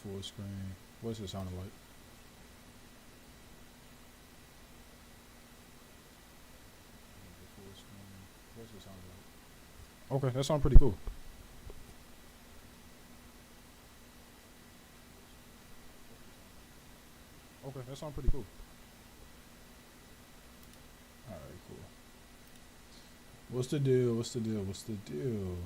full screen. What's it sounding like? Full screen. What's it sounding like? Okay, that sounds pretty cool. Okay, that sounds pretty cool. All right, cool. What's the deal? What's the deal? What's the deal?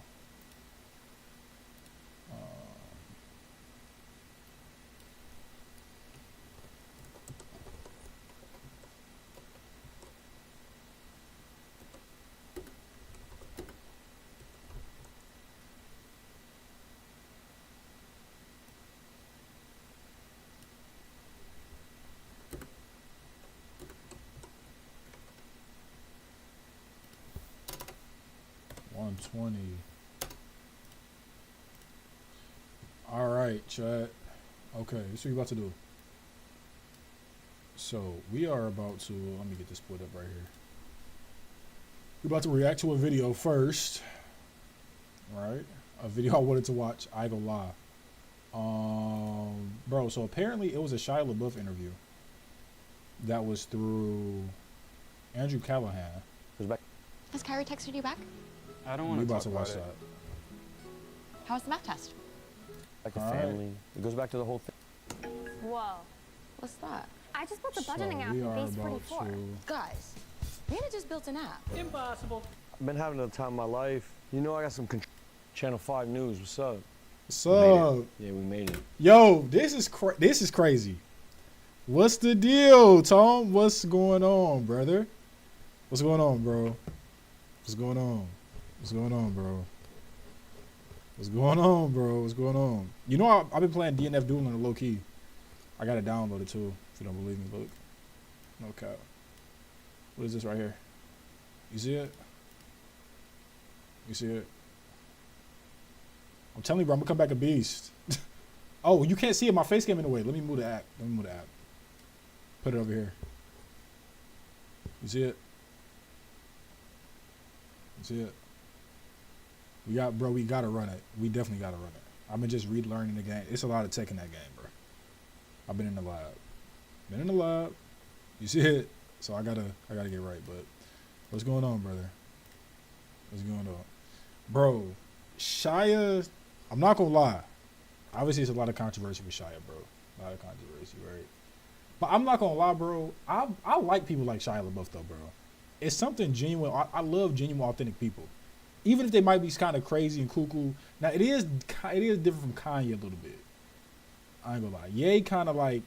120. All right, chat. Okay, this is what we about to do. So we are about to, let me get this split up right here. We're about to react to a video first, right? A video I wanted to watch. I ain't gonna lie. Bro, so apparently it was a Shia LaBeouf interview that was through Andrew Callahan. Has Kyrie texted you back? I don't We want to about talk to watch about it. that. How was the math test? Like a All right. family. It goes back to the whole thing. Whoa. What's that? I just built a So budgeting app we in are Base about 44. to. Guys, Nina just built an app. I've been having the time of my life. You know, I got some Channel 5 news. What's up? What's We made up? it. Yeah, we made it. Yo, this is crazy. What's the deal, Tom? What's going on, brother? What's going on, bro? What's going on? What's going on, bro? What's going on, bro? What's going on? You know, I've been playing DNF Duel on the low key. I got it downloaded too. If you don't believe me, look. No cap. What is this right here? You see it? You see it? I'm telling you, bro, I'm gonna come back a beast. Oh, you can't see it. My face came in the way. Let me move the app. Let me move the app. Put it over here. You see it? You see it? We gotta run it. We definitely gotta run it. I've been just relearning the game. It's a lot of tech in that game, bro. I've been in the lab. You see it? So I gotta get right. But what's going on, brother? What's going on, bro? Shia, I'm not gonna lie. Obviously, it's a lot of controversy with Shia, bro. A lot of controversy, right? But I'm not gonna lie, bro. I like people like Shia LaBeouf, though, bro. It's something genuine. I love genuine, authentic people, even if they might be kind of crazy and cuckoo. Now, it is different from Kanye a little bit. I ain't gonna lie. Ye kind of like,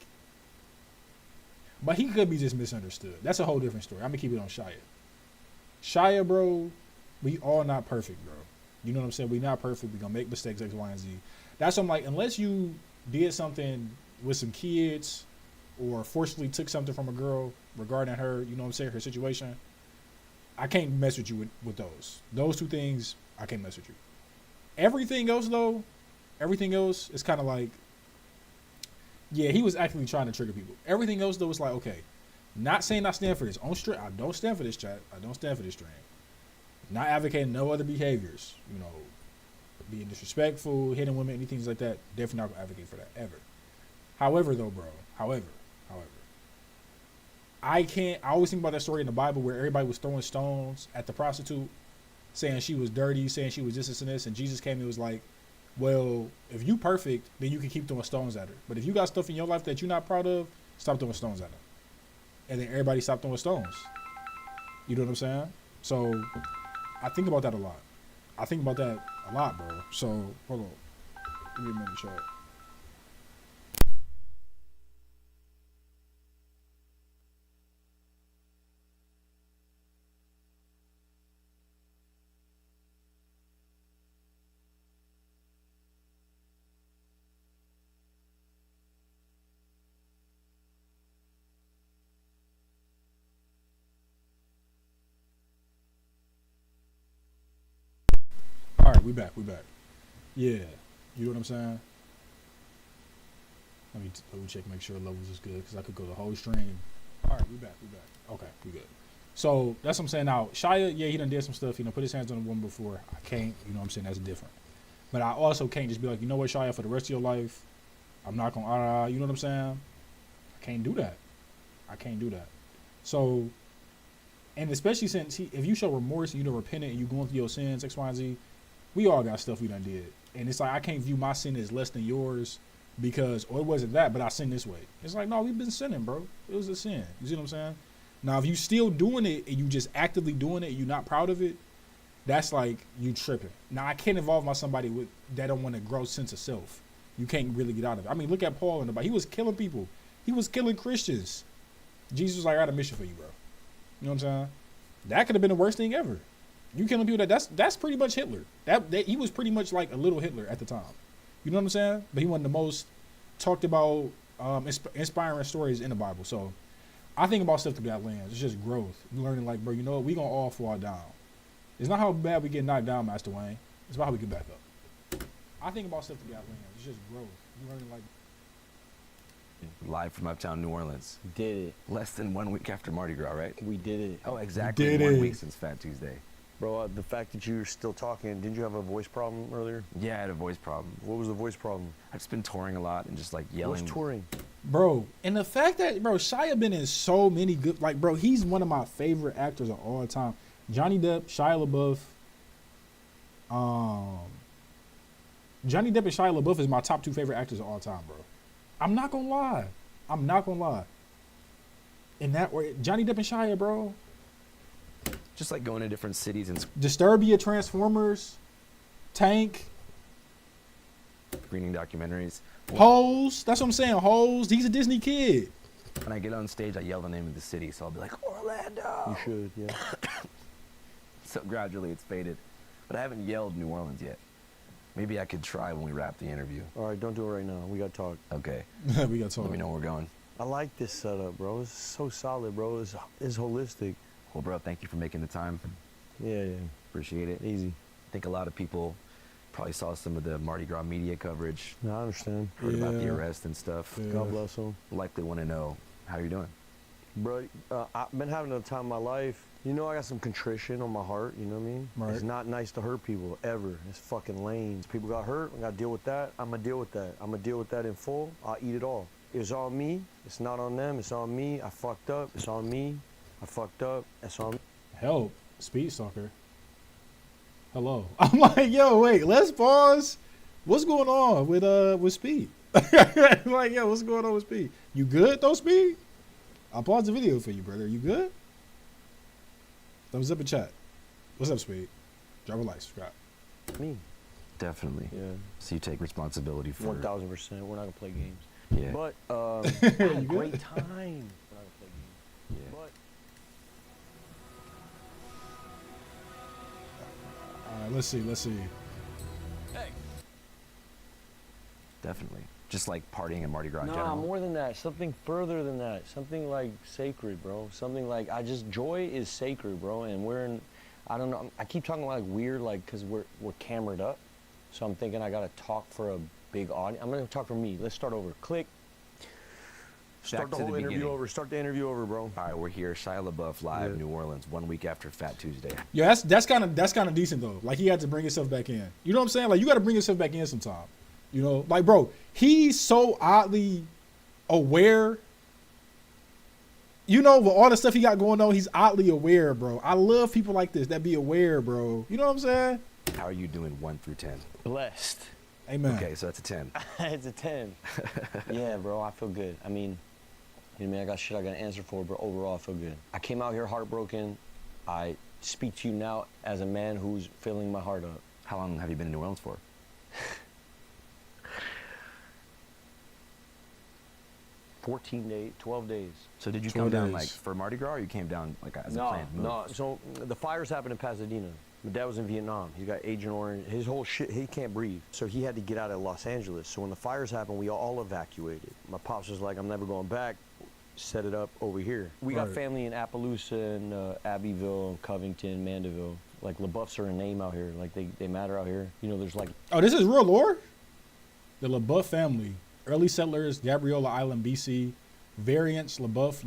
but he could be just misunderstood. That's a whole different story. I'm gonna keep it on Shia. Shia, bro, we all not perfect, bro. You know what I'm saying? We not perfect. We gonna make mistakes, X, Y, and Z. That's what I'm like. Unless you did something with some kids or forcibly took something from a girl regarding her, you know what I'm saying, her situation, I can't mess with you with those. Those two things, I can't mess with you. Everything else, though, is kind of like, yeah, he was actually trying to trigger people. Everything else, though, is like, okay, not saying I stand for this. I don't stand for this, chat. I don't stand for this stream. Not advocating no other behaviors, you know, being disrespectful, hitting women, anything like that. Definitely not gonna advocate for that ever. However, though, bro, however, I always think about that story in the Bible where everybody was throwing stones at the prostitute, saying she was dirty, saying she was this and this, and Jesus came and was like, well, if you perfect, then you can keep throwing stones at her. But if you got stuff in your life that you're not proud of, stop throwing stones at her. And then everybody stopped throwing stones. You know what I'm saying? So I think about that a lot. Bro. So hold on. Give me a minute, chat. All right, we back. Yeah, you know what I'm saying? Let me check, make sure levels is good, because I could go the whole stream. All right, we back. Okay, we good. So that's what I'm saying. Now, Shia, yeah, he done did some stuff. You know, put his hands on a woman before. I can't. You know what I'm saying? That's different. But I also can't just be like, you know what, Shia, for the rest of your life, I'm not gonna, you know what I'm saying? I can't do that. I can't do that. So, and especially since if you show remorse and you don't repent and you going through your sins, X, Y, and Z, we all got stuff we done did. And it's like, I can't view my sin as less than yours because, or it wasn't that, but I sinned this way. It's like, no, we've been sinning, bro. It was a sin. You see what I'm saying? Now, if you still doing it and you just actively doing it and you're not proud of it, that's like you tripping. Now, I can't involve my somebody with that don't want a gross sense of self. You can't really get out of it. I mean, look at Paul in the Bible. He was killing people. He was killing Christians. Jesus was like, I got a mission for you, bro. You know what I'm saying? That could have been the worst thing ever. You killing people that's pretty much Hitler. That he was pretty much like a little Hitler at the time. You know what I'm saying? But he wasn't the most talked about inspiring stories in the Bible. So I think about stuff through that lens. It's just growth. You learning like, bro, you know what? We gonna all fall down. It's not how bad we get knocked down, Master Wayne. It's about how we get back up. I think about stuff through that lens. It's just growth. You learning like. Live from uptown New Orleans. Did it. Less than 1 week after Mardi Gras, right? We did it. Oh, exactly did 1 it. week since Fat Tuesday. Bro, the fact that you're still talking, didn't you have a voice problem earlier? Yeah, I had a voice problem. What was the voice problem? I've just been touring a lot and just like yelling. What's touring? Bro, and the fact that, bro, Shia been in so many good, like, bro, he's one of my favorite actors of all time. Johnny Depp, Shia LaBeouf. Johnny Depp and Shia LaBeouf is my top 2 favorite actors of all time, bro. I'm not gonna lie. In that way, Johnny Depp and Shia, bro. Just like going to different cities and Disturbia, Transformers, Tank, screening documentaries. Hoes. That's what I'm saying. Hoes. He's a Disney kid. When I get on stage, I yell the name of the city, so I'll be like, Orlando. You should, yeah. So gradually it's faded. But I haven't yelled New Orleans yet. Maybe I could try when we wrap the interview. All right, don't do it right now. We got to talk. Okay. We got to Let talk. me know where we're going. I like this setup, bro. It's so solid, bro. It's holistic. Well, bro, thank you for making the time. Yeah, yeah. Appreciate it. Easy. I think a lot of people probably saw some of the Mardi Gras media coverage, No, I understand. heard about the Yeah. arrest and stuff. Yeah. God bless them. Likely want to know how you're doing. Bro, I've been having a time of my life. You know, I got some contrition on my heart, you know what I mean? Right. It's not nice to hurt people, ever. It's fucking lame. People got hurt, I gotta deal with that. I'm gonna deal with that. I'm gonna deal with that in full. I'll eat it all. It's on me. It's not on them. It's on me. I fucked up. It's on me. I fucked up. It's on me. Help. Speed Stalker. Hello. I'm like, yo, wait, let's pause. What's going on with Speed? Like, yo, what's going on with Speed? You good though, Speed? I'll pause the video for you, brother. You good? Thumbs up in chat. What's up, Speed? Drop a like, subscribe. Me. Definitely. Yeah. So you take responsibility for 1000%. We're not gonna play games. Yeah. But I had a You great good? time. We're not gonna play games. Yeah. But All right, let's see. Definitely. Just like partying at Mardi Gras in nah, general. more than that. Something further than that. Something like sacred, bro. Something like joy is sacred, bro. And we're in. I don't know. I keep talking like weird, like because we're camered up. So I'm thinking I gotta talk for a big audience. I'm gonna talk for me. Let's start over. Click. Start the to whole the interview beginning. over. Start the interview over, bro. All right, we're here, Shia LaBeouf, live, Yeah. New Orleans, 1 week after Fat Tuesday. Yeah, that's kind of decent though. Like he had to bring himself back in. You know what I'm saying? Like you got to bring yourself back in sometime. You know, like bro, he's so oddly aware. You know, with all the stuff he got going on, he's oddly aware, bro. I love people like this that be aware, bro. You know what I'm saying? How are you doing 1 through 10? Blessed. Amen. Okay, so that's a 10. It's a 10. Yeah, bro, I feel good. I mean, you know what I mean? I got shit I got to answer for, but overall, I feel good. I came out here heartbroken. I speak to you now as a man who's filling my heart up. How long have you been in New Orleans for? 14 days, 12 days. So did you 12 come down days. like for Mardi Gras or you came down like as a No, planned move? no. So the fires happened in Pasadena. My dad was in Vietnam. He got Agent Orange. His whole shit, he can't breathe. So he had to get out of Los Angeles. So when the fires happened, we all evacuated. My pops was like, I'm never going back. Set it up over here. We got Right. family in Appaloosa and Abbeville, Covington, Mandeville. Like LaBeoufs are a name out here. Like they matter out here. You know, there's like Oh, this is real lore? The LaBeouf family. Early settlers, Gabriola Island, BC. Variants, LaBeouf.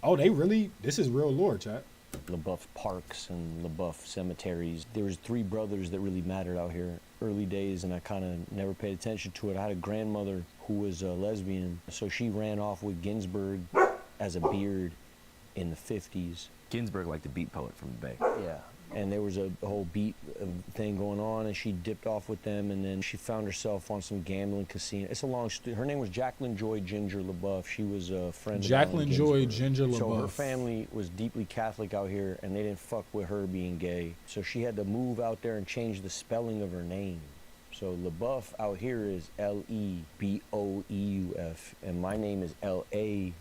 Oh, they really, this is real lore, chat. LaBeouf parks and LaBeouf cemeteries. There was 3 brothers that really mattered out here early days, and I kind of never paid attention to it. I had a grandmother who was a lesbian, so she ran off with Ginsberg as a beard in the 50s. Ginsberg, like the beat poet from the Bay. Yeah. And there was a whole beat thing going on, and she dipped off with them, and then she found herself on some gambling casino. It's a long story. Her name was Jacqueline Joy Ginger LaBeouf. She was a friend of Jacqueline Allen Joy Ginsberg. Ginger So her LaBeouf. family was deeply Catholic out here, and they didn't fuck with her being gay. So she had to move out there and change the spelling of her name. So LaBeouf out here is L-E-B-O-E-U-F, and my name is L-A-B-E-O-U-F,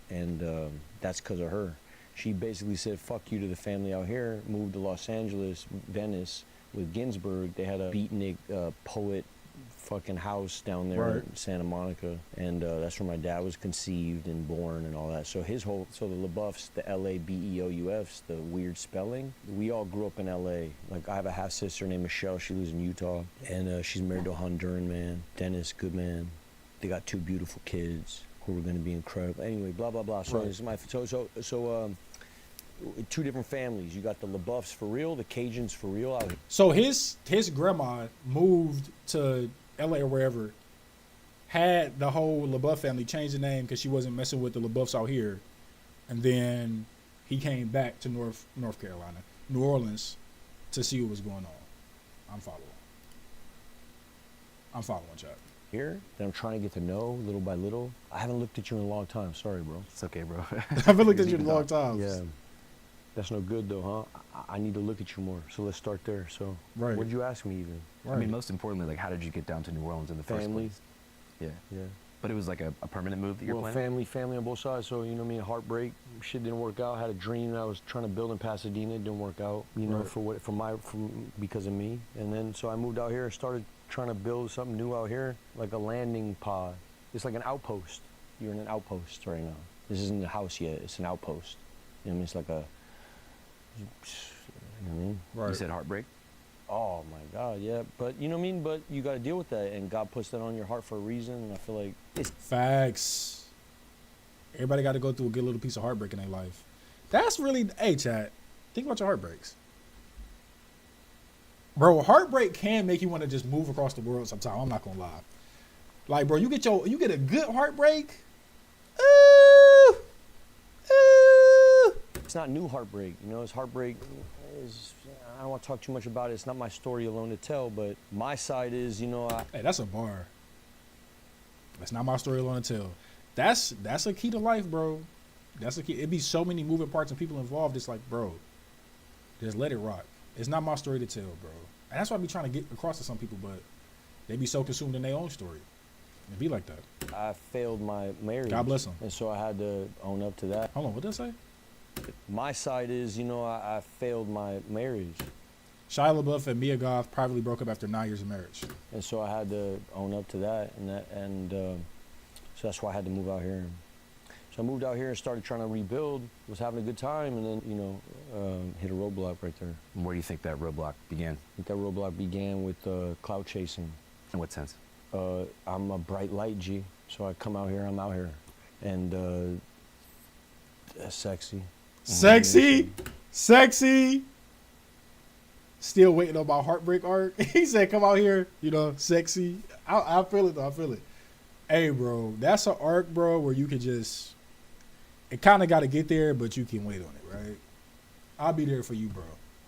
and that's because of her. She basically said, fuck you to the family out here, moved to Los Angeles, Venice, with Ginsberg. They had a beatnik poet fucking house down there in Santa Monica, and that's where my dad was conceived and born and all that. So the LaBeoufs, the L-A-B-E-O-U-Fs, the weird spelling, we all grew up in L.A. Like, I have a half-sister named Michelle. She lives in Utah, and she's married to a Honduran man, Dennis, good man. They got 2 beautiful kids who are going to be incredible. Anyway, blah, blah, blah. So, this is my, 2 different families. You got the LaBeoufs for real, the Cajuns for real out here. So his grandma moved to LA or wherever, had the whole LaBeouf family change the name because she wasn't messing with the LaBeoufs out here, and then he came back to North Carolina, New Orleans, to see what was going on. I'm following, Chuck. Here that I'm trying to get to know little by little. I haven't looked at you in a long time. Sorry, bro. It's okay, bro. I've been looking at you in a long time. Yeah. That's no good though, huh? I need to look at you more. So let's start there. So Right. what'd you ask me even? I mean, most importantly, like, how did you get down to New Orleans in the first Family. place? Yeah. Yeah. But it was like a permanent move that you're Well, planning? family on both sides. So, you know what I mean? Heartbreak. Shit didn't work out. Had a dream that I was trying to build in Pasadena. It didn't work out, you know, because of me. And then, so I moved out here and started trying to build something new out here, like a landing pod. It's like an outpost. You're in an outpost right now. This isn't a house yet. It's an outpost. You know what I mean? It's like a, you know what I mean? Right. You said heartbreak? Oh my God, yeah. But you know what I mean? But you got to deal with that, and God puts that on your heart for a reason. And I feel like it's Facts. Everybody got to go through a good little piece of heartbreak in their life. That's really, hey, chat, think about your heartbreaks. Bro, heartbreak can make you want to just move across the world sometimes. I'm not going to lie. Like, bro, you get a good heartbreak. Ooh, ooh. it's not new heartbreak. You know, it's heartbreak. I don't want to talk too much about it. It's not my story alone to tell. But my side is, you know, Hey, that's a bar. That's not my story alone to tell. That's a key to life, bro. That's a key. It'd be so many moving parts and people involved. It's like, bro, just let it rock. It's not my story to tell, bro. And that's why I be trying to get across to some people, but they be so consumed in their own story. It be like that. I failed my marriage. God bless 'em. And so I had to own up to that. Hold on, what did I say? My side is, you know, I failed my marriage. Shia LaBeouf and Mia Goth privately broke up after 9 years of marriage. And so I had to own up to that, so that's why I had to move out here. So I moved out here and started trying to rebuild. Was having a good time, and then, you know, hit a roadblock right there. And where do you think that roadblock began? I think that roadblock began with cloud chasing. In what sense? I'm a bright light G, so I come out here. I'm out here, and sexy. Sexy, sexy. Still waiting on my heartbreak arc. He said, "Come out here, you know, sexy." I feel it though. I feel it. Hey, bro, that's an arc, bro, where you can just. It kind of got to get there, but you can wait on it, right? I'll be there for you, bro.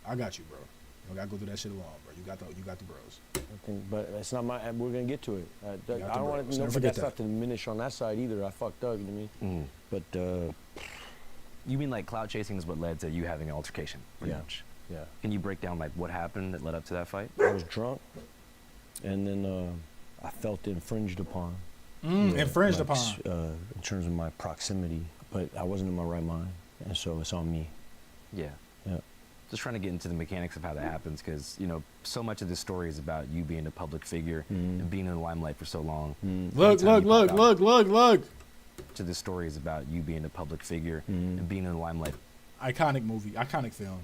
I got you, bro. You don't gotta go through that shit alone, bro. You got the bros. I think, but it's not my. We're gonna get to it. I the don't want bros. to. Never But forget that's that. not to diminish on that side either. I fucked up. You know what I mean? But You mean like cloud chasing is what led to you having an altercation, pretty Yeah. much? yeah, Can you break down like what happened that led up to that fight? I was drunk, and then I felt infringed upon. Infringed like, upon. in terms of my proximity, but I wasn't in my right mind, and so it's on me. Yeah. Yeah. Just trying to get into the mechanics of how that happens, because, you know, so much of this story is about you being a public figure and being in the limelight for so long. Look, Anytime look, you pop look, out, look, look. To this story is about you being a public figure and being in the limelight Iconic movie, iconic film.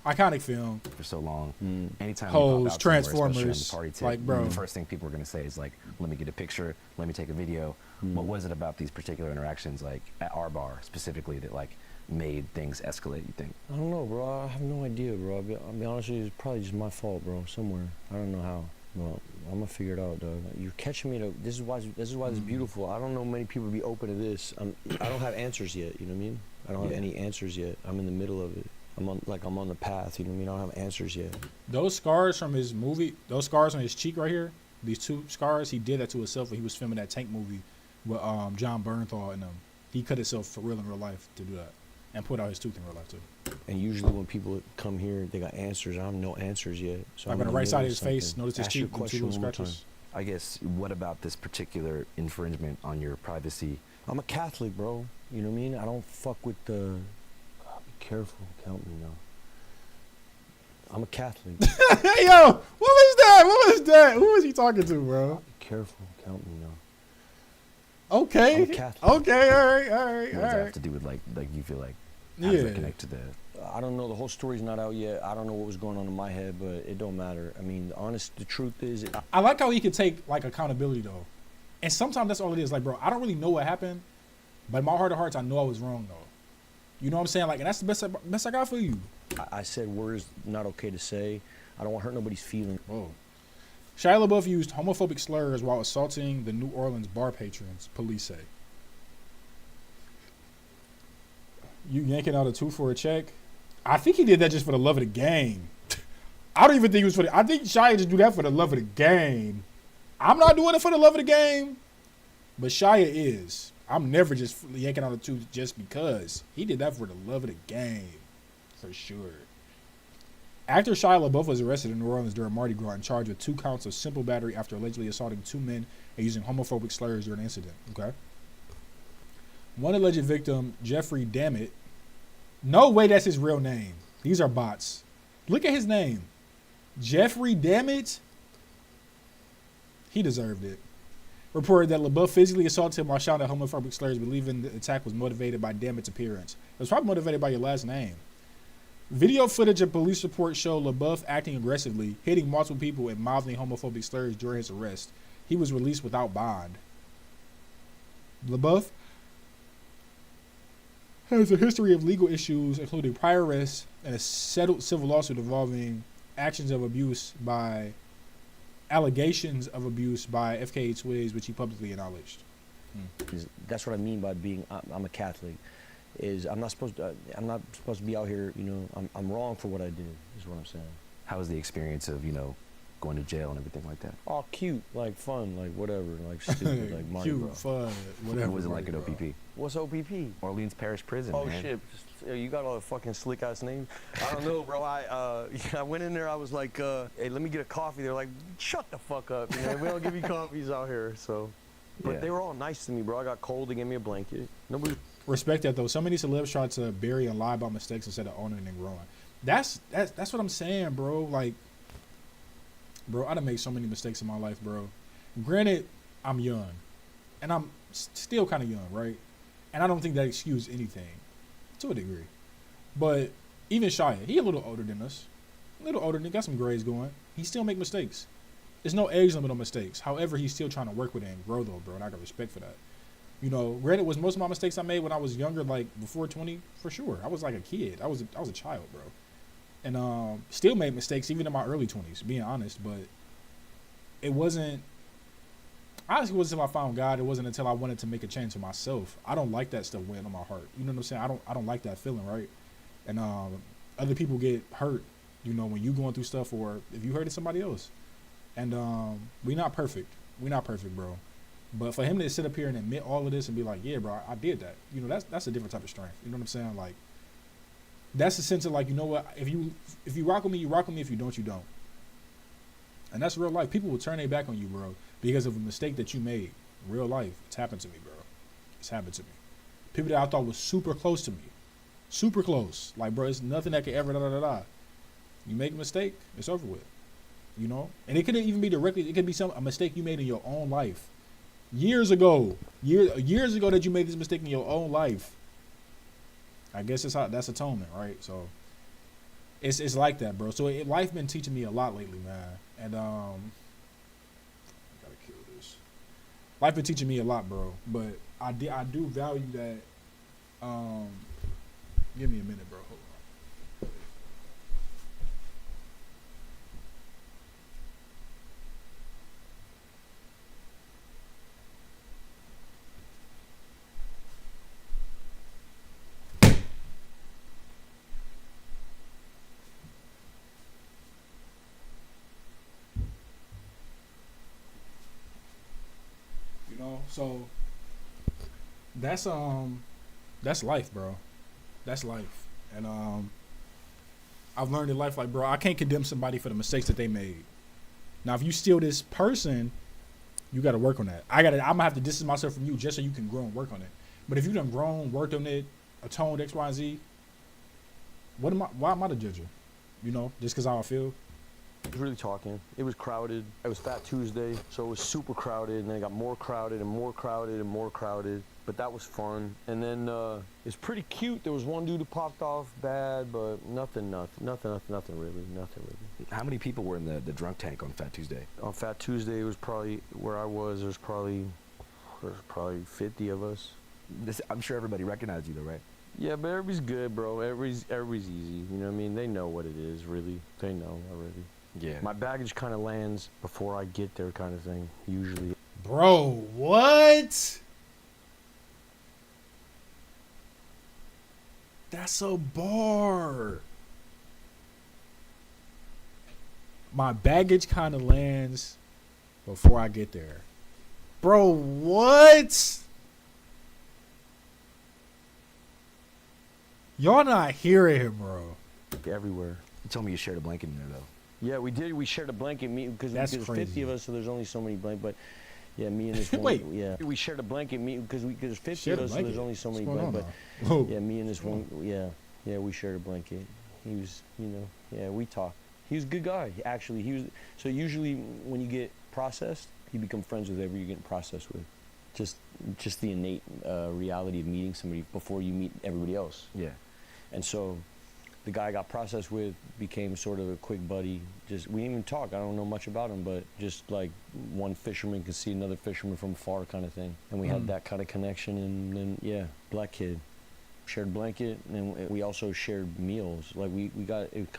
Iconic film. for so long. Anytime Hoes, you pop out somewhere, especially on the Transformers, party tip, like, bro. the first thing people are going to say is like, let me get a picture, let me take a video. What was it about these particular interactions, like at our bar specifically, that like made things escalate, you think? I don't know, bro. I have no idea, bro. I'll be honest with you, it's probably just my fault, bro. Somewhere. I don't know how. Well, I'm gonna figure it out, dog. You're catching me. This is why this is beautiful. I don't know many people be open to this. I don't have answers yet. You know what I mean? I don't have any answers yet. I'm in the middle of it. I'm on the path. You know what I mean? I don't have answers yet. Those scars from his movie, those scars on his cheek right here, these 2 scars, he did that to himself when he was filming that Tank movie with John Bernthal and them. He cut himself for real in real life to do that, and put out his tooth in real life too. And usually when people come here, they got answers. I have no answers yet. So Like I'm on the in right side of middle his face, something. notice his Ask your cheek, the 2 question little one more time. scratches. I guess, what about this particular infringement on your privacy? I'm a Catholic, bro. You know what I mean? I don't fuck with the. God, be careful. Count me now. I'm a Catholic. Hey yo, what was that? What was that? Who was he talking to, bro? Be careful. Count me now. Okay. I'm Catholic. Okay. All right. What does that have to do with like you feel like? How does that connect to the? I don't know. The whole story's not out yet. I don't know what was going on in my head, but it don't matter. I mean, the truth is, I like how he could take like accountability though, and sometimes that's all it is. Like, bro, I don't really know what happened, but in my heart of hearts, I know I was wrong though. You know what I'm saying? Like, and that's the best I got for you. I said words not okay to say. I don't want to hurt nobody's feelings. Whoa. Shia LaBeouf used homophobic slurs while assaulting the New Orleans bar patrons, police say. You yanking out a 2 for a check? I think he did that just for the love of the game. I don't even think it was for the... I think Shia just do that for the love of the game. I'm not doing it for the love of the game, but Shia is. I'm never just yanking out a 2 just because. He did that for the love of the game, for sure. Actor Shia LaBeouf was arrested in New Orleans during Mardi Gras and charged with 2 counts of simple battery after allegedly assaulting 2 men and using homophobic slurs during the incident. Okay. One alleged victim, Jeffrey Dammit. No way that's his real name. These are bots. Look at his name. Jeffrey Dammit. He deserved it. Reported that LaBeouf physically assaulted him while shouting homophobic slurs, believing the attack was motivated by Dammit's appearance. It was probably motivated by your last name. Video footage of police reports show LaBeouf acting aggressively, hitting multiple people and mouthing homophobic slurs during his arrest. He was released without bond. LaBeouf has a history of legal issues, including prior arrests and a settled civil lawsuit involving allegations of abuse by FKA Twigs, which he publicly acknowledged. That's what I mean by being. I'm a Catholic. I'm not supposed to be out here. You know, I'm wrong for what I did. Is what I'm saying. How was the experience of going to jail and everything like that? Oh, cute, like fun, like whatever, like stupid, like Mardi Cute, Gras. fun, whatever. What was it like at Mardi Gras. OPP? What's OPP? Orleans Parish Prison. Oh man. shit! You got all the fucking slick ass names. I don't know, bro. I went in there. I was like, hey, let me get a coffee. They're like, shut the fuck up. You know, we don't give you coffees out here. So, but Yeah. they were all nice to me, bro. I got cold. They gave me a blanket. Nobody. Respect that though. So many celebs try to bury and lie about mistakes instead of owning and growing. That's what I'm saying, bro. Like, bro, I done made so many mistakes in my life, bro. Granted, I'm young, and I'm still kind of young, right? And I don't think that excuses anything, to a degree. But even Shia, he a little older than us, got some grades going. He still make mistakes. There's no age limit on mistakes. However, he's still trying to work with it and grow though, bro. And I got respect for that. You know, granted, was most of my mistakes I made when I was younger, like before 20, for sure. I was like a kid. I was a child, bro. And still made mistakes even in my early 20s, being honest. But it wasn't, honestly, it wasn't until I found God. It wasn't until I wanted to make a change for myself. I don't like that stuff weighing on my heart. You know what I'm saying? I don't like that feeling, right? And other people get hurt, you know, when you going through stuff or if you hurted somebody else. And we not perfect. We not perfect, bro. But for him to sit up here and admit all of this and be like, yeah, bro, I did that. You know, that's a different type of strength. You know what I'm saying? Like, that's the sense of like, you know what? If you rock with me, you rock with me. If you don't, you don't. And that's real life. People will turn their back on you, bro, because of a mistake that you made. Real life. It's happened to me, bro. It's happened to me. People that I thought was super close to me. Super close. Like, bro, it's nothing that could ever da-da-da-da. You make a mistake, it's over with. You know? And it couldn't even be directly, it could be a mistake you made in your own life. Years ago that you made this mistake in your own life. I guess that's atonement, right? So it's like that, bro. So life been teaching me a lot lately, man. And I gotta kill this. Life been teaching me a lot, bro. But I do value that Give me a minute, bro. Hold on. You know, so that's life, bro. That's life. And I've learned in life, like, bro, I can't condemn somebody for the mistakes that they made. Now, if you steal this person, you got to work on that. I'm gonna have to distance myself from you just so you can grow and work on it. But if you done grown, worked on it, atoned X, Y, and Z, why am I the judge? You know, just because how I feel. I was really talking. It was crowded. It was Fat Tuesday, so it was super crowded, and then it got more crowded and more crowded and more crowded. But that was fun. And then it's pretty cute. There was one dude who popped off bad, but nothing really. How many people were in the drunk tank on Fat Tuesday? On Fat Tuesday, it was probably where I was. There's probably 50 of us. I'm sure everybody recognized you, though, right? Yeah, but everybody's good, bro. Everybody's easy. You know what I mean? They know what it is, really. They know already. Yeah. My baggage kind of lands before I get there, kind of thing. Usually. Bro, what? That's a bar. My baggage kind of lands before I get there. Bro, what? Y'all not hearing him, bro. Everywhere. You told me you shared a blanket in there, though. Yeah, we did. We shared a blanket because That's there's crazy. 50 of us, so there's only so many blankets. But yeah, me and this one. Wait. Yeah, we shared a blanket because there's 50 Shared of a us, so blanket? there's only so many What's going blankets. on now? But yeah, me and this one. Yeah, we shared a blanket. He was, yeah, we talked. He was a good guy. Actually, he was. So usually when you get processed, you become friends with whoever you're getting processed with. Just the innate reality of meeting somebody before you meet everybody else. Yeah. And so the guy I got processed with became sort of a quick buddy. We didn't even talk. I don't know much about him, but just like one fisherman could see another fisherman from afar kind of thing. And we had that kind of connection. And then, yeah, black kid. Shared blanket, and we also shared meals. Like it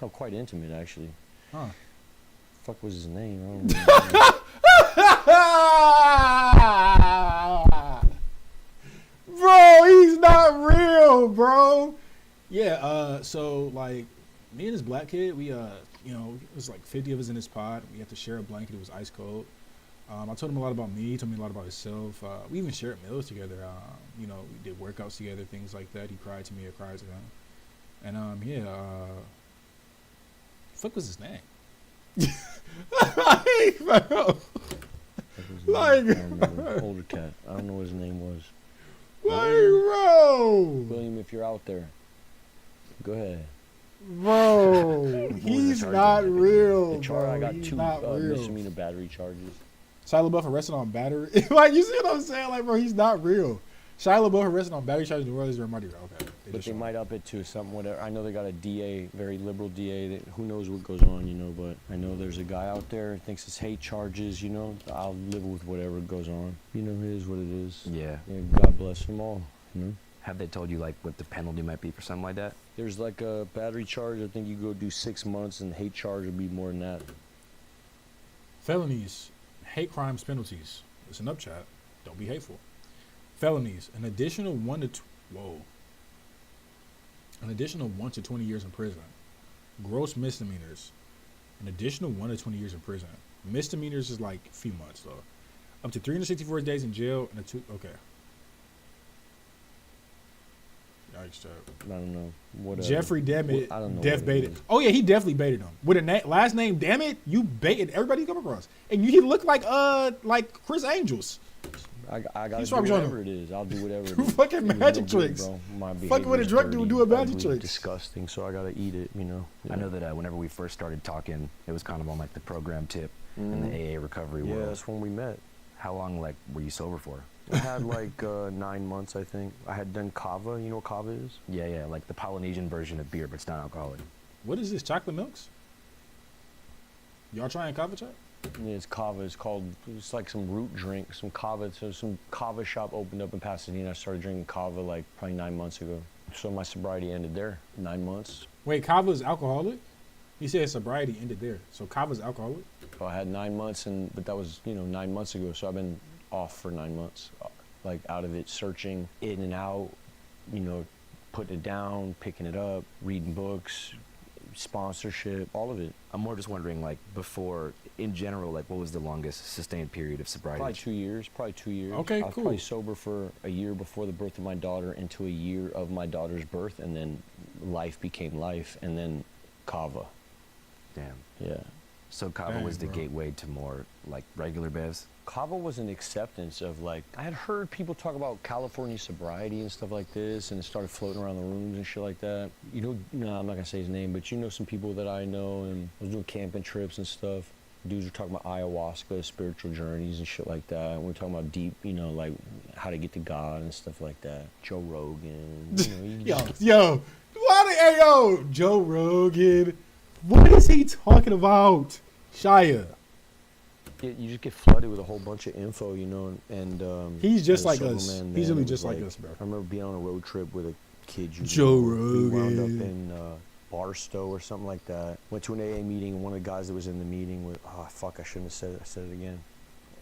was quite intimate, actually. Huh. Fuck was his name? I don't remember. Bro, he's not real, bro. Yeah, so like me and this black kid, we it was like 50 of us in this pod. We had to share a blanket. It was ice cold. I told him a lot about me. He told me a lot about himself. We even shared meals together. We did workouts together, things like that. He cried to me, I cried to him. And fuck was his name? I don't remember. Older cat. I don't know what his name was. Bro, William, if you're out there, go ahead. bro, he's not real, bro. I got He's 2 not real. misdemeanor battery charges. Shia LaBeouf arrested on battery. Like, you see what I'm saying? Like, bro, he's not real. Shia LaBeouf arrested on battery charges in New Orleans. Okay. But they might up it to something, whatever. I know they got a DA, very liberal DA, that who knows what goes on, but I know there's a guy out there who thinks it's hate charges, I'll live with whatever goes on. It is what it is. Yeah. God bless them all, Have they told you, like, what the penalty might be for something like that? There's like a battery charge, I think you go do 6 months, and hate charge would be more than that. Felonies, hate crimes, penalties. Listen up, chat. Don't be hateful. Felonies, an additional 1 to 20 years in prison. Gross misdemeanors, an additional 1 to 20 years in prison. Misdemeanors is like a few months though. Up to 364 days in jail and okay. Yikes, chat. I don't know. What, Jeffrey Dammit, I don't know Def what it baited. is. Oh yeah, he definitely baited him with a last name. Damn it, you baited everybody you come across, and he looked like Chris Angels. I gotta He's do probably trying to- whatever it is. I'll do whatever it is. Fucking It was magic no good, tricks. bro. My Fucking with a behavior's drug dude dirty, doing magic ugly, tricks. disgusting, so I gotta eat it, I know that whenever we first started talking, it was kind of on, like, the program tip in the AA recovery Yeah, world. that's when we met. How long, like, were you sober for? I had like 9 months, I think. I had done kava. You know what kava is? Yeah, like the Polynesian version of beer, but it's not alcoholic. What is this? Chocolate milks? Y'all trying kava chat? Yeah, it's kava. It's like some root drink, some kava. So some kava shop opened up in Pasadena. I started drinking kava like probably 9 months ago. So my sobriety ended there. 9 months. Wait, Kava's alcoholic? He said sobriety ended there. So Kava's alcoholic? So I had 9 months, but that was 9 months ago. So I've been off for 9 months, like out of it, searching in and out, putting it down, picking it up, reading books, sponsorship, all of it. I'm more just wondering, like, before, in general, like, what was the longest sustained period of sobriety? Probably 2 years. Okay, I was cool. probably sober for a year before the birth of my daughter, into a year of my daughter's birth, and then life became life, and then Kava. Damn. Yeah. So Kava Dang, was the bro. gateway to more, like, regular bevs? Kava was an acceptance of, like, I had heard people talk about California sobriety and stuff like this, and it started floating around the rooms and shit like that. No, I'm not gonna say his name, but some people that I know, and I was doing camping trips and stuff. Dudes were talking about ayahuasca, spiritual journeys and shit like that. And we were talking about deep, like how to get to God and stuff like that. Joe Rogan, Yo, Joe Rogan. What is he talking about? Shia. You just get flooded with a whole bunch of info, and He's just as a like sober us. man, He's then really it just was like us, bro. I remember being on a road trip with a kid. Joe We wound up Rogan. in Barstow or something like that. Went to an AA meeting, and one of the guys that was in the meeting was, I shouldn't have said it. I said it again.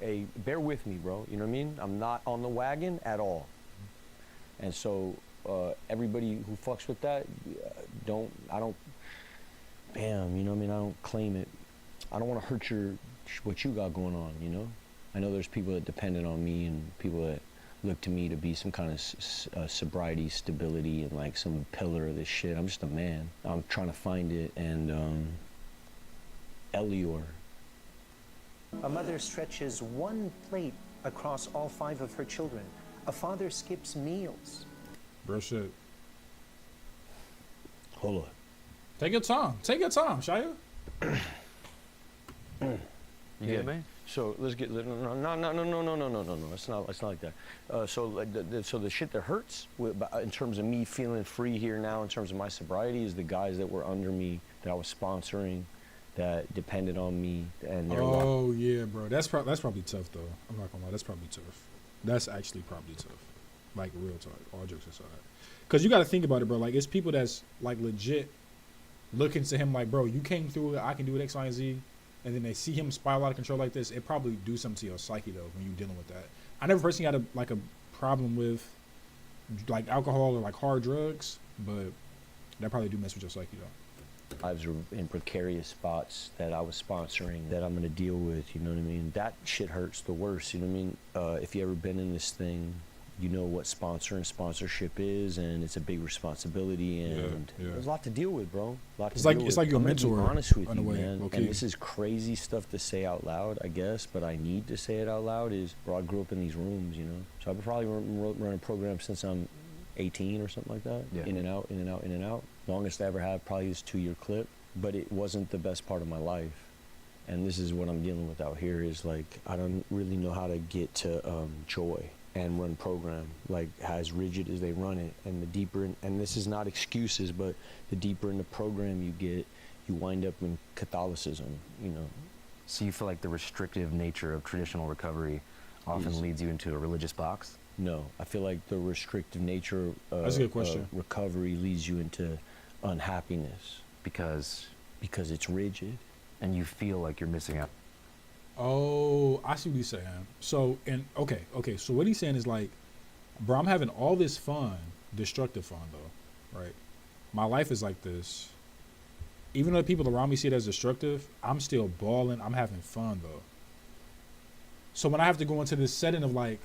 Hey, bear with me, bro. You know what I mean? I'm not on the wagon at all. And so everybody who fucks with that, I don't claim it. I don't want to hurt what you got going on, I know there's people that depended on me and people that look to me to be some kind of sobriety, stability, and like some pillar of this shit. I'm just a man. I'm trying to find it, and Elior. A mother stretches one plate across all 5 of her children. A father skips meals. Bro, shit. Hold on. Take your time, Shia. You get me? So let's get no. It's not like that. So the shit that hurts in terms of me feeling free here now, in terms of my sobriety, is the guys that were under me, that I was sponsoring, that depended on me, and they're Oh yeah, bro. That's probably tough though. I'm not gonna lie. That's probably tough. That's actually probably tough. Like real talk. All jokes aside. Cause you got to think about it, bro. Like it's people that's like legit looking to him like, bro, you came through it. I can do it X, Y, and Z. And then they see him spiral out of control like this, it probably do something to your psyche though when you're dealing with that. I never personally had a problem with like alcohol or like hard drugs, but that probably do mess with your psyche though. lives were in precarious spots that I was sponsoring that I'm gonna deal with. You know what I mean? That shit hurts the worst. You know what I mean? If you ever been in this thing, you know what sponsorship is, and it's a big responsibility, and there's a lot to deal with, bro. It's like your mentor. I'm honest with in a you, way. man. Okay. And this is crazy stuff to say out loud, I guess, but I need to say it out loud. Bro, I grew up in these rooms, you know. So I've probably run a program since I'm 18 or something like that. Yeah. In and out, in and out, in and out. Longest I ever had probably this 2-year clip, but it wasn't the best part of my life. And this is what I'm dealing with out here is like, I don't really know how to get to joy and run program like as rigid as they run it. And the deeper, and this is not excuses, but the deeper in the program you get, you wind up in Catholicism, you know. So you feel like the restrictive nature of traditional recovery often leads you into a religious box? No, I feel like the restrictive nature That's a good question. recovery leads you into unhappiness Because it's rigid. and you feel like you're missing out. Oh, I see what he's saying. So, okay. So what he's saying is like, bro, I'm having all this fun, destructive fun though, right? My life is like this. Even though the people around me see it as destructive, I'm still balling. I'm having fun though. So when I have to go into this setting of like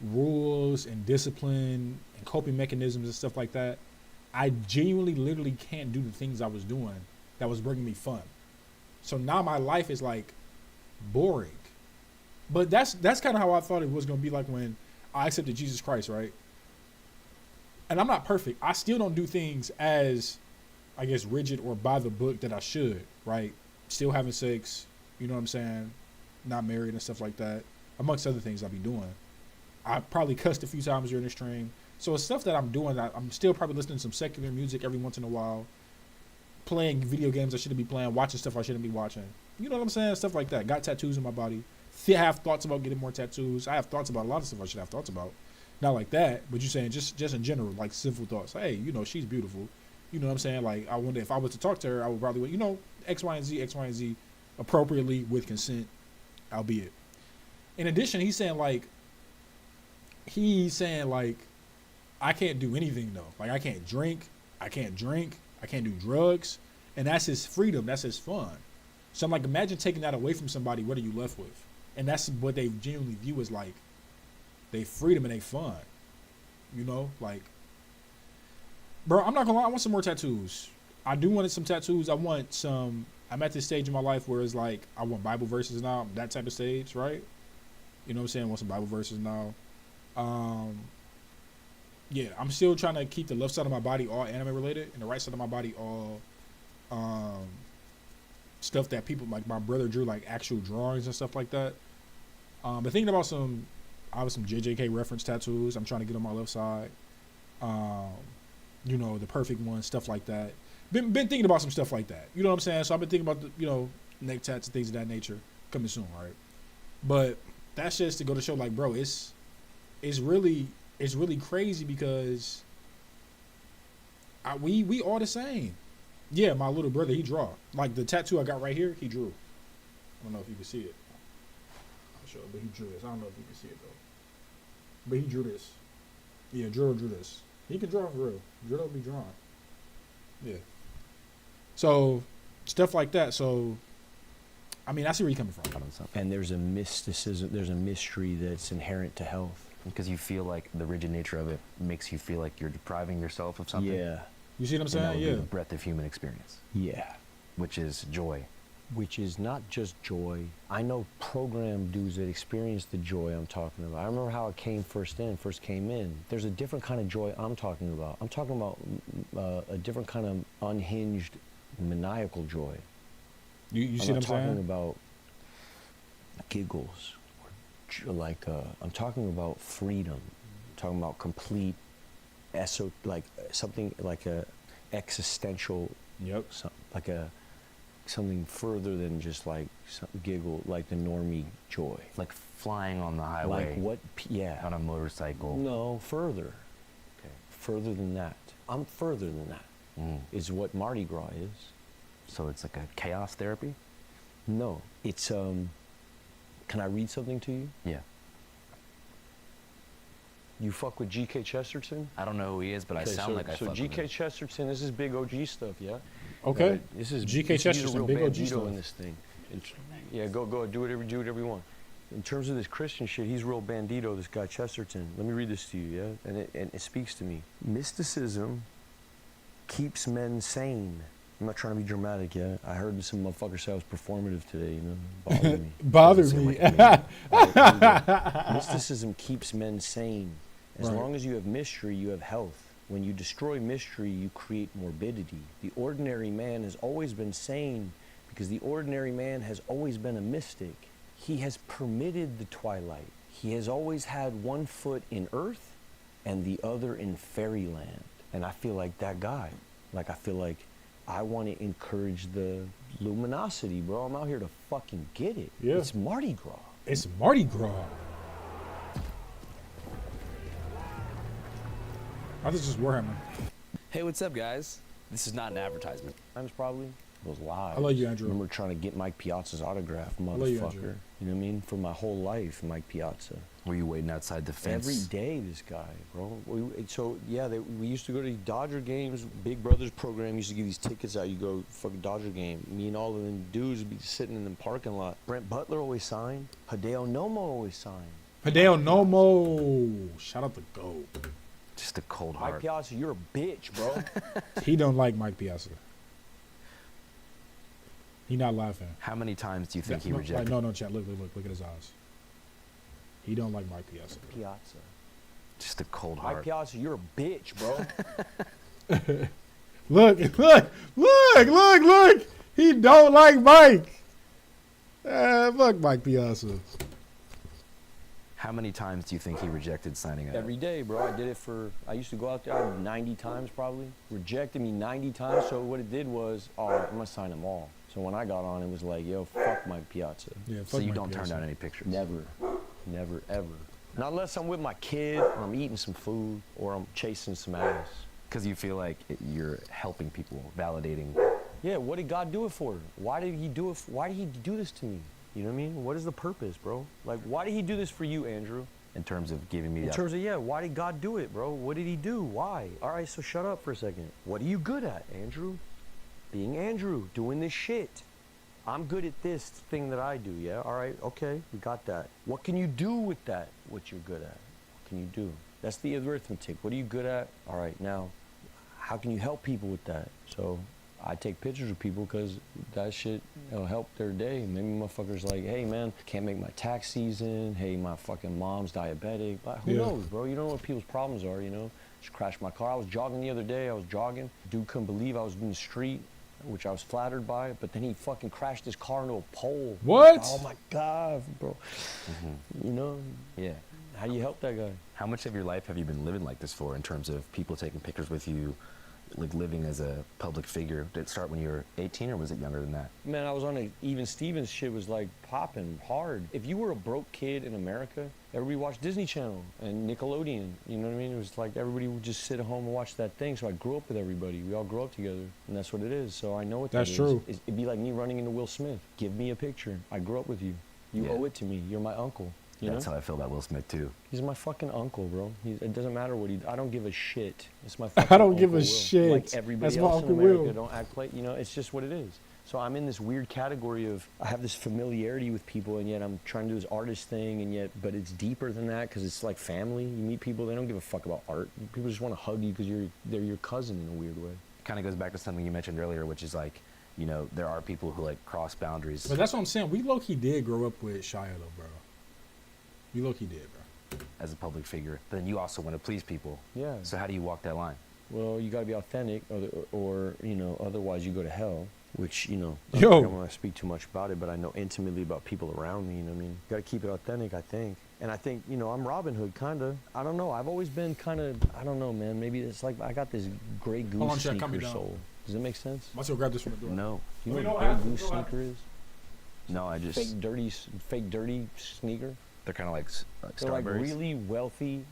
rules and discipline and coping mechanisms and stuff like that, I genuinely literally can't do the things I was doing that was bringing me fun. So now my life is like boring. But that's kind of how I thought it was going to be like when I accepted Jesus Christ, right? And I'm not perfect. I still don't do things as, I guess, rigid or by the book that I should, right? Still having sex, you know what I'm saying? Not married and stuff like that, amongst other things I be doing. I probably cussed a few times during the stream. So it's stuff that I'm doing. I'm still probably listening to some secular music every once in a while, playing video games I shouldn't be playing, watching stuff I shouldn't be watching. You know what I'm saying? Stuff like that. Got tattoos in my body. I have thoughts about getting more tattoos. I have thoughts about a lot of stuff I should have thoughts about. Not like that, but you're saying just in general, like sinful thoughts. Hey, you know, she's beautiful. You know what I'm saying? Like, I wonder if I was to talk to her, I would probably, you know, X, Y, and Z, appropriately with consent, albeit. In addition, he's saying like, I can't do anything though. Like, I can't drink, I can't do drugs, and that's his freedom, that's his fun. So I'm like, imagine taking that away from somebody, what are you left with? And that's what they genuinely view as like, they freedom and they fun. You know, like, bro, I'm not gonna lie, I want some more tattoos. I do want some tattoos. I'm at this stage in my life where it's like, I want Bible verses now, that type of stage, right? You know what I'm saying? I want some Bible verses now. Yeah, I'm still trying to keep the left side of my body all anime related and the right side of my body all stuff that people, like my brother drew, like actual drawings and stuff like that. But thinking about some JJK reference tattoos I'm trying to get on my left side. You know, the perfect one, stuff like that. Been thinking about some stuff like that. You know what I'm saying? So I've been thinking about the, you know, neck tats and things of that nature coming soon, right? But that's just to go to show, like, bro, it's really crazy because we all the same. Yeah, my little brother, he draw. Like the tattoo I got right here, he drew. I don't know if you can see it. I'll show it, but he drew this. I don't know if you can see it though. But he drew this. Yeah, drew this. He can draw for real. Drill be drawing. Yeah. So stuff like that. So I mean, I see where you're coming from. And there's a mysticism, there's a mystery that's inherent to health. Because you feel like the rigid nature of it makes you feel like you're depriving yourself of something. Yeah. You see what I'm And that saying? would be Yeah. the breadth of human experience, Yeah. which is joy. Which is not just joy. I know program dudes that experience the joy I'm talking about. I remember how it first came in. There's a different kind of joy I'm talking about. I'm talking about a different kind of unhinged, maniacal joy. You see I'm what I'm not talking saying? about giggles. Like, I'm talking about freedom. I'm talking about complete, something like a existential, Yep. like something further than just like some giggle, like the normie joy. Like flying on the highway Like what? Yeah. on a motorcycle. No, further. Okay. Further than that. I'm further than that. Is what Mardi Gras is. So it's like a chaos therapy? No, it's can I read something to you? Yeah. You fuck with G.K. Chesterton? I don't know who he is, but I sound like I fuck with G.K. him. Chesterton, this is big OG stuff, yeah? Okay. This is G.K. he's a Chesterton, real big OG bandito stuff. in this thing. Yeah, go do whatever you want. In terms of this Christian shit, he's real bandito, this guy Chesterton. Let me read this to you, yeah? And it speaks to me. Mysticism keeps men sane. I'm not trying to be dramatic, yeah? I heard some motherfucker say I was performative today, you know? Bothered me. Bothered Doesn't me. sound like me. All right, mysticism keeps men sane. As Right. long as you have mystery, you have health. When you destroy mystery, you create morbidity. The ordinary man has always been sane because the ordinary man has always been a mystic. He has permitted the twilight. He has always had one foot in earth and the other in fairyland. And I feel like that guy. Like, I feel like I want to encourage the luminosity, bro. I'm out here to fucking get it. Yeah. It's Mardi Gras. It's Mardi Gras. I think it's just Warhammer. Hey, what's up, guys? This is not an advertisement. Times probably was live. I love you, Andrew. I remember trying to get Mike Piazza's autograph, love motherfucker. you, Andrew. You know what I mean? For my whole life, Mike Piazza. Were you waiting outside the fence? Every day, this guy, bro. We used to go to Dodger games. Big Brothers program used to give these tickets out. You go fucking Dodger game. Me and all of them dudes would be sitting in the parking lot. Brent Butler always signed. Hideo Nomo always signed. Hideo Nomo. Shout out to Go. Just a cold Mike heart. Piazza, you're a bitch, bro. He don't like Mike Piazza. He not laughing. How many times do you think he no, rejected? No, chat. Look at his eyes. He don't like Mike Piazza. Piazza. Just a cold Mike heart. Piazza, you're a bitch, bro. Look. He don't like Mike. Fuck Mike Piazza. How many times do you think he rejected signing up? Every day, bro. I used to go out there 90 times probably. Rejected me 90 times. So what it did was, I'm going to sign them all. So when I got on, it was like, yo, fuck Mike Piazza. Yeah, fuck So you Mike don't turn Piazza. down any pictures? Never, ever. Not unless I'm with my kid, or I'm eating some food, or I'm chasing some ass. Because you feel like you're helping people, validating. Yeah, what did God do it for? Why did he do it? Why did he do this to me? You know what I mean? What is the purpose, bro? Like, why did he do this for you, Andrew? In terms of giving me In that. terms of, yeah, why did God do it, bro? What did he do? Why? All right, so shut up for a second. What are you good at, Andrew? Being Andrew, doing this shit. I'm good at this thing that I do, yeah? All right, okay, we got that. What can you do with that, what you're good at? What can you do? That's the arithmetic. What are you good at? All right, now, how can you help people with that? So I take pictures of people because that shit, it'll help their day. Maybe motherfuckers like, hey man, can't make my tax season. Hey, my fucking mom's diabetic. But who knows, bro? You don't know what people's problems are, you know? Just crashed my car. I was jogging the other day. I was jogging. Dude couldn't believe I was in the street, which I was flattered by. But then he fucking crashed his car into a pole. What? Oh my God, bro. You know? Yeah. How do you help that guy? How much of your life have you been living like this for in terms of people taking pictures with you, like living as a public figure? Did it start when you were 18 or was it younger than that? Man, I was on a Even Stevens shit was like popping hard. If you were a broke kid in America, everybody watched Disney Channel and Nickelodeon. You know what I mean? It was like everybody would just sit at home and watch that thing. So I grew up with everybody. We all grew up together, and that's what it is. So I know what That's that is. true. It'd be like me running into Will Smith. Give me a picture. I grew up with you. You Yeah. owe it to me. You're my uncle. You That's know? how I feel about Will Smith too. He's my fucking uncle, bro. It doesn't matter what he. I don't give a shit. It's my fucking don't give a Uncle Will. shit. Like everybody That's my else in Uncle America, Will. don't act like, you know, it's just what it is. So I'm in this weird category of, I have this familiarity with people, and yet I'm trying to do this artist thing, and yet, but it's deeper than that because it's like family. You meet people, they don't give a fuck about art. People just want to hug you because they're your cousin in a weird way. Kind of goes back to something you mentioned earlier, which is like, you know, there are people who like cross boundaries. But that's what I'm saying. We low-key did grow up with Shia, though, bro. We low-key did, bro. As a public figure, but then you also want to please people. Yeah. So how do you walk that line? Well, you got to be authentic, or you know, otherwise you go to hell. Which, you know, Yo. I don't want to speak too much about it, but I know intimately about people around me. You know what I mean? Got to keep it authentic, I think. And I think, you know, I'm Robin Hood, kind of. I don't know. I've always been kind of, I don't know, man. Maybe it's like I got this Grey Goose Hold on, Jack, calm me sneaker down. soul. Does it make sense? Let's go grab this from the door. No, Do you Wait, know no, what I have Grey to- Goose no, I have sneaker is? no, I just Fake dirty sneaker. they're kind of like They're like strawberries. really wealthy,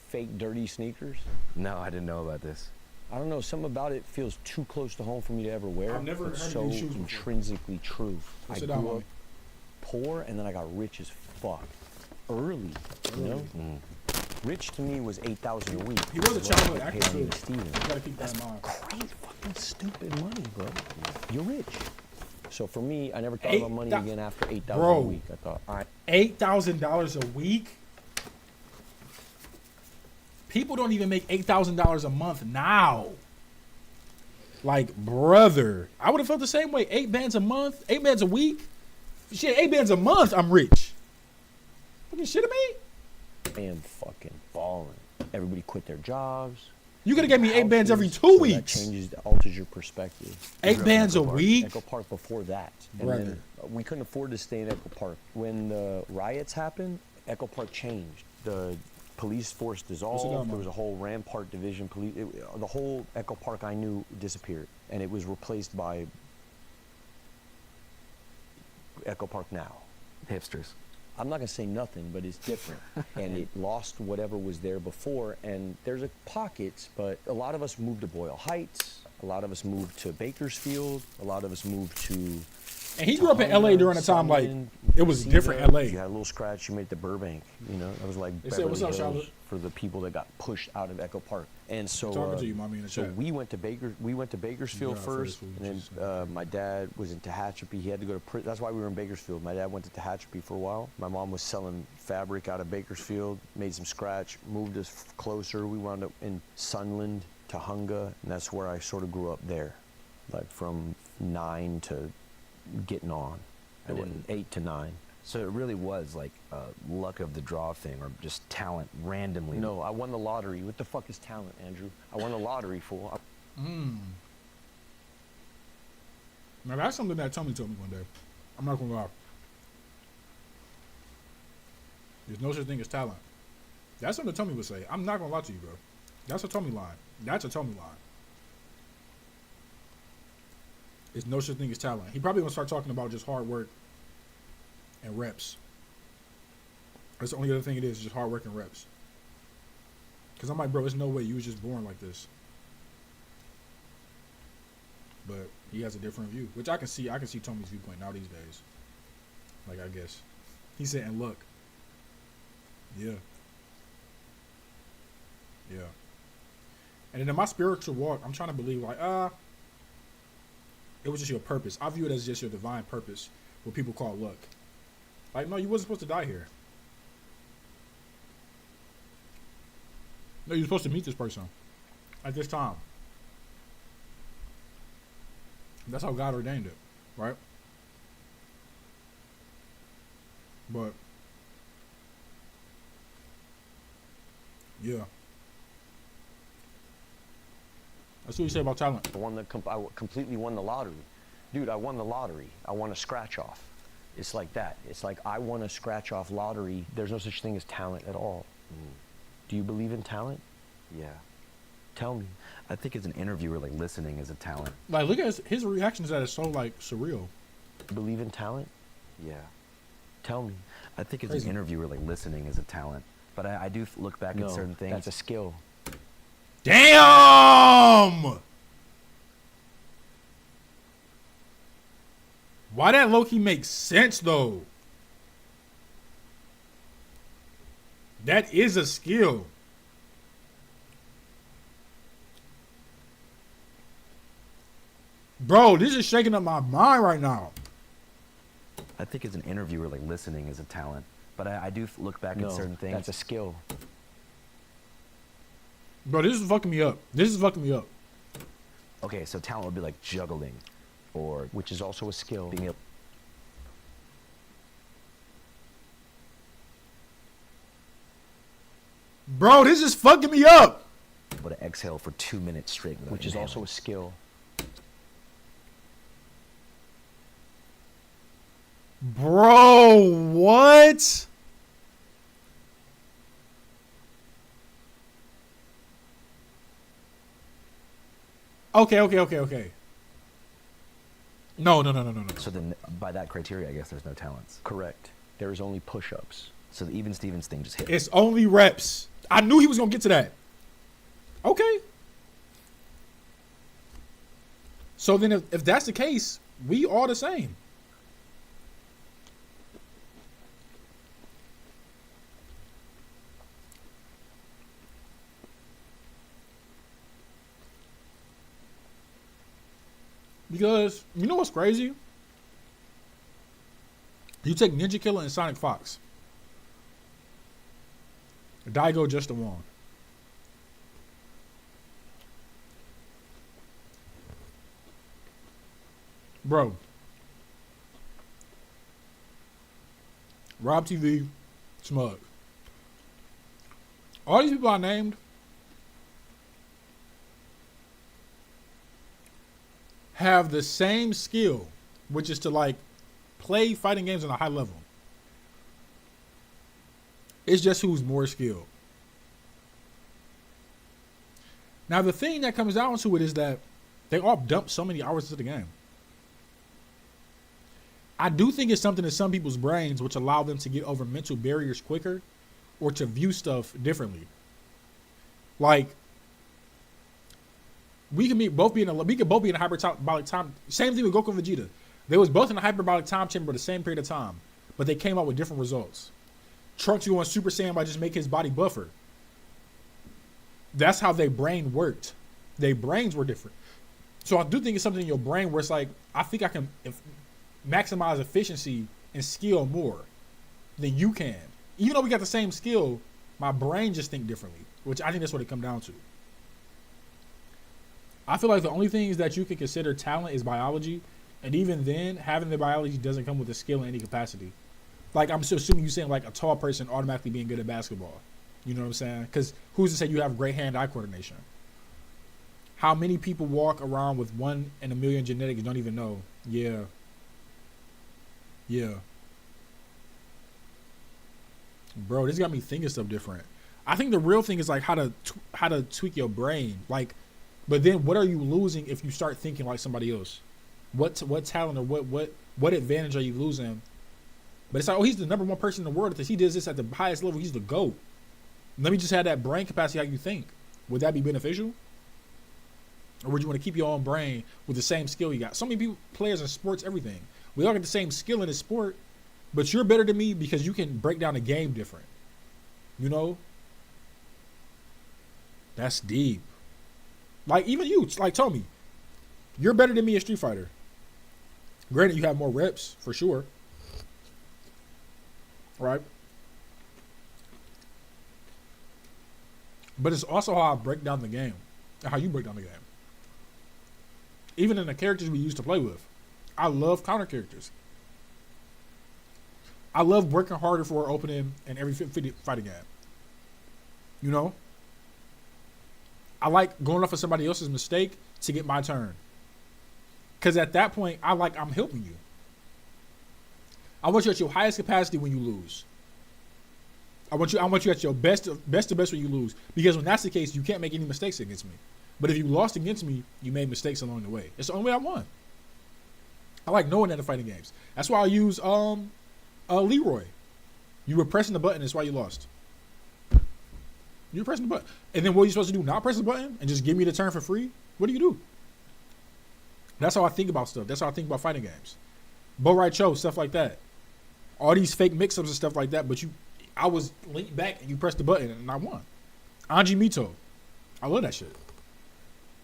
fake dirty sneakers. No, I didn't know about this. I don't know, something about it feels too close to home for me to ever wear. I've never but heard of so these shoes before. intrinsically true. Go I sit down, grew homie. up poor and then I got rich as fuck. Early, you know? Rich to me was $8,000 a week. He was a That's what childhood I actor, paid on too. Even Stevens. You gotta keep that in mind. Crazy fucking stupid money, bro. You're rich. So for me, I never thought Eight about money thou- again after $8,000 Bro. a week. I thought, all right. $8,000 a week? People don't even make $8,000 a month now. Like, brother, I would have felt the same way. 8 bands a month, 8 bands a week. Shit, 8 bands a month, I'm rich. Fucking shitting me? I am fucking balling. Everybody quit their jobs. You could have gave me 8 bands every houses, 2 so that weeks. changes, alters your perspective. 8 bands a Echo Park. week? Echo Park before that. And Brother. then we couldn't afford to stay in Echo Park. When the riots happened, Echo Park changed. The police force dissolved. down, There man. was a whole Rampart Division police. The whole Echo Park I knew disappeared, and it was replaced by Echo Park Now. Hipsters. I'm not gonna say nothing, but it's different, and it lost whatever was there before. And there's a pockets, but a lot of us moved to Boyle Heights. A lot of us moved to Bakersfield. A lot of us moved to. And he grew up in LA during a time like Sunland, it was Reseda. different LA. You had a little scratch, you made it to Burbank. You know, that was like They said, Beverly "What's up, Hills Charlotte?" for the people that got pushed out of Echo Park. And so, Talking to you, mommy, in the so chat. we went to Bakersfield Yeah, first, first, and then my dad was in Tehachapi. He had to go to prison. That's why we were in Bakersfield. My dad went to Tehachapi for a while. My mom was selling fabric out of Bakersfield, made some scratch, moved us closer. We wound up in Sunland, Tahunga, and that's where I sort of grew up there, like from 9 to getting on. And then- 8 to 9. So it really was like a luck of the draw thing, or just talent randomly. No, I won the lottery. What the fuck is talent, Andrew? I won the lottery, fool. Now that's something that Tommy told me one day. I'm not gonna lie. There's no such thing as talent. That's something Tommy would say. I'm not gonna lie to you, bro. That's a Tommy line. That's a Tommy line. There's no such thing as talent. He probably gonna start talking about just hard work and reps. That's the only other thing it is just hard work and reps. Because I'm like, bro, there's no way you was just born like this. But he has a different view, which I can see. I can see Tommy's viewpoint now these days. Like, I guess. He said, and look. Yeah. Yeah. And then in my spiritual walk, I'm trying to believe, like, it was just your purpose. I view it as just your divine purpose, what people call luck. Like, no, you wasn't supposed to die here. No, you're supposed to meet this person at this time. That's how God ordained it, right? But, yeah. That's what you say about talent. I completely won the lottery. Dude, I won the lottery. I won a scratch off. It's like that. It's like I won a scratch off lottery. There's no such thing as talent at all. Do you believe in talent? Yeah. Tell me. I think as an interviewer, like listening is a talent. Like, look at his reactions that is so, like, surreal. Believe in talent? Yeah. Tell me. I think as Crazy. an interviewer, like listening is a talent. But I do look back at certain things. That's a skill. Damn! Why that low-key makes sense, though? That is a skill. Bro, this is shaking up my mind right now. I think as an interviewer, like listening is a talent. But I do look back at certain things. That's a skill. Bro, this is fucking me up. This is fucking me up. Okay, so talent would be like juggling, or Which is also a skill. being able. Bro, this is fucking me up. But to exhale for 2 minutes straight. without Which is also inhaling. a skill. Bro, what? Okay. No. So then, by that criteria, I guess there's no talents. Correct. There is only push-ups. So the even Stevens thing just hit. It's only reps. I knew he was gonna get to that. Okay. So then if that's the case, we are the same. Because you know what's crazy? You take Ninja Killer and Sonic Fox. Daigo just the one. Bro. Rob TV, Smug. All these people I named have the same skill, which is to like play fighting games on a high level. It's just who's more skilled. Now the thing that comes down to it is that they all dump so many hours into the game. I do think it's something in some people's brains which allow them to get over mental barriers quicker or to view stuff differently. Like, we could both be in a hyperbolic time. Same thing with Goku and Vegeta. They was both in a hyperbolic time chamber the same period of time, but they came out with different results. Trunks going Super Saiyan by just making his body buffer. That's how their brain worked. Their brains were different. So I do think it's something in your brain where it's like, I think I can maximize efficiency and skill more than you can. Even though we got the same skill, my brain just think differently, which I think that's what it comes down to. I feel like the only things that you can consider talent is biology, and even then, having the biology doesn't come with a skill in any capacity. Like, I'm still assuming you're saying like a tall person automatically being good at basketball. You know what I'm saying? Because who's to say you have great hand-eye coordination? How many people walk around with 1 in a million genetics and don't even know? Yeah. Bro, this got me thinking stuff different. I think the real thing is like how to tweak your brain. Like, but then what are you losing if you start thinking like somebody else? What talent or what advantage are you losing But it's like, oh, he's the number one person in the world. If he does this at the highest level, he's the GOAT. Let me just have that brain capacity how you think. Would that be beneficial? Or would you want to keep your own brain with the same skill you got? So many people, players in sports, everything. We all get the same skill in the sport, but you're better than me because you can break down the game different. You know? That's deep. Like, even you, like, Tommy, you're better than me at Street Fighter. Granted, you have more reps, for sure. Right? But it's also how I break down the game. How you break down the game. Even in the characters we used to play with. I love counter characters. I love working harder for an opening in every fighting game. You know? I like going off of somebody else's mistake to get my turn. Because at that point, I'm helping you. I want you at your highest capacity when you lose. I want you at your best to best when you lose. Because when that's the case, you can't make any mistakes against me. But if you lost against me, you made mistakes along the way. It's the only way I won. I like knowing that in fighting games. That's why I use Leroy. You were pressing the button, that's why you lost. You were pressing the button. And then what are you supposed to do? Not press the button and just give me the turn for free? What do you do? That's how I think about stuff. That's how I think about fighting games. Bo Right Cho, stuff like that. All these fake mix-ups and stuff like that, but I was linked back and you pressed the button and I won. Anji Mito. I love that shit.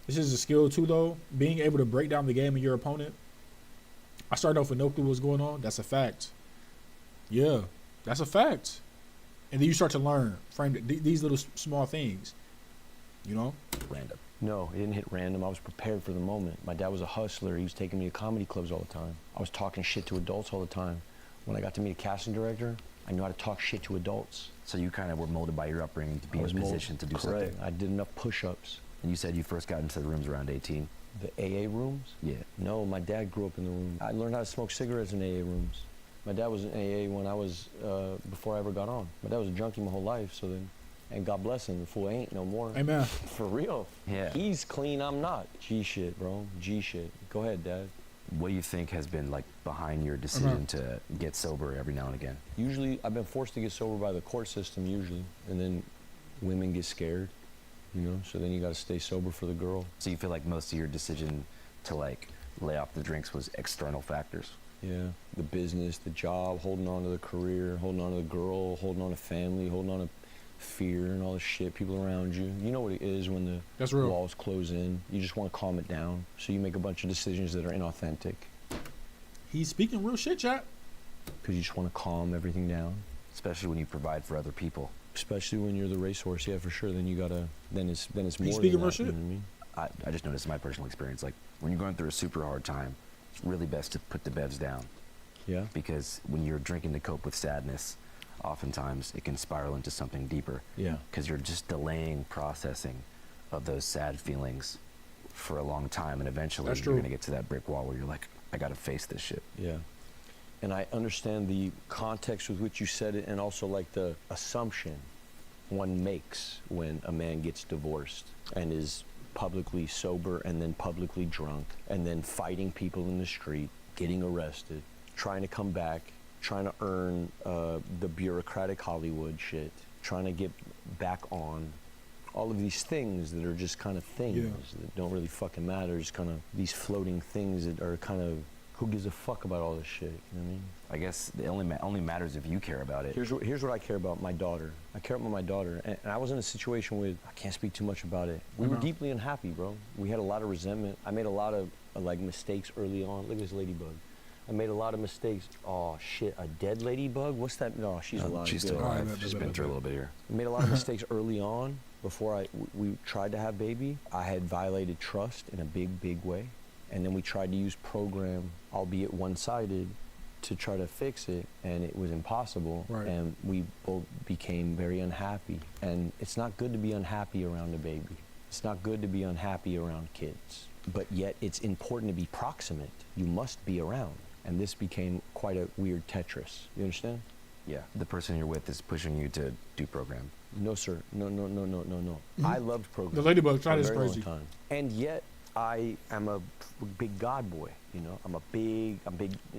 This is a skill too, though. Being able to break down the game of your opponent. I started off with no clue what was going on. That's a fact. Yeah, that's a fact. And then you start to learn these little small things. You know? Random. No, it didn't hit random. I was prepared for the moment. My dad was a hustler. He was taking me to comedy clubs all the time. I was talking shit to adults all the time. When I got to meet a casting director, I knew how to talk shit to adults. So you kind of were molded by your upbringing to be in a position to do correct. something. I did enough push-ups. And you said you first got into the rooms around 18. The AA rooms? Yeah. No, my dad grew up in the room. I learned how to smoke cigarettes in AA rooms. My dad was in AA when I was, before I ever got on. My dad was a junkie my whole life, so then, and God bless him, the fool ain't no more. Amen. For real. Yeah. He's clean, I'm not. G shit, bro. G shit. Go ahead, Dad. What do you think has been like behind your decision to get sober every now and again? Usually, I've been forced to get sober by the court system usually, and then women get scared, you know, so then you gotta stay sober for the girl. So you feel like most of your decision to like lay off the drinks was external factors? Yeah, the business, the job, holding on to the career, holding on to the girl, holding on to family, holding on to fear and all the shit, people around you. You know what it is when That's the real. walls close in. You just want to calm it down. So you make a bunch of decisions that are inauthentic He's speaking real shit, chat. because you just want to calm everything down. Especially when you provide for other people. Especially when you're the racehorse, yeah, for sure. Then you gotta, then it's more He's than speaking real that, you shit. know what I mean? I just noticed in my personal experience, like when you're going through a super hard time, it's really best to put the bevs down. Yeah. Because when you're drinking to cope with sadness, oftentimes it can spiral into something deeper. Yeah. Because you're just delaying processing of those sad feelings for a long time, and eventually That's you're true. going to get to that brick wall where you're like, I got to face this shit. Yeah. And I understand the context with which you said it, and also like the assumption one makes when a man gets divorced and is publicly sober and then publicly drunk and then fighting people in the street, getting arrested, trying to come back, trying to earn the bureaucratic Hollywood shit, trying to get back on. All of these things that are just kind of things that don't really fucking matter, just kind of these floating things that are kind of, who gives a fuck about all this shit, you know what I mean? I guess it only matters if you care about it. Here's what I care about, my daughter. I care about my daughter, and I was in a situation with, I can't speak too much about it. We were deeply unhappy, bro. We had a lot of resentment. I made a lot of like mistakes early on. Look at this ladybug. I made a lot of mistakes. Oh shit, a dead ladybug? What's that? No, she's alive. She's Good. still alive. Alright, She's been through a little bit here. I made a lot of mistakes early on before we tried to have baby. I had violated trust in a big way. And then we tried to use program, albeit one-sided, to try to fix it, and it was impossible. Right. And we both became very unhappy. And it's not good to be unhappy around a baby. It's not good to be unhappy around kids. But yet it's important to be proximate. You must be around. And this became quite a weird Tetris. You understand? Yeah. The person you're with is pushing you to do program. No, sir. No. I loved program. The ladybug for a tried is very long crazy. time. And yet I am a big God boy, you know. I'm big,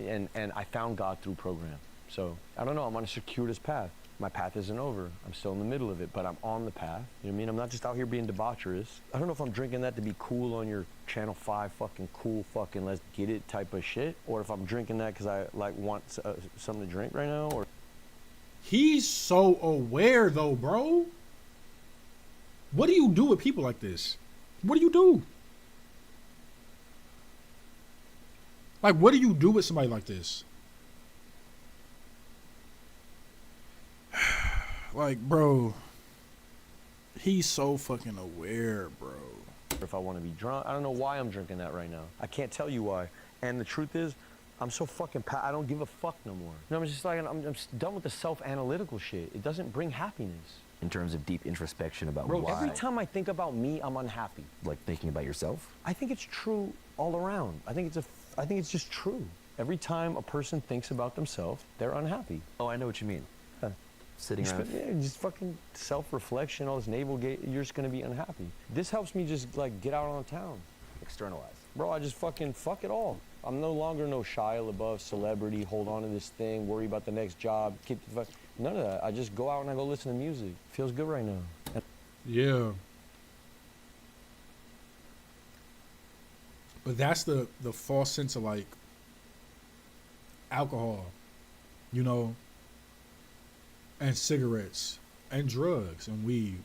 and I found God through program. So I don't know. I'm on a circuitous path. My path isn't over. I'm still in the middle of it, but I'm on the path. You know what I mean? I'm not just out here being debaucherous. I don't know if I'm drinking that to be cool on your Channel 5 fucking cool fucking let's get it type of shit, or if I'm drinking that because I like want something to drink right now, or He's so aware though, bro. What do you do with people like this? What do you do? Like, what do you do with somebody like this? Like, bro, he's so fucking aware, bro. if I want to be drunk. I don't know why I'm drinking that right now. I can't tell you why. And the truth is, I'm so fucking I don't give a fuck no more. You know, I'm just like, I'm just done with the self-analytical shit. It doesn't bring happiness. In terms of deep introspection about Bro, why. every time I think about me, I'm unhappy. Like thinking about yourself? I think it's true all around. I think it's just true. Every time a person thinks about themselves, they're unhappy. Oh, I know what you mean. Yeah. Sitting around. Yeah, just fucking self-reflection, all this navel gate, you're just gonna be unhappy. This helps me just like get out on the town. Externalize. Bro, I just fucking fuck it all. I'm no longer no Shia LaBeouf celebrity, hold on to this thing, worry about the next job, keep the fuck. None of that. I just go out and I go listen to music. Feels good right now. Yeah. But that's the false sense of like alcohol, you know, and cigarettes and drugs and weed.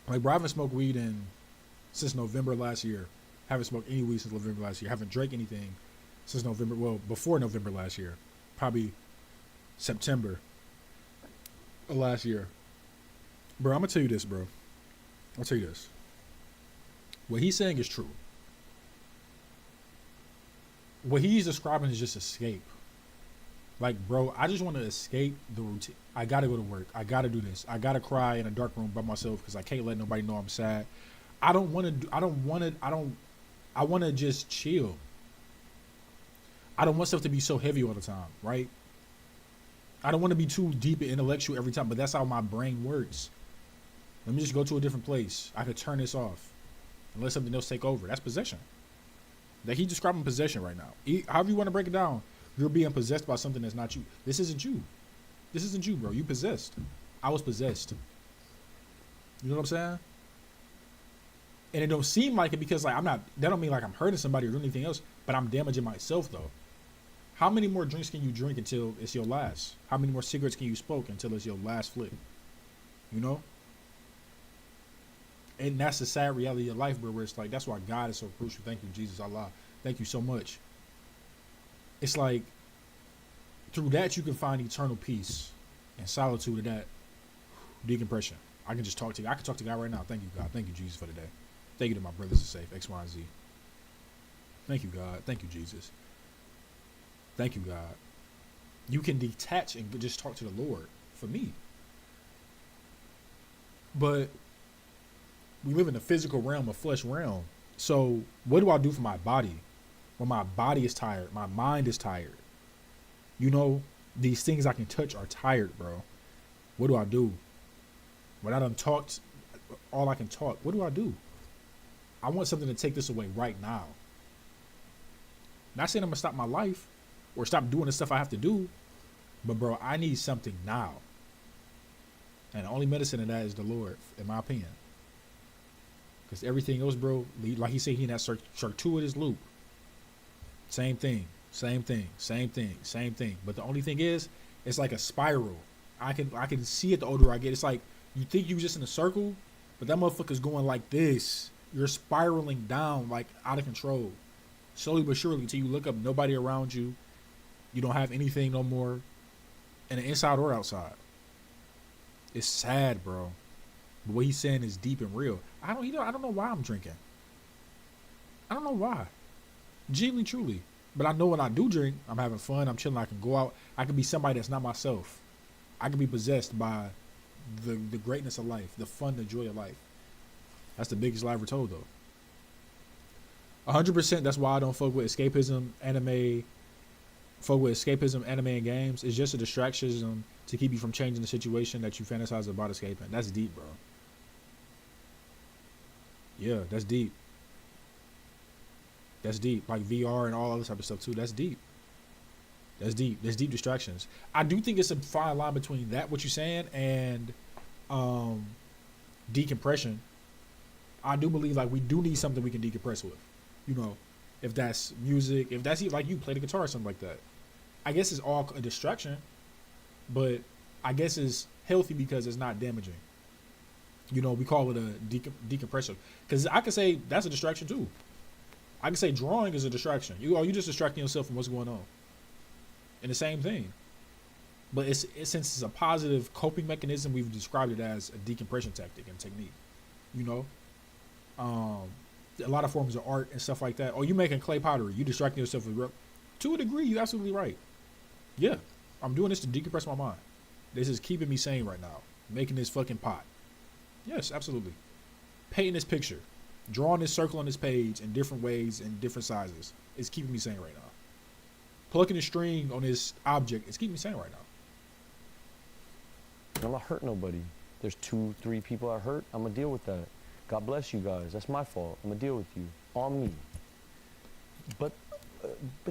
Like, bro, I haven't smoked weed since November last year. Haven't smoked any weed since November last year. Haven't drank anything since November. Well, before November last year, probably September of last year. Bro, I'm gonna tell you this, bro. I'll tell you this. What he's saying is true. What he's describing is just escape. Like, bro, I just want to escape the routine. I gotta go to work. I gotta do this. I gotta cry in a dark room by myself because I can't let nobody know I'm sad. I want to just chill. I don't want stuff to be so heavy all the time, right? I don't want to be too deep and intellectual every time, but that's how my brain works. Let me just go to a different place. I could turn this off and let something else take over. That's possession. That he's describing possession right now. However you want to break it down, you're being possessed by something that's not you. This isn't you. This isn't you, bro. You possessed. I was possessed. You know what I'm saying? And it don't seem like it because like that don't mean like I'm hurting somebody or doing anything else, but I'm damaging myself though. How many more drinks can you drink until it's your last? How many more cigarettes can you smoke until it's your last flip? You know? And that's the sad reality of life, bro, where it's like, that's why God is so crucial. Thank you, Jesus, Allah. Thank you so much. It's like, through that, you can find eternal peace and solitude of that decompression. I can just talk to you. I can talk to God right now. Thank you, God. Thank you, Jesus, for the day. Thank you to my brothers are safe, X, Y, and Z. Thank you, God. Thank you, Jesus. Thank you, God. You can detach and just talk to the Lord for me. But we live in the physical realm, a flesh realm. So what do I do for my body? When my body is tired, my mind is tired. You know, these things I can touch are tired, bro. What do I do? When I done talked all I can talk, what do I do? I want something to take this away right now. Not saying I'm gonna stop my life or stop doing the stuff I have to do, but bro, I need something now. And the only medicine in that is the Lord, in my opinion. Because everything else, bro, like he said, he in that circuitous loop. Same thing, same thing, same thing, same thing. But the only thing is, it's like a spiral. I can see it the older I get. It's like you think you're just in a circle, but that motherfucker's going like this. You're spiraling down, like out of control. Slowly but surely, until you look up, nobody around you. You don't have anything no more. And the inside or outside. It's sad, bro. But what he's saying is deep and real. I don't know why I'm drinking. I don't know why. Genuinely, truly. But I know when I do drink, I'm having fun, I'm chilling, I can go out. I can be somebody that's not myself. I can be possessed by the greatness of life, the fun, the joy of life. That's the biggest lie ever told, though. 100%, that's why I don't fuck with escapism, anime. Fuck with escapism, anime, and games. It's just a distraction to keep you from changing the situation that you fantasize about escaping. That's deep, bro. Yeah, that's deep. That's deep. Like VR and all other type of stuff, too. That's deep. That's deep. There's deep distractions. I do think it's a fine line between that, what you're saying, and decompression. I do believe like we do need something we can decompress with. You know, if that's music, if that's like you play the guitar or something like that. I guess it's all a distraction, but I guess it's healthy because it's not damaging. You know, we call it a decompression. Because I could say that's a distraction too. I can say drawing is a distraction. You just distracting yourself from what's going on. And the same thing. But since it's a positive coping mechanism, we've described it as a decompression tactic and technique. You know? A lot of forms of art and stuff like that. Oh, you making clay pottery. You distracting yourself with to a degree, you're absolutely right. Yeah. I'm doing this to decompress my mind. This is keeping me sane right now. Making this fucking pot. Yes, absolutely. Painting this picture. Drawing this circle on this page in different ways and different sizes. It's keeping me sane right now. Plucking a string on this object. It's keeping me sane right now. I'm not hurt nobody. There's 2, 3 people I hurt. I'm gonna deal with that. God bless you guys. That's my fault. I'm gonna deal with you. On me. But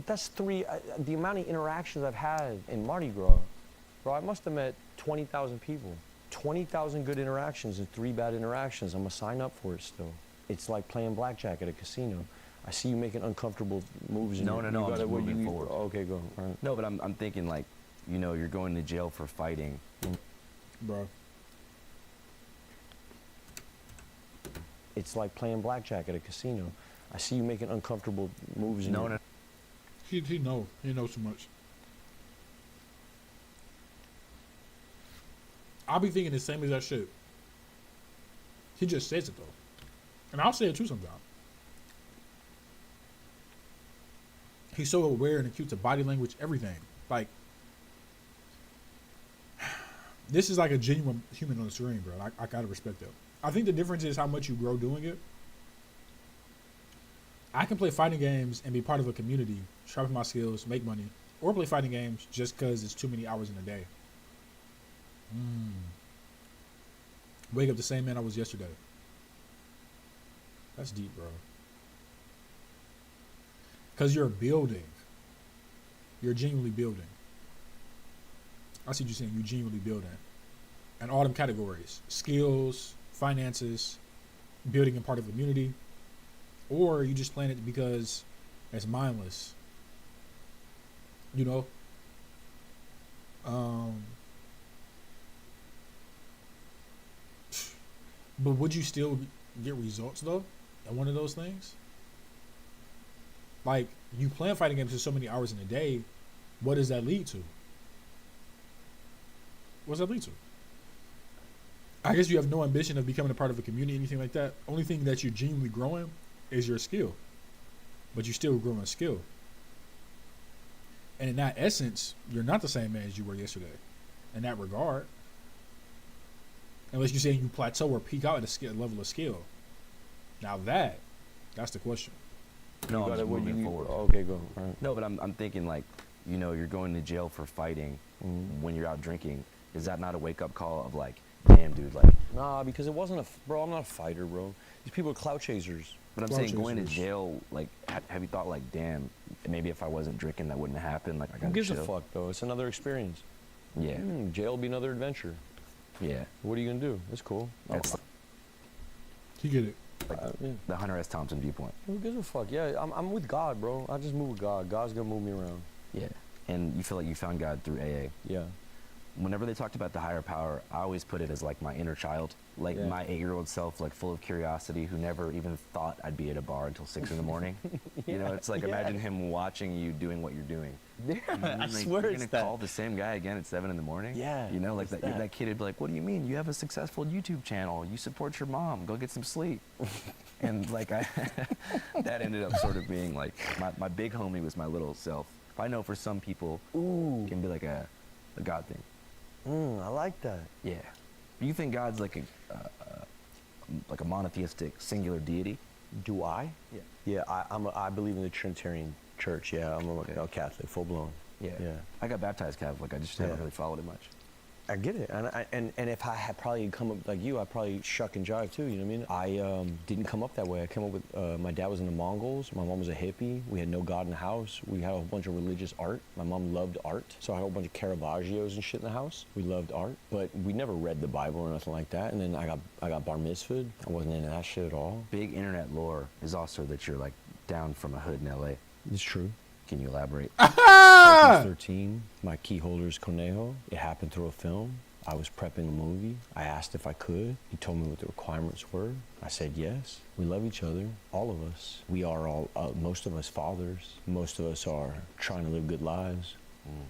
that's 3. The amount of interactions I've had in Mardi Gras, bro, I must have met 20,000 people. 20,000 good interactions and 3 bad interactions. I'm gonna sign up for it still. It's like playing blackjack at a casino. I see you making uncomfortable moves. No, I'm just moving forward. Okay, go. All right. No, but I'm thinking like, you know, you're going to jail for fighting. Bro. It's like playing blackjack at a casino. I see you making uncomfortable moves. He knows too much. I'll be thinking the same exact shit. He just says it though. And I'll say it too sometimes. He's so aware and acute to body language, everything. Like, this is like a genuine human on the screen, bro. I gotta respect that. I think the difference is how much you grow doing it. I can play fighting games and be part of a community, sharpen my skills, make money, or play fighting games just because it's too many hours in a day. Wake up the same man I was yesterday. That's deep, bro. Because you're building. You're genuinely building. I see what you're saying. You're genuinely building. And all them categories. Skills, finances, building in part of a community. Or you just playing it because it's mindless. You know? But would you still get results, though, at one of those things? Like, you playing fighting games for so many hours in a day, what does that lead to? What does that lead to? I guess you have no ambition of becoming a part of a community, anything like that. Only thing that you're genuinely growing is your skill. But you're still growing a skill. And in that essence, you're not the same man as you were yesterday. In that regard. Unless you're saying you plateau or peak out at a level of skill. Now that's the question. No, I'm just moving forward. Okay, go. All right. No, but I'm thinking like, you know, you're going to jail for fighting when you're out drinking. Is that not a wake-up call of like, damn, dude, like... Nah, because it wasn't bro, I'm not a fighter, bro. These people are clout chasers. But I'm saying going to jail, like, have you thought like, damn, maybe if I wasn't drinking, that wouldn't happen? Like, I gotta Who gives chill. a fuck, though? It's another experience. Yeah. Jail will be another adventure. Yeah. What are you gonna do? It's cool. That's You get it. like Yeah. the Hunter S. Thompson viewpoint. Who gives a fuck? Yeah, I'm with God, bro. I just move with God. God's gonna move me around. Yeah. And you feel like you found God through AA. Yeah. Whenever they talked about the higher power, I always put it as like my inner child, like Yeah. my 8-year-old self, like full of curiosity, who never even thought I'd be at a bar until 6 in the morning. You know, it's like imagine him watching you doing what you're doing. Yeah, I Like, swear you're it's gonna that. call the same guy again at 7 in the morning. Yeah, You know, like it's that kid would be like, "What do you mean? You have a successful YouTube channel. You support your mom. Go get some sleep." And like that ended up sort of being like my big homie was my little self. I know for some people, Ooh. it can be like a God thing. I like that. Yeah. Do you think God's like a monotheistic singular deity? Do I? Yeah. Yeah, I believe in the Trinitarian Church. Yeah, I'm a Catholic, full blown. Yeah. Yeah. I got baptized Catholic. I just haven't really followed it much. I get it, and if I had probably come up like you, I'd probably shuck and jive too. You know what I mean? I didn't come up that way. I came up with my dad was in the Mongols. My mom was a hippie. We had no God in the house. We had a whole bunch of religious art. My mom loved art, so I had a whole bunch of Caravaggios and shit in the house. We loved art, but we never read the Bible or nothing like that. And then I got bar mitzvahed. I wasn't into that shit at all. Big internet lore is also that you're like down from a hood in LA. It's true. Can you elaborate? I was 13. My key holder is Conejo. It happened through a film. I was prepping a movie. I asked if I could. He told me what the requirements were. I said yes. We love each other, all of us. We are all, most of us fathers. Most of us are trying to live good lives.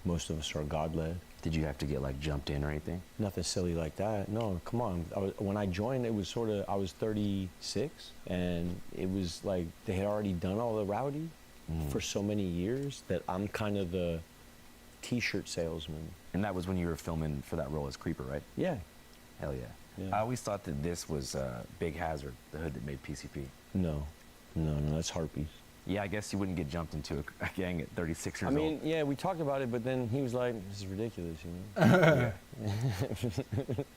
Most of us are God-led. Did you have to get like jumped in or anything? Nothing silly like that. No, come on. When I joined, it was sort of, I was 36, and it was like they had already done all the rowdy for so many years that I'm kind of the T-shirt salesman. And that was when you were filming for that role as Creeper, right? Yeah. Hell yeah. Yeah. I always thought that this was Big Hazard, the hood that made PCP. No, that's Harpies. Yeah, I guess you wouldn't get jumped into a gang at 36 years I mean, old. yeah, we talked about it, but then he was like, this is ridiculous, you know?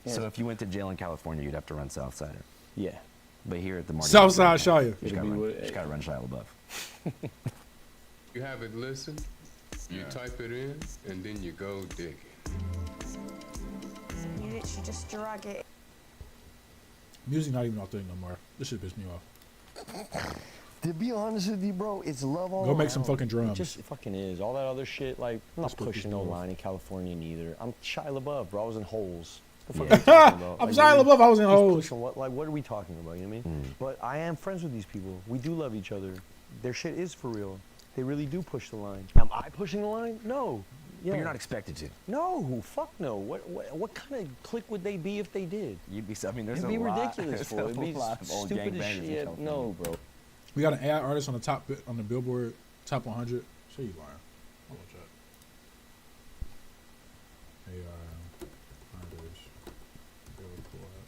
So if you went to jail in California, you'd have to run Southsider. Yeah. But here at the Marty Southside Shia. you just It'll be what- gotta run Shia LaBeouf. You have it listened, you type it in, and then you go dig it. You literally just drag it. Music not even our thing no more. This shit pissed me off. To be honest with you, bro, it's love all Go make some around. fucking drums. It just fucking is. All that other shit, like, I'm not That's what pushing no people love. line in California neither. I'm Shia LaBeouf, bro. I was in holes. The fuck Yeah. are you talking about? I'm Like, Shia LaBeouf. I was in he's holes. pushing what? Like, what are we talking about? You know what I mean? But I am friends with these people. We do love each other. Their shit is for real. They really do push the line. Am I pushing the line? No. Yeah. But you're not expected to. No, fuck no. What kind of clique would they be if they did? You'd be. I mean, there's It'd be a lot. ridiculous, There's fool. It'd be a lot of old stupid as gangbangers in shit. California. No, bro. We got an AI artist on the top on the Billboard top 100. Show you lying. Hold on, chat. AI artist. Billboard.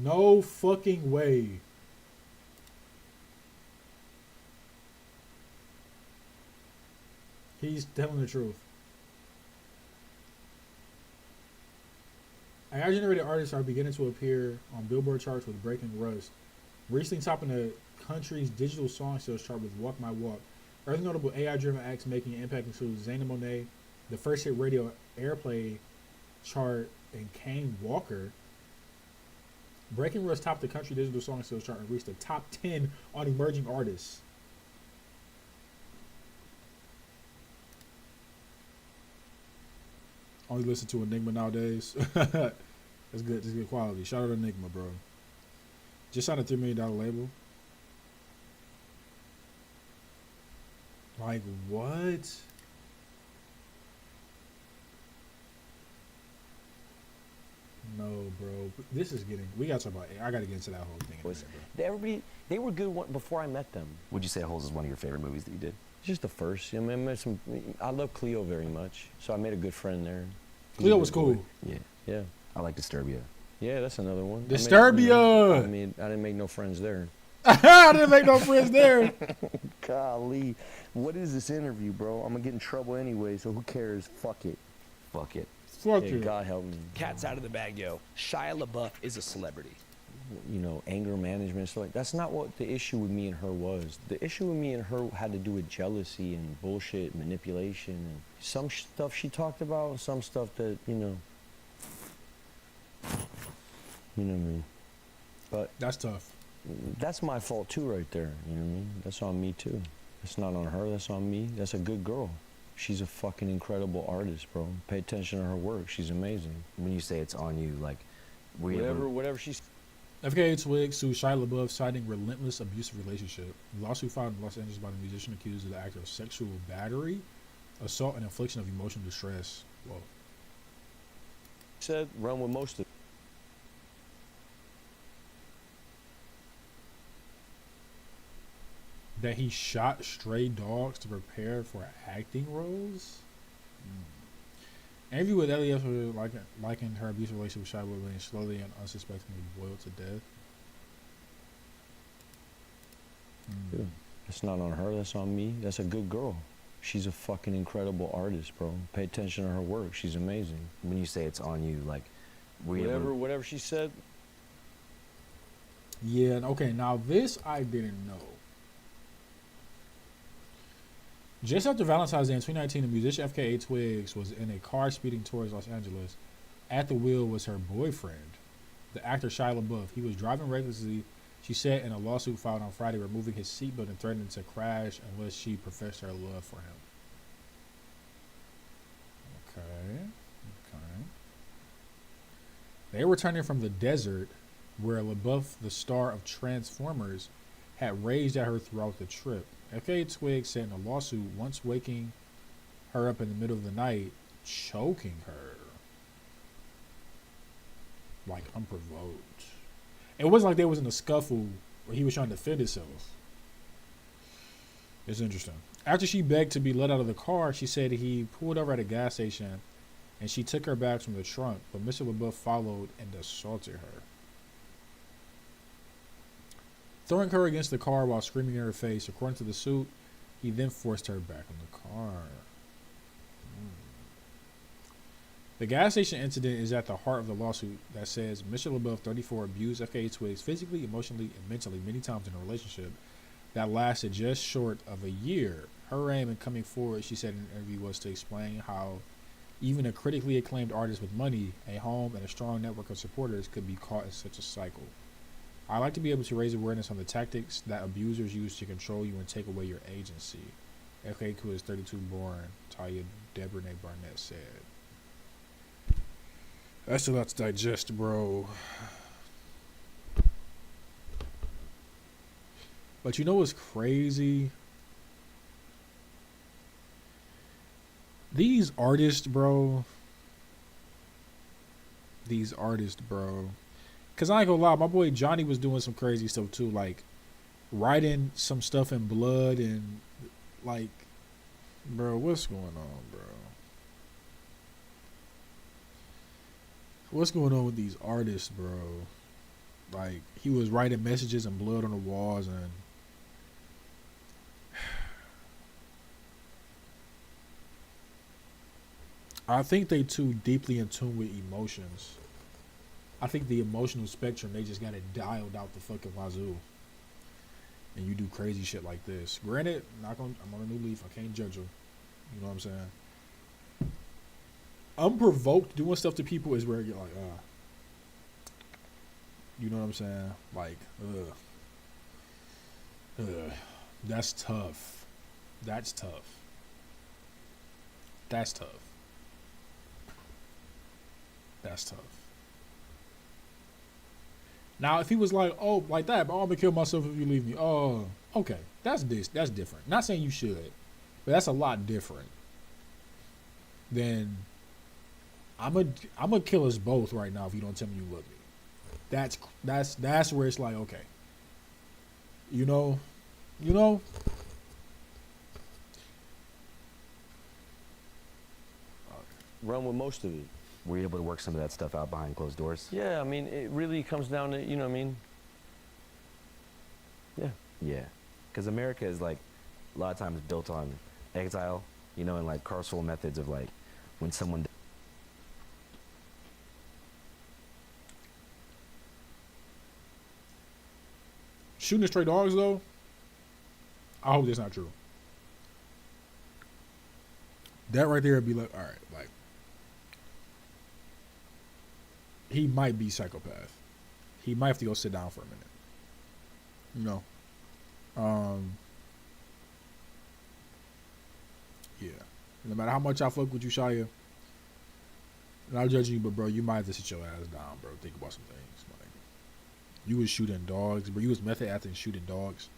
No fucking way. He's telling the truth. AI-generated artists are beginning to appear on Billboard charts with Breaking Rust, recently topping the country's digital song sales chart with Walk My Walk. Other notable AI-driven acts making an impact include Zayn Monet, the first hit radio airplay chart, and Kane Walker. Breaking Rust topped the country digital song sales chart and reached the top 10 on emerging artists. Only listen to Enigma nowadays. That's good. That's good quality. Shout out to Enigma, bro. Just signed a $3 million label. Like, what? No, bro. This is getting. We got to talk about. I got to get into that whole thing. In a minute, bro. Everybody, they were good before I met them. Would you say Holes is one of your favorite movies that you did? Just the first. I mean, I love Cleo very much, so I made a good friend there. He's a Cleo good was boy. cool. Yeah. Yeah, I like Disturbia. yeah, that's another one. Disturbia! I didn't make no friends there. I didn't make no friends there. Golly, what is this interview, bro? I'm gonna get in trouble anyway, so who cares? Fuck it. Fuck it. Fuck Yeah, you. God help me. Cat's out of the bag, yo. Shia LaBeouf is a celebrity. You know, anger management. So like, that's not what the issue with me and her was. The issue with me and her had to do with jealousy and bullshit, manipulation, and some stuff she talked about, and some stuff that you know what I mean. But That's tough. that's my fault too, right there. You know what I mean? That's on me too. That's not on her. That's on me. That's a good girl. She's a fucking incredible artist, bro. Pay attention to her work. She's amazing. When you say it's on you, like, were you ever- Whatever she's. FKA Twig sued Shia LaBeouf citing relentless abusive relationship. The lawsuit filed in Los Angeles by the musician accused of the act of sexual battery, assault, and infliction of emotional distress. Whoa. Said run with most of. That he shot stray dogs to prepare for acting roles? Interview with Elliot likened her abusive relationship with Shia LaBeouf being slowly and unsuspectingly boiled to death. Yeah. That's not on her, that's on me. That's a good girl. She's a fucking incredible artist, bro. Pay attention to her work. She's amazing. When you say it's on you, like, were you ever- Whatever she said. Yeah, okay, now this I didn't know. Just after Valentine's Day in 2019, the musician FKA Twigs was in a car speeding towards Los Angeles. At the wheel was her boyfriend, the actor Shia LaBeouf. He was driving recklessly, she said in a lawsuit filed on Friday, removing his seatbelt and threatening to crash unless she professed her love for him. Okay. They were returning from the desert where LaBeouf, the star of Transformers, had raged at her throughout the trip. FKA Twigs said in a lawsuit, once waking her up in the middle of the night, choking her. Like, unprovoked. It wasn't like they was in a scuffle where he was trying to defend himself. It's interesting. After she begged to be let out of the car, she said he pulled over at a gas station and she took her bags from the trunk, but Mr. LaBeouf followed and assaulted her. Throwing her against the car while screaming in her face, according to the suit, he then forced her back in the car. The gas station incident is at the heart of the lawsuit that says Mr. LaBeouf, 34, abused FKA Twigs physically, emotionally, and mentally many times in a relationship that lasted just short of a year. Her aim in coming forward, she said in an interview, was to explain how even a critically acclaimed artist with money, a home, and a strong network of supporters could be caught in such a cycle. I like to be able to raise awareness on the tactics that abusers use to control you and take away your agency. FKA Twigs, 32, born, Taya Debernay Barnett said. That's a lot to digest, bro. But you know what's crazy? These artists, bro. Cause I ain't gonna lie, my boy Johnny was doing some crazy stuff too, like writing some stuff in blood and like, bro, what's going on, bro? What's going on with these artists, bro? Like, he was writing messages in blood on the walls, and I think they too deeply in tune with emotions. I think the emotional spectrum, they just got it dialed out the fucking wazoo. And you do crazy shit like this. Granted, I'm on a new leaf. I can't judge them. You know what I'm saying? Unprovoked doing stuff to people is where you're like, you know what I'm saying? Like, that's tough. That's tough. That's tough. That's tough. Now, if he was like, oh, like that, but I'm gonna kill myself if you leave me. Oh, okay, that's different. Not saying you should, but that's a lot different than I'm gonna kill us both right now if you don't tell me you love me. That's where it's like, okay, you know. Run with most of it. Were you able to work some of that stuff out behind closed doors? Yeah, I mean, it really comes down to, you know what I mean? Yeah. Yeah. Because America is, like, a lot of times built on exile, you know, and, like, carceral methods of, like, when someone... Shooting the stray dogs, though, I hope that's not true. That right there would be like, all right, like, he might be psychopath. He might have to go sit down for a minute. You know? Yeah. No matter how much I fuck with you, Shia, and I'm not judging you, but bro, you might have to sit your ass down, bro. Think about some things. Like, you was shooting dogs, bro. You was method acting shooting dogs.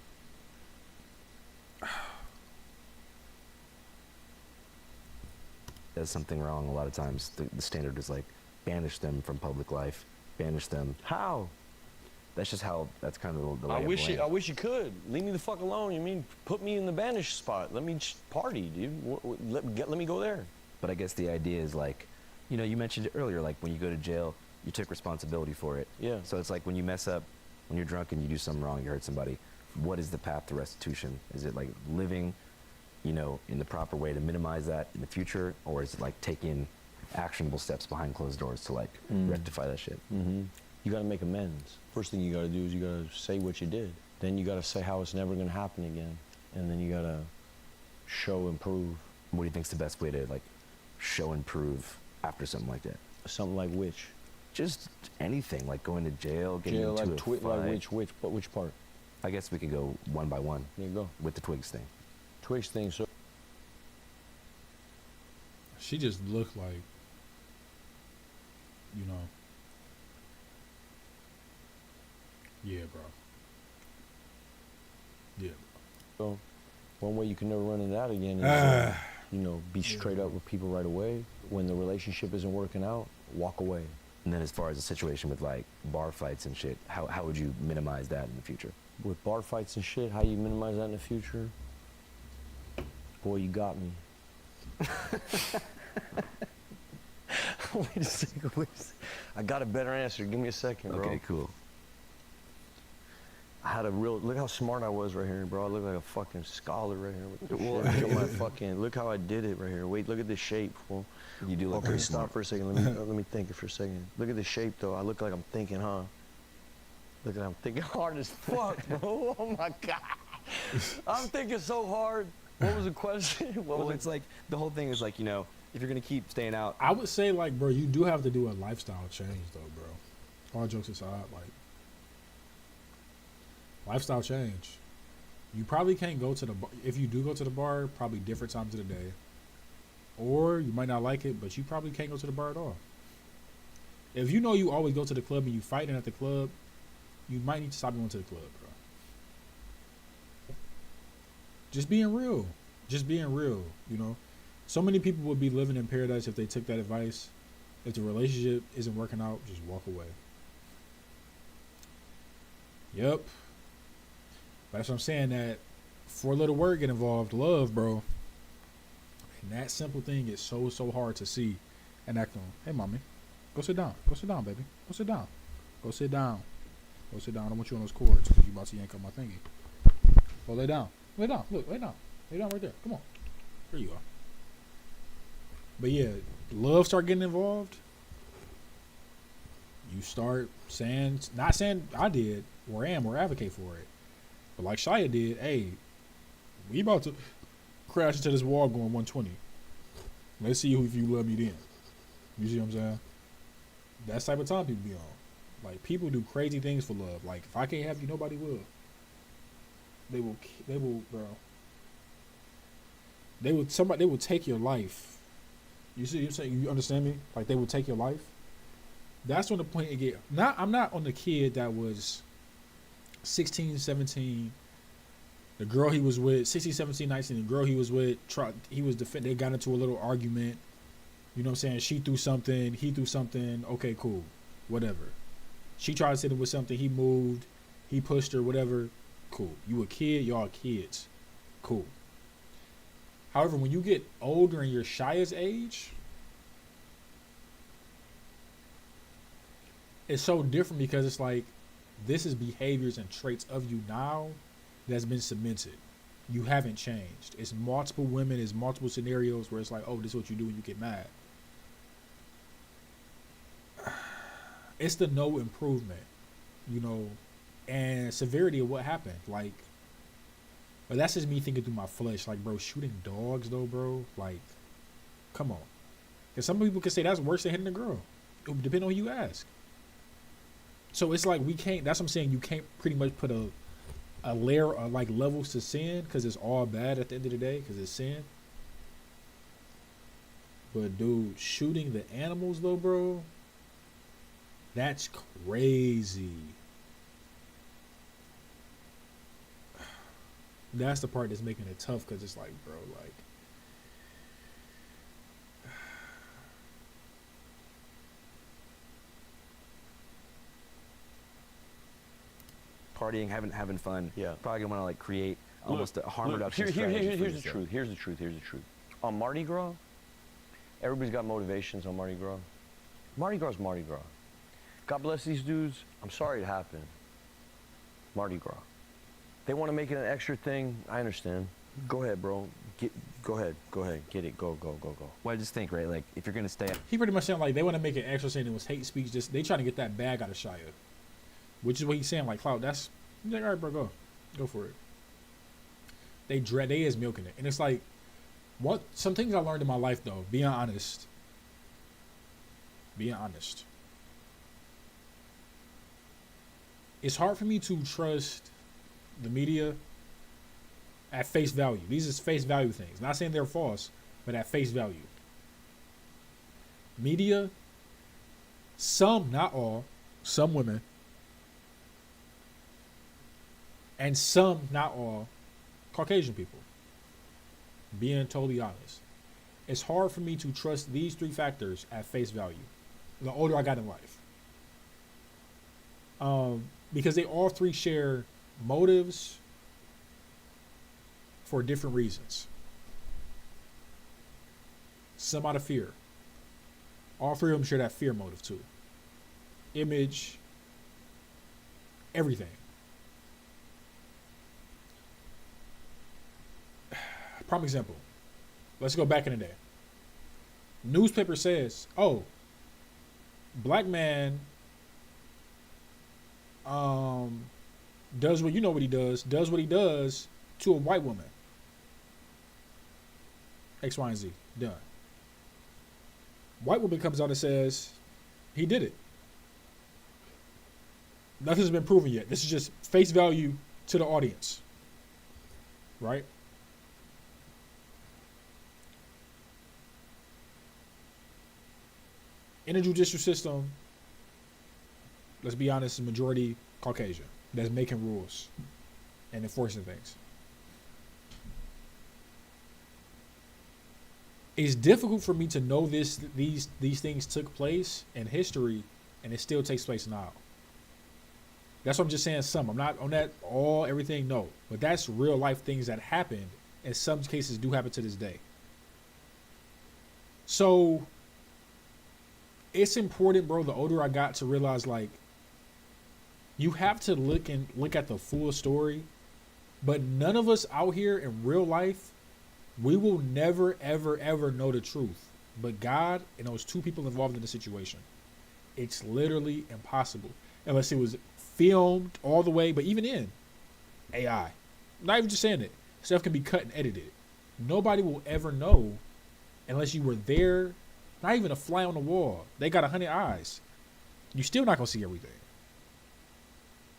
Does something wrong, a lot of times the standard is like banish them from public life, banish them. How? That's just how. That's kind of the lay I of wish the land. I wish you could leave me the fuck alone. You mean put me in the banish spot? Let me party, dude. Let me go there. But I guess the idea is like, you know, you mentioned it earlier, like when you go to jail, you took responsibility for it. Yeah. So it's like when you mess up, when you're drunk and you do something wrong, you hurt somebody. what is the path to restitution? Is it like living, you know, in the proper way to minimize that in the future, or is it like taking actionable steps behind closed doors to like rectify that shit? You got to make amends. First thing you got to do is you got to say what you did. Then you got to say how it's never going to happen again. And then you got to show and prove. What do you think's the best way to like show and prove after something like that? Something like which? Just anything, like going to jail, getting Jail, into like, a fight. like which part? I guess we could go one by one There you go. with the Twigs thing. Twigs thing. So She just looked like, you know. Yeah, bro. Yeah. So, one way you can never run into that again is, you know, be straight up with people right away. When the relationship isn't working out, walk away. And then as far as the situation with like bar fights and shit, how would you minimize that in the future? With bar fights and shit, how you minimize that in the future? Boy, you got me. Wait a second, wait a second. I got a better answer. Give me a second, bro. Okay, cool. I had a real, look how smart I was right here, bro. I look like a fucking scholar right here. With this shit. Look at my fucking, look how I did it right here. Wait, look at this shape, fool. You do look Okay, very stop smart. for a second. Let me think it for a second. Look at the shape, though. I look like I'm thinking, huh? Look at I'm thinking hard as fuck, bro. Oh my god. I'm thinking so hard. What was the question? What Well, was it's like the whole thing is like, you know, if you're gonna keep staying out, I would say, like, bro, you do have to do a lifestyle change, though, bro. All jokes aside, like, lifestyle change. You probably can't go to the bar. If you do go to the bar, probably different times of the day. Or you might not like it, but you probably can't go to the bar at all. If you know you always go to the club and you fighting at the club, you might need to stop going to the club, bro. Just being real. Just being real, you know. So many people would be living in paradise if they took that advice. If the relationship isn't working out, just walk away. Yep. That's what I'm saying, that 4 little words get involved. Love, bro. And that simple thing is so hard to see and act on. Hey, mommy, go sit down. Go sit down, baby. Go sit down. Go sit down. Go sit down. I don't want you on those cords because you about to yank up my thingy. Go lay down. Lay down. Look, lay down. Lay down right there. Come on. There you are. But yeah, love start getting involved. You start saying, not saying I did or am or advocate for it, but like Shia did, hey, we about to crash into this wall going 120. Let's see if you love me then. You see what I'm saying? That's the type of time people be on. Like, people do crazy things for love. Like, if I can't have you, nobody will. They will, bro. They will take your life. You see what I'm saying? You understand me? Like, they will take your life. That's when the point it get. I'm not on the kid that was 16, 17. The girl he was with, 16, 17, 19, the girl he was with, they got into a little argument. You know what I'm saying? She threw something, he threw something. Okay, cool. Whatever. She tried to hit him with something, he moved, he pushed her, whatever. Cool. You a kid, y'all kids. Cool. However, when you get older and you're Shia's age, it's so different because it's like, this is behaviors and traits of you now that's been cemented. You haven't changed. It's multiple women, it's multiple scenarios where it's like, oh, this is what you do when you get mad. It's the no improvement, you know, and severity of what happened. Like, but that's just me thinking through my flesh. Like, bro, shooting dogs though, bro. Like, come on. Because some people can say that's worse than hitting a girl. It would depend on who you ask. So it's like we can't. That's what I'm saying. You can't pretty much put a layer of like levels to sin because it's all bad at the end of the day because it's sin. But dude, shooting the animals though, bro, that's crazy. That's the part that's making it tough because it's like, bro, like. partying, having fun. Yeah. Probably gonna want to like create almost a harm reduction Here's strategy for the yourself. truth. Here's the truth. Here's the truth. On Mardi Gras, everybody's got motivations on Mardi Gras. Mardi Gras is Mardi Gras. God bless these dudes. I'm sorry it happened. Mardi Gras. They want to make it an extra thing. I understand. Go ahead, bro. Go ahead. Get it. Go. Well, I just think, right, like, if you're going to stay... He pretty much saying, like, they want to make it extra saying it was hate speech. Just they trying to get that bag out of Shia. Which is what he's saying, like, Cloud, that's... He's like, all right, bro, go for it. They is milking it. And it's like, some things I learned in my life, though, being honest. It's hard for me to trust the media at face value. These is face value things. Not saying they're false, but at face value. Media, some, not all, some women, and some, not all, Caucasian people. Being totally honest. It's hard for me to trust these three factors at face value the older I got in life. Because they all three share motives for different reasons. Some out of fear. All three of them share that fear motive too. Image, everything. Prime example. Let's go back in the day. Newspaper says, oh, black man does what he does to a white woman. X, Y, and Z. Done. White woman comes out and says, he did it. Nothing's been proven yet. This is just face value to the audience. Right? In the judicial system, let's be honest, the majority Caucasian that's making rules and enforcing things. It's difficult for me to know these things took place in history and it still takes place now. That's what I'm just saying. Some. I'm not on that everything. No, but that's real life things that happened, and some cases do happen to this day. So it's important, bro, the older I got, to realize, like, you have to look at the full story. But none of us out here in real life, we will never, ever, ever know the truth. But God and those two people involved in the situation. It's literally impossible. Unless it was filmed all the way, but even in AI. Not even just saying it. Stuff can be cut and edited. Nobody will ever know unless you were there. Not even a fly on the wall. They got 100 eyes. You're still not going to see everything.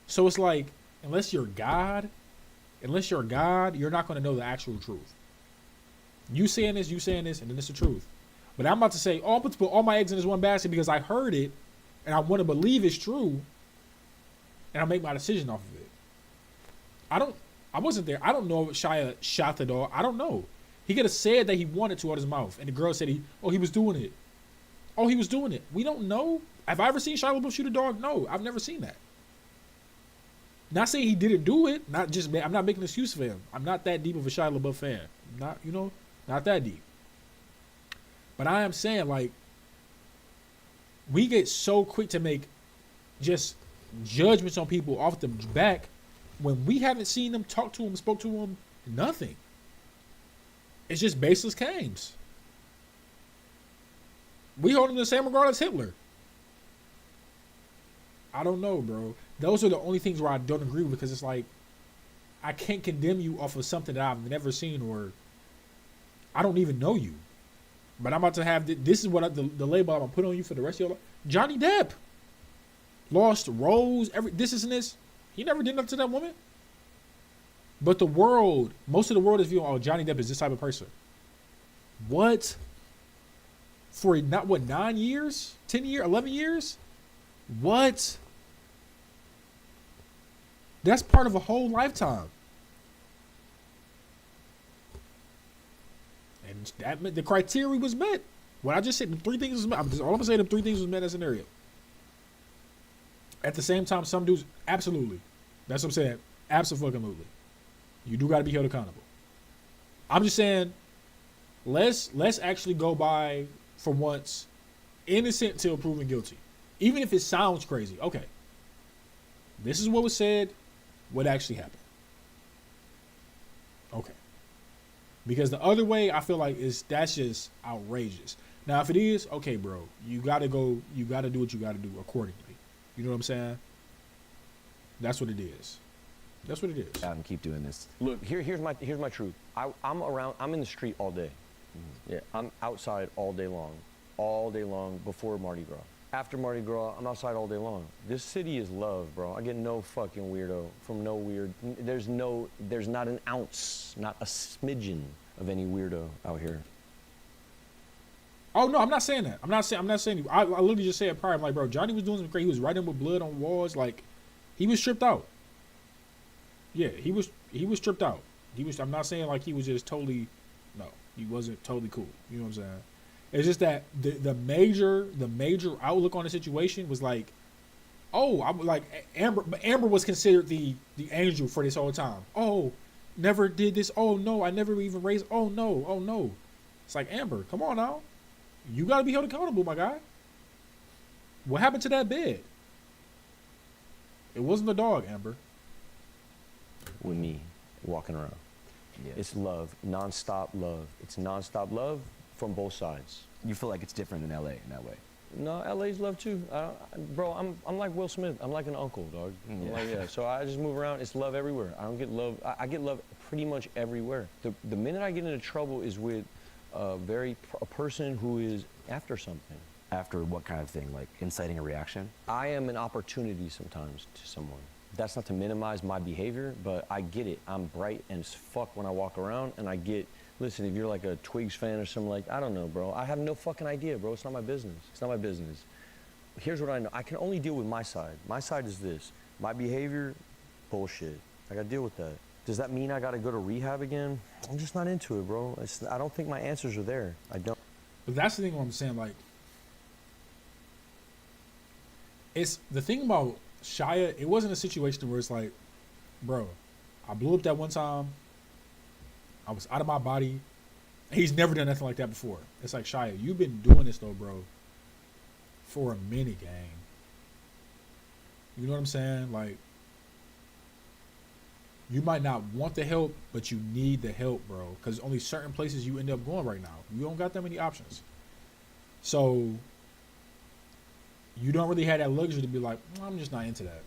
So it's like, unless you're God, you're not going to know the actual truth. You saying this, and then it's the truth. But I'm about to say, I'm about to put all my eggs in this one basket because I heard it, and I want to believe it's true, and I make my decision off of it. I wasn't there. I don't know if Shia shot the dog. I don't know. He could have said that he wanted to out his mouth, and the girl said he was doing it. Oh, he was doing it. We don't know. Have I ever seen Shia LaBeouf shoot a dog? No, I've never seen that. Not saying he didn't do it. I'm not making an excuse for him. I'm not that deep of a Shia LaBeouf fan. Not that deep. But I am saying, like, we get so quick to make just judgments on people off the back when we haven't seen them, talk to them, spoke to them, nothing. It's just baseless claims. We hold him in the same regard as Hitler. I don't know, bro. Those are the only things where I don't agree with, because it's like, I can't condemn you off of something that I've never seen, or I don't even know you. But I'm about to have, this is what the label I'm going to put on you for the rest of your life. Johnny Depp lost roles, this and this. He never did nothing to that woman. But the world, most of the world is viewing, oh, Johnny Depp is this type of person. What? For 9 years? 10 years? 11 years? What? That's part of a whole lifetime. And that meant the criteria was met. What I just said, the three things was met. All I'm gonna say, the three things was met in that scenario. At the same time, some dudes, absolutely. That's what I'm saying. Absolutely. You do gotta be held accountable. I'm just saying, let's actually go by, for once, innocent till proven guilty. Even if it sounds crazy. Okay. This is what was said, what actually happened. Because the other way, I feel like that's just outrageous. Now, if it is, okay, bro, you gotta do what you gotta do accordingly. You know what I'm saying? That's what it is. That's what it is. Out and keep doing this. Look, here's my truth. I'm in the street all day. Yeah, I'm outside all day long before Mardi Gras. After Mardi Gras, I'm outside all day long. This city is love, bro. I get no fucking weirdo from no weird. There's not an ounce, not a smidgen of any weirdo out here. Oh no, I'm not saying that. I'm not saying. I literally just said prior. I'm like, bro, Johnny was doing something great. He was writing with blood on walls. Like, he was stripped out. Yeah, he was stripped out. I'm not saying like he was just totally. No, he wasn't totally cool. You know what I'm saying? It's just that the major outlook on the situation was like, oh, I'm like Amber was considered the angel for this whole time. Oh, never did this. Oh no, I never even raised. Oh no. It's like, Amber, come on now, you got to be held accountable, my guy. What happened to that bed? It wasn't the dog, Amber. With me walking around. Yeah. It's love, nonstop love. It's nonstop love from both sides. You feel like it's different in LA in that way. No, LA's love too. Bro, I'm like Will Smith. I'm like an uncle, dog. I'm like, yeah. So I just move around. It's love everywhere. I don't get love. I get love pretty much everywhere. The minute I get into trouble is with a person who is after something. After what kind of thing? Like inciting a reaction? I am an opportunity sometimes to someone. That's not to minimize my behavior, but I get it. I'm bright as fuck when I walk around, and I get, listen, if you're like a Twigs fan or something, like, I don't know, bro. I have no fucking idea, bro. It's not my business. It's not my business. Here's what I know. I can only deal with my side. My side is this. My behavior, bullshit. I gotta deal with that. Does that mean I gotta go to rehab again? I'm just not into it, bro. I don't think my answers are there. I don't. But that's the thing what I'm saying, like, it's the thing about Shia, it wasn't a situation where it's like, bro, I blew up that one time, I was out of my body. He's never done nothing like that before. It's like, Shia, you've been doing this though, bro, for a minute, gang. You know what I'm saying? Like, you might not want the help, but you need the help, bro, because only certain places you end up going right now. You don't got that many options. So you don't really have that luxury to be like, I'm just not into that.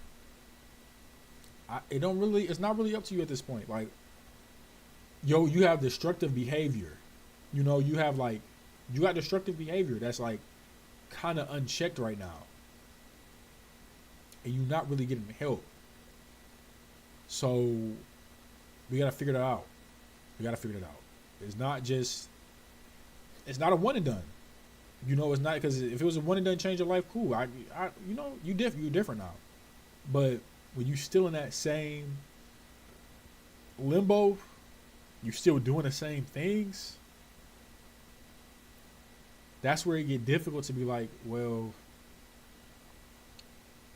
It's not really up to you at this point. Like, yo, you have destructive behavior. You know, you got destructive behavior that's like kind of unchecked right now. And you're not really getting help. So we got to figure that out. It's not a one and done. You know, it's not, because if it was a one and done change your life, cool. You know, you're different now. But when you still in that same limbo, you're still doing the same things. That's where it get difficult to be like, well,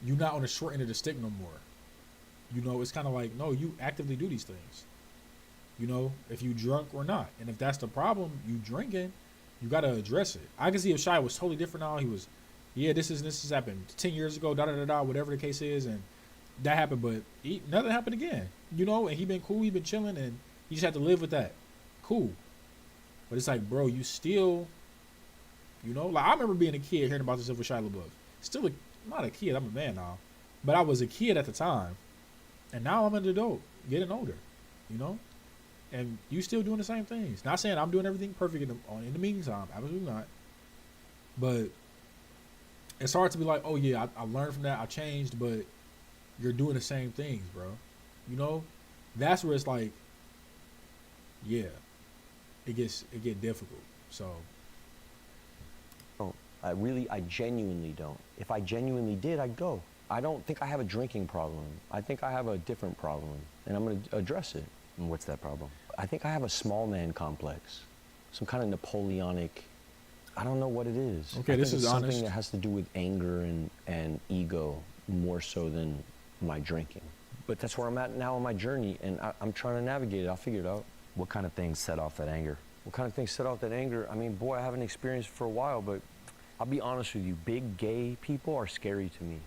you're not on the short end of the stick no more. You know, it's kind of like, no, you actively do these things. You know, if you drunk or not. And if that's the problem, you drinking, you got to address it. I can see if Shia was totally different now. He was, yeah, this has happened 10 years ago, whatever the case is. And that happened, but nothing happened again. You know, and he been cool, he been chilling, and you just have to live with that. Cool. But it's like, bro, you still, you know, like I remember being a kid hearing about this stuff with Shia LaBeouf. Still not a kid, I'm a man now. But I was a kid at the time. And now I'm an adult, getting older, you know? And you still doing the same things. Not saying I'm doing everything perfect in the meantime. Absolutely not. But it's hard to be like, oh, yeah, I learned from that. I changed, but you're doing the same things, bro. You know? That's where it's like, yeah, it get difficult. So. I genuinely don't. If I genuinely did, I'd go. I don't think I have a drinking problem. I think I have a different problem, and I'm going to address it. And what's that problem? I think I have a small man complex, some kind of Napoleonic, I don't know what it is. Okay, this is something honest. that has to do with anger and ego more so than my drinking. But that's where I'm at now on my journey, and I'm trying to navigate it. I'll figure it out. What kind of things set off that anger? What kind of things set off that anger? I mean, boy, I haven't experienced it for a while, but I'll be honest with you, big gay people are scary to me.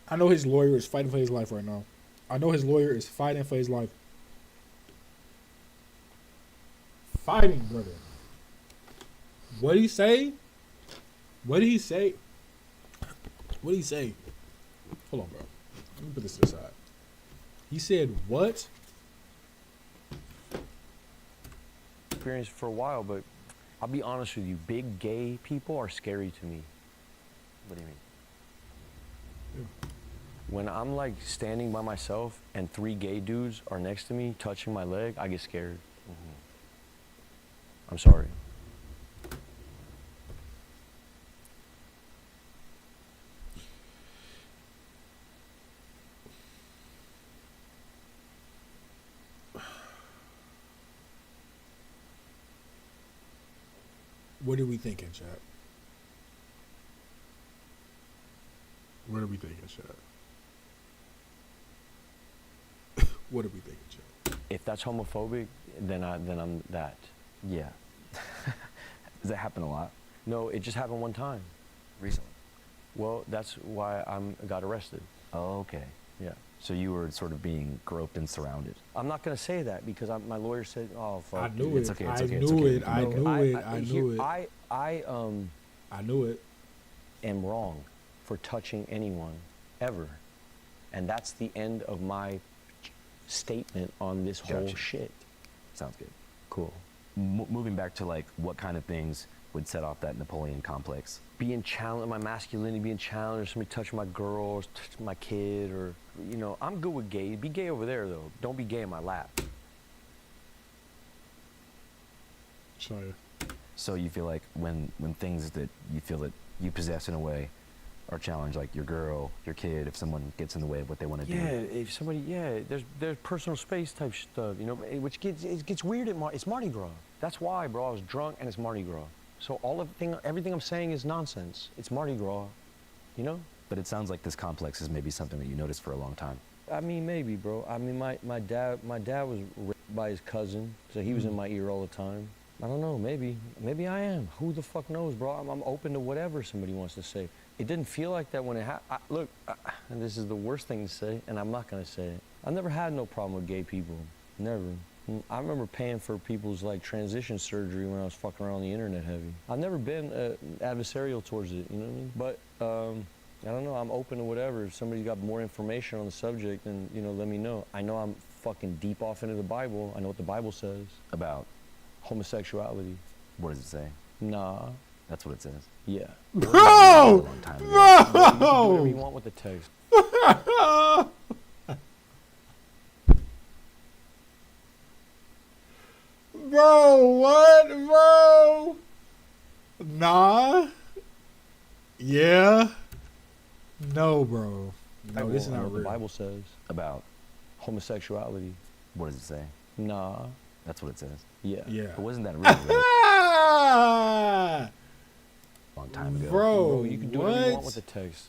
I know his lawyer is fighting for his life right now. I know his lawyer is fighting for his life. Fighting, brother. What did he say? What did he say? What did he say? Hold on, bro. Let me put this to the side. He said what? Experience for a while, but I'll be honest with you, big gay people are scary to me. What do you mean? When I'm like standing by myself and 3 gay dudes are next to me touching my leg, I get scared. I'm sorry. What are we thinking, chat? What are we thinking, chat? What are we thinking, chat? If that's homophobic, then I'm that. Yeah. Does that happen a lot? No, it just happened one time. Recently? Well, that's why I got arrested. Oh, okay. Yeah. So you were sort of being groped and surrounded. I'm not gonna say that because my lawyer said, "Oh fuck." I knew It's it. okay, it's I okay, it's knew okay. it. I No, knew it. I knew it. I I knew it. am wrong for touching anyone ever, and that's the end of my statement on this whole Gotcha. shit. Sounds good. Cool. Moving back to like what kind of things would set off that Napoleon complex? Being challenged, my masculinity being challenged, somebody touching my girl, or touching my kid, or, you know, I'm good with gay. Be gay over there, though. Don't be gay in my lap. Sorry. So you feel like when things that you feel that you possess in a way are challenged, like your girl, your kid, if someone gets in the way of what they want to Yeah, do. if somebody, there's personal space type stuff, you know, which gets weird it's Mardi Gras. That's why, bro, I was drunk and it's Mardi Gras. So everything I'm saying is nonsense. It's Mardi Gras, you know? But it sounds like this complex is maybe something that you noticed for a long time. I mean, maybe, bro. I mean, my dad was raped by his cousin, so he was in my ear all the time. I don't know, maybe I am. Who the fuck knows, bro? I'm open to whatever somebody wants to say. It didn't feel like that when it happened. Look, and this is the worst thing to say, and I'm not gonna say it. I never had no problem with gay people, never. I remember paying for people's like transition surgery when I was fucking around on the internet heavy. I've never been adversarial towards it, you know what I mean? But I don't know, I'm open to whatever. If somebody's got more information on the subject, then, you know, let me know. I know I'm fucking deep off into the Bible. I know what the Bible says. About Homosexuality. what does it say? Nah. That's what it says. Yeah. A Bro! long time ago. You can do whatever you Bro! want with the text. Bro, what, bro? Nah. Yeah. No, bro. No, this is I know not what the real. Bible says. About Homosexuality. what does it say? Nah. That's what it says. Yeah. Yeah. But wasn't that really right? Ah! A long time ago. Bro, Bro, you can do whatever you want with what? the text.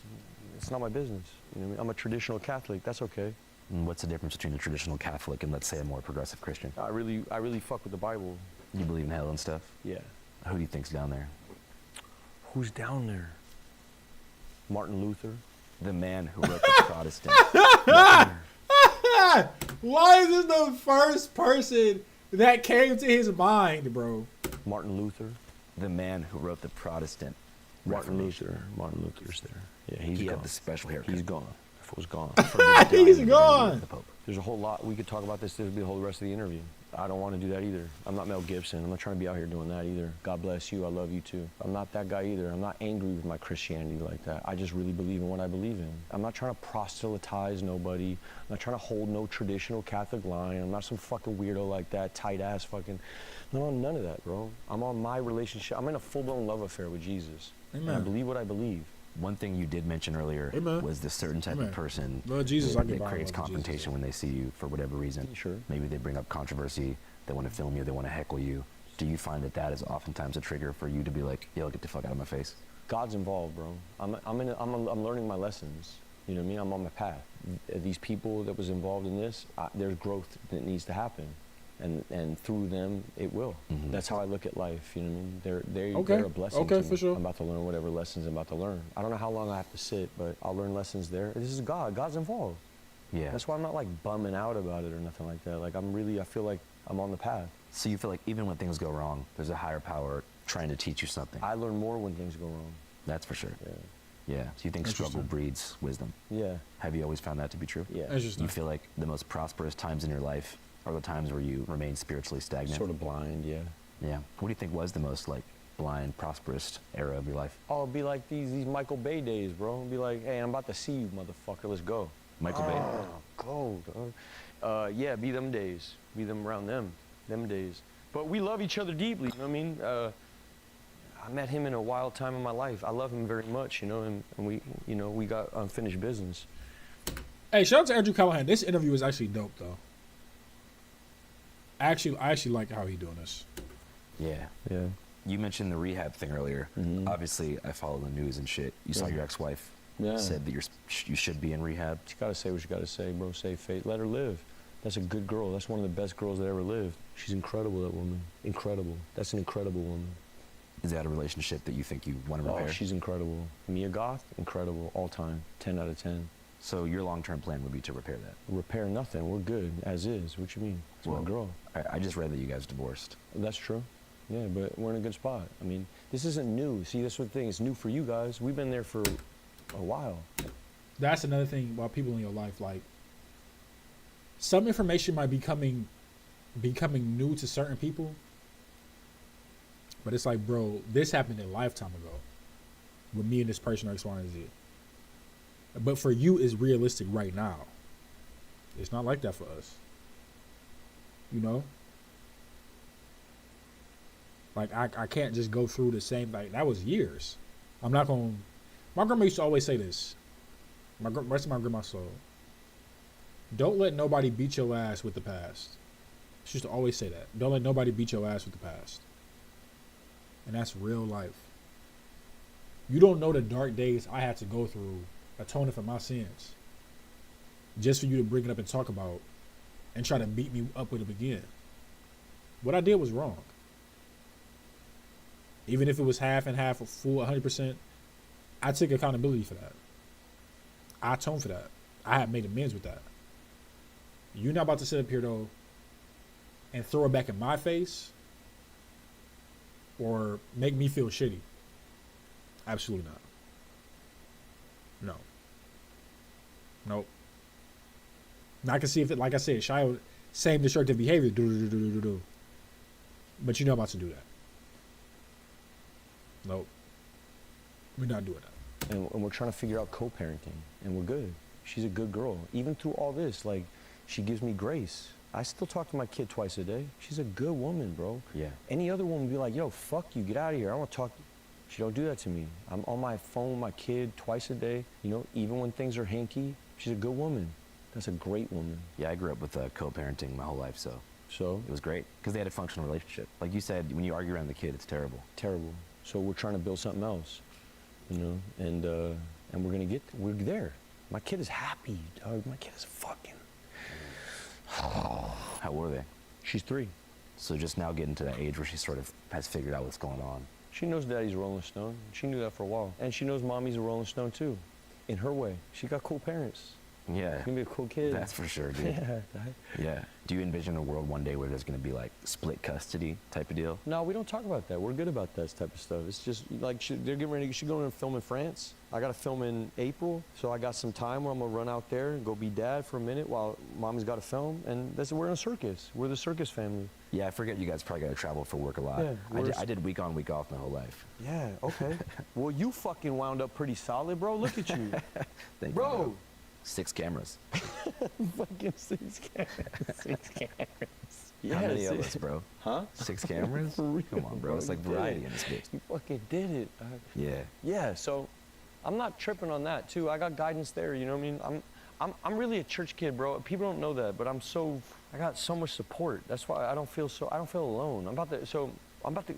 It's not my business. You know what I mean? I'm a traditional Catholic. That's okay. And what's the difference between a traditional Catholic and, let's say, a more progressive Christian? I really fuck with the Bible. You believe in hell and stuff? Yeah. Who do you think's down there? Who's down there? Martin Luther. The man who wrote the Protestant. Why is this the first person that came to his mind, bro? Martin Luther. The man who wrote the Protestant Martin Reformation. Luther. Martin Luther's there. Yeah, he's He gone. had the special haircut. He's gone. That fool's gone. He's gone. The Pope. There's a whole lot. We could talk about this. This would be the whole rest of the interview. I don't want to do that either. I'm not Mel Gibson. I'm not trying to be out here doing that either. God bless you. I love you too. I'm not that guy either. I'm not angry with my Christianity like that. I just really believe in what I believe in. I'm not trying to proselytize nobody. I'm not trying to hold no traditional Catholic line. I'm not some fucking weirdo like that, tight ass fucking. No, none of that, bro. I'm on my relationship. I'm in a full-blown love affair with Jesus. And I Amen. believe what I believe. One thing you did mention earlier Amen. was the certain type Amen. of person Lord Jesus, I that, can that buy creates one for Jesus. confrontation when they see you for whatever reason. Sure. Maybe they bring up controversy, they want to film you, they want to heckle you. Do you find that that is oftentimes a trigger for you to be like, yo, get the fuck out of my face? God's involved, bro. I'm learning my lessons. You know what I mean? I'm on my path. These people that was involved in this, there's growth that needs to happen, and through them, it will. Mhm. That's how I look at life. You know what I mean? Okay. They're a blessing. Okay, to for me. sure. I'm about to learn whatever lessons I'm about to learn. I don't know how long I have to sit, but I'll learn lessons there. This is God. God's involved. Yeah. That's why I'm not like bumming out about it or nothing like that. Like I feel like I'm on the path. So you feel like even when things go wrong, there's a higher power trying to teach you something. I learn more when things go wrong. That's for sure. Yeah. Yeah. So you think struggle breeds wisdom? Yeah. Have you always found that to be true? Yeah. Interesting. You feel like the most prosperous times in your life are the times where you remain spiritually stagnant? Sort of blind, yeah. Yeah. What do you think was the most like blind, prosperous era of your life? Oh, it'd be like these Michael Bay days, bro. It'd be like, hey, I'm about to see you, motherfucker. Let's go. Michael Bay? Go, dog. Yeah, be them days. Be them around them days. But we love each other deeply, you know what I mean? I met him in a wild time in my life. I love him very much, you know, and we, you know, we got unfinished business. Hey, shout out to Andrew Callahan. This interview is actually dope, though. I actually like how he doing this. Yeah. Yeah. You mentioned the rehab thing earlier. Mhm. Obviously, I follow the news and shit. You saw Yeah. your ex-wife Yeah. said that you should be in rehab. You gotta say what you gotta say, bro. Save faith. Let her live. That's a good girl. That's one of the best girls that ever lived. She's incredible, that woman. Incredible. That's an incredible woman. Is that a relationship that you think you want to repair? Oh, she's incredible. Mia Goth, incredible. All time. 10 out of 10. So your long-term plan would be to repair that? Repair nothing. We're good as is. What you mean? It's my girl. I just read that you guys divorced. That's true. Yeah, but we're in a good spot. I mean, this isn't new. See, that's what the thing. It's new for you guys. We've been there for a while. That's another thing about people in your life. Like, some information might be becoming new to certain people, but it's like, bro, this happened a lifetime ago with me and this person X, Y, and Z. But for you, it's realistic right now. It's not like that for us. You know? Like, I can't just go through the same, like, that was years. I'm not going to, my grandma used to always say this. Rest of my grandma's soul. Don't let nobody beat your ass with the past. She used to always say that. Don't let nobody beat your ass with the past. And that's real life. You don't know the dark days I had to go through atoning for my sins. Just for you to bring it up and talk about and try to beat me up with it again. What I did was wrong. Even if it was half and half or full 100%, I took accountability for that. I atoned for that. I had made amends with that. You're not about to sit up here, though, and throw it back in my face or make me feel shitty. Absolutely not. No. Nope. Now I can see if it, like I said, Shia, same destructive behavior, but you're not about to do that. Nope. We're not doing that. And we're trying to figure out co-parenting, and we're good. She's a good girl. Even through all this, like, she gives me grace. I still talk to my kid twice a day. She's a good woman, bro. Yeah. Any other woman would be like, yo, fuck you, get out of here. I want to talk. She don't do that to me. I'm on my phone with my kid twice a day. You know, even when things are hanky, she's a good woman. That's a great woman. Yeah, I grew up with co-parenting my whole life, so So? it was great because they had a functional relationship. Like you said, when you argue around the kid, it's terrible. Terrible. So we're trying to build something else, you know, and we're there. My kid is happy, dog. My kid is fucking. How old are they? She's 3. So just now getting to that age where she sort of has figured out what's going on. She knows daddy's a Rolling Stone. She knew that for a while. And she knows mommy's a Rolling Stone too, in her way. She got cool parents. Yeah. She's gonna be a cool kid. That's for sure, dude. Yeah. Yeah. Do you envision a world one day where there's going to be like split custody type of deal? No, we don't talk about that. We're good about that type of stuff. It's just like they're getting ready. She's going to film in France. I got to film in April, so I got some time where I'm gonna run out there and go be dad for a minute while mommy's got to film. And we're in a circus. We're the circus family. Yeah, I forget you guys probably got to travel for work a lot. Yeah, I did week on, week off my whole life. Yeah. Okay. Well, you fucking wound up pretty solid, bro. Look at you, Thank bro. you. 6 cameras. Fucking 6 cameras. 6 cameras. Yeah, How many of us, bro? Huh? 6 cameras? For real, Come on, bro. It's like you did variety it. in this bitch. You fucking did it. Yeah. Yeah, so I'm not tripping on that too. I got guidance there, you know what I mean? I'm really a church kid, bro. People don't know that, but I got so much support. That's why I don't feel alone.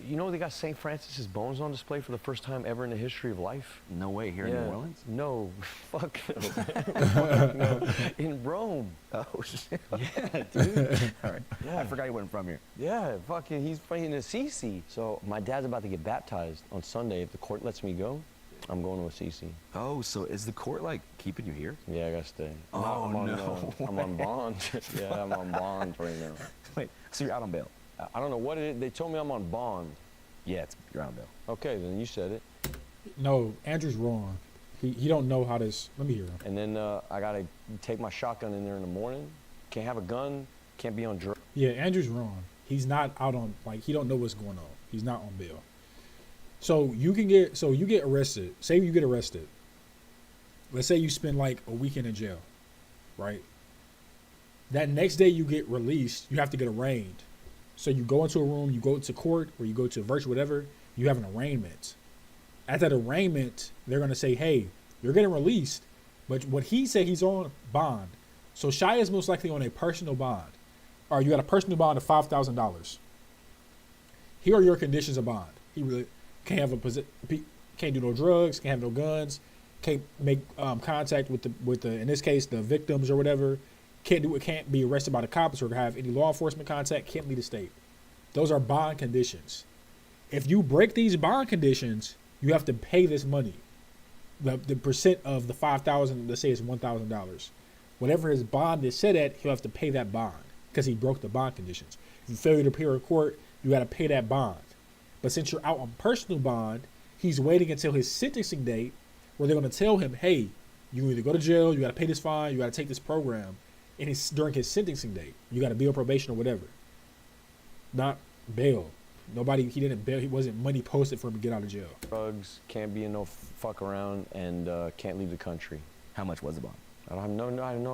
You know they got St. Francis's bones on display for the first time ever in the history of life? No way, here in New Orleans? No, fuck no. Fuck no. In Rome. Oh, shit. Yeah, dude. All right. Yeah. I forgot he wasn't from here. Yeah, fucking, he's playing Assisi. So my dad's about to get baptized on Sunday if the court lets me go. I'm going to Assisi. Oh, so is the court like keeping you here? Yeah, I gotta stay. Oh, I'm on, no. I'm on bond. Yeah, I'm on bond right now. Wait, so you're out on bail? I don't know what it is. They told me I'm on bond. Yeah, you're out on bail. Okay, then you said it. No, Andrew's wrong. He don't know how this. Let me hear him. And then I gotta take my shotgun in there in the morning. Can't have a gun. Can't be on drugs. Yeah, Andrew's wrong. He's not out on, like, he don't know what's going on. He's not on bail. So you get arrested. Say you get arrested. Let's say you spend like a weekend in jail, right? That next day you get released, you have to get arraigned. So you go into a room, you go to court, or you go to virtual whatever, you have an arraignment. At that arraignment, they're gonna say, hey, you're getting released, but what he said, he's on bond. So Shia is most likely on a personal bond. Or you got a personal bond of $5,000. Here are your conditions of bond. He really can't have can't do no drugs, can't have no guns, can't make contact with the in this case the victims or whatever. Can't be arrested by the cops or have any law enforcement contact. Can't leave the state. Those are bond conditions. If you break these bond conditions, you have to pay this money. The percent of the $5,000, let's say it's $1,000. Whatever his bond is set at, he'll have to pay that bond because he broke the bond conditions. If you fail to appear in court, you got to pay that bond. But since you're out on personal bond, he's waiting until his sentencing date where they're going to tell him, hey, you either go to jail, you got to pay this fine, you got to take this program. And it's during his sentencing date. You got to be on probation or whatever. Not bail. He didn't bail. He wasn't money posted for him to get out of jail. Drugs. Can't be in no fuck around, and can't leave the country. How much was the bond? I have no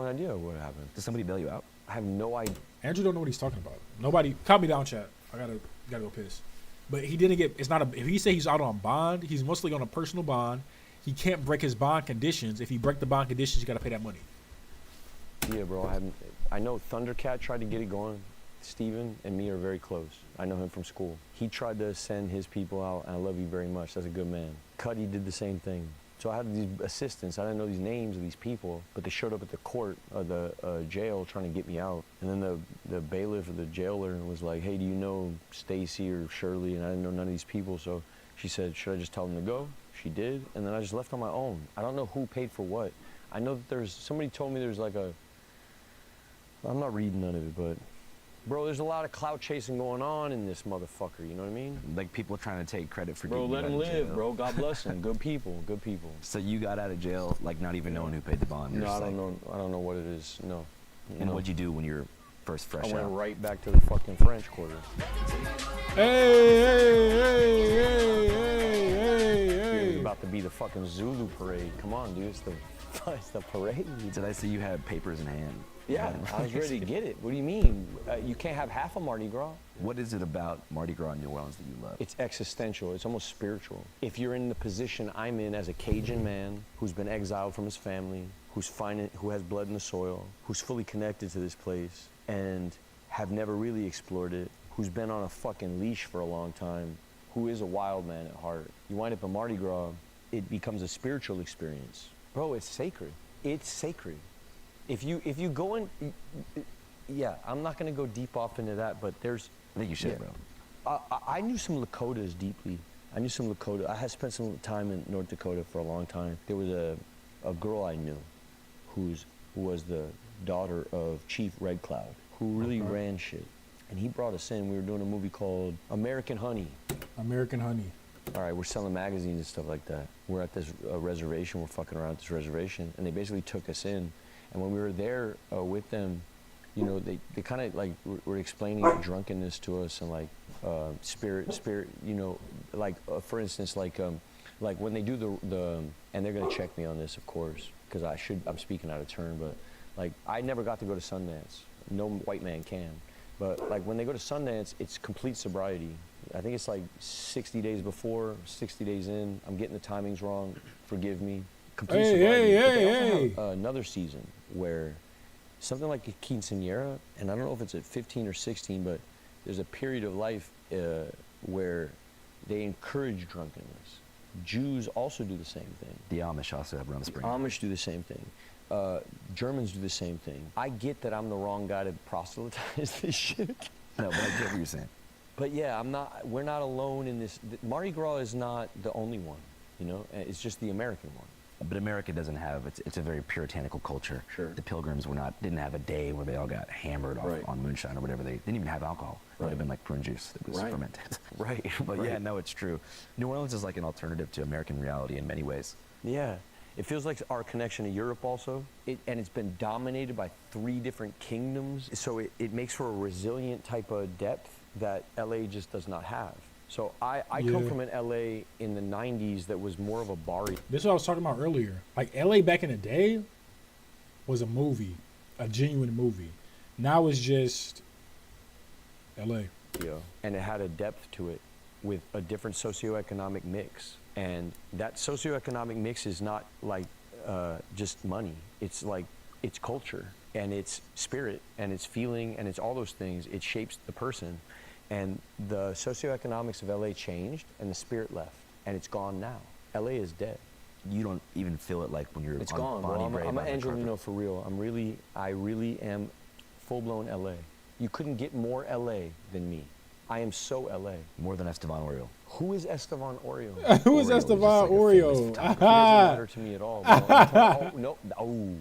idea what happened. Did somebody bail you out? I have no idea. Andrew don't know what he's talking about. Nobody, calm me down, chat. I gotta go piss. But he didn't get. It's not a. If he say he's out on bond, he's mostly on a personal bond. He can't break his bond conditions. If he break the bond conditions, you gotta pay that money. Yeah, bro. I know Thundercat tried to get it going. Steven and me are very close. I know him from school. He tried to send his people out, and I love you very much. That's a good man. Cuddy did the same thing. So I had these assistants. I didn't know these names of these people, but they showed up at the court, the jail, trying to get me out. And then the bailiff or the jailer was like, hey, do you know Stacy or Shirley? And I didn't know none of these people. So she said, should I just tell them to go? She did. And then I just left on my own. I don't know who paid for what. I know that somebody told me there's like I'm not reading none of it, but bro, there's a lot of clout chasing going on in this motherfucker, you know what I mean? Like people trying to take credit for bro, getting you let out him of jail. live, bro. God bless him. Good people, good people. So you got out of jail, like not even knowing who paid the bond? No, I don't know. I don't know what it is. No. And what'd you do when you were first fresh I went out? right back to the fucking French Quarter. Hey. It's about to be the fucking Zulu parade. Come on, dude. It's the parade. Did I see you had papers in hand? Yeah, I was ready to get it. What do you mean? You can't have half a Mardi Gras? What is it about Mardi Gras in New Orleans that you love? It's existential. It's almost spiritual. If you're in the position I'm in as a Cajun man who's been exiled from his family, who has blood in the soil, who's fully connected to this place, and have never really explored it, who's been on a fucking leash for a long time, who is a wild man at heart, you wind up at Mardi Gras, it becomes a spiritual experience. Bro, it's sacred. It's sacred. If you go in, yeah, I'm not gonna go deep off into that, but there's. I think you should, bro. I knew some Lakotas deeply. I knew some Lakota. I had spent some time in North Dakota for a long time. There was a girl I knew, who was the daughter of Chief Red Cloud, who really ran shit, and he brought us in. We were doing a movie called American Honey. American Honey. All right, we're selling magazines and stuff like that. We're at this reservation. We're fucking around at this reservation, and they basically took us in. And when we were there with them, you know, they kind of like were explaining drunkenness to us and like spirit, you know, like for instance, like when they do the and they're gonna check me on this, of course, because I'm speaking out of turn, but like I never got to go to Sundance. No white man can. But like when they go to Sundance, it's complete sobriety. I think it's like 60 days before, 60 days in. I'm getting the timings wrong. Forgive me. Complete sobriety. But they also have another season where something like a quinceañera, and I don't know if it's at 15 or 16, but there's a period of life where they encourage drunkenness. Jews also do the same thing. The Amish also have Rumspringa. Amish do the same thing. Germans do the same thing. I get that I'm the wrong guy to proselytize this shit. No, but I get what you're saying. But yeah, we're not alone in this. Mardi Gras is not the only one. You know, and it's just the American one. But America doesn't have, it's a very puritanical culture. Sure. The Pilgrims didn't have a day where they all got hammered off Right. on moonshine or whatever. They didn't even have alcohol. It would have been like prune juice that was Right. fermented. Right. But right. yeah, no, it's true. New Orleans is like an alternative to American reality in many ways. Yeah. It feels like our connection to Europe also. And it's been dominated by 3 different kingdoms. So it makes for a resilient type of depth that LA just does not have. So I come Yeah. from an LA in the 90s that was more of a bar. This is what I was talking about earlier. Like LA back in the day was a movie, a genuine movie. Now it's just LA. And it had a depth to it with a different socioeconomic mix. And that socioeconomic mix is not like just money. It's like, it's culture and it's spirit and it's feeling and it's all those things. It shapes the person. And the socioeconomics of LA changed and the spirit left. And it's gone now. LA is dead. You don't even feel it like when you're It's on gone, Bonnie bro. Brae I'm by an the carpet. Angelino for real. I really am full-blown LA. You couldn't get more LA than me. I am so LA. More than Esteban Oriol. Who is Esteban Oreo? Who is Oreo is just Esteban like a famous Oreo? photographer. He doesn't matter to me at all. Bro. Oh, no. Oh.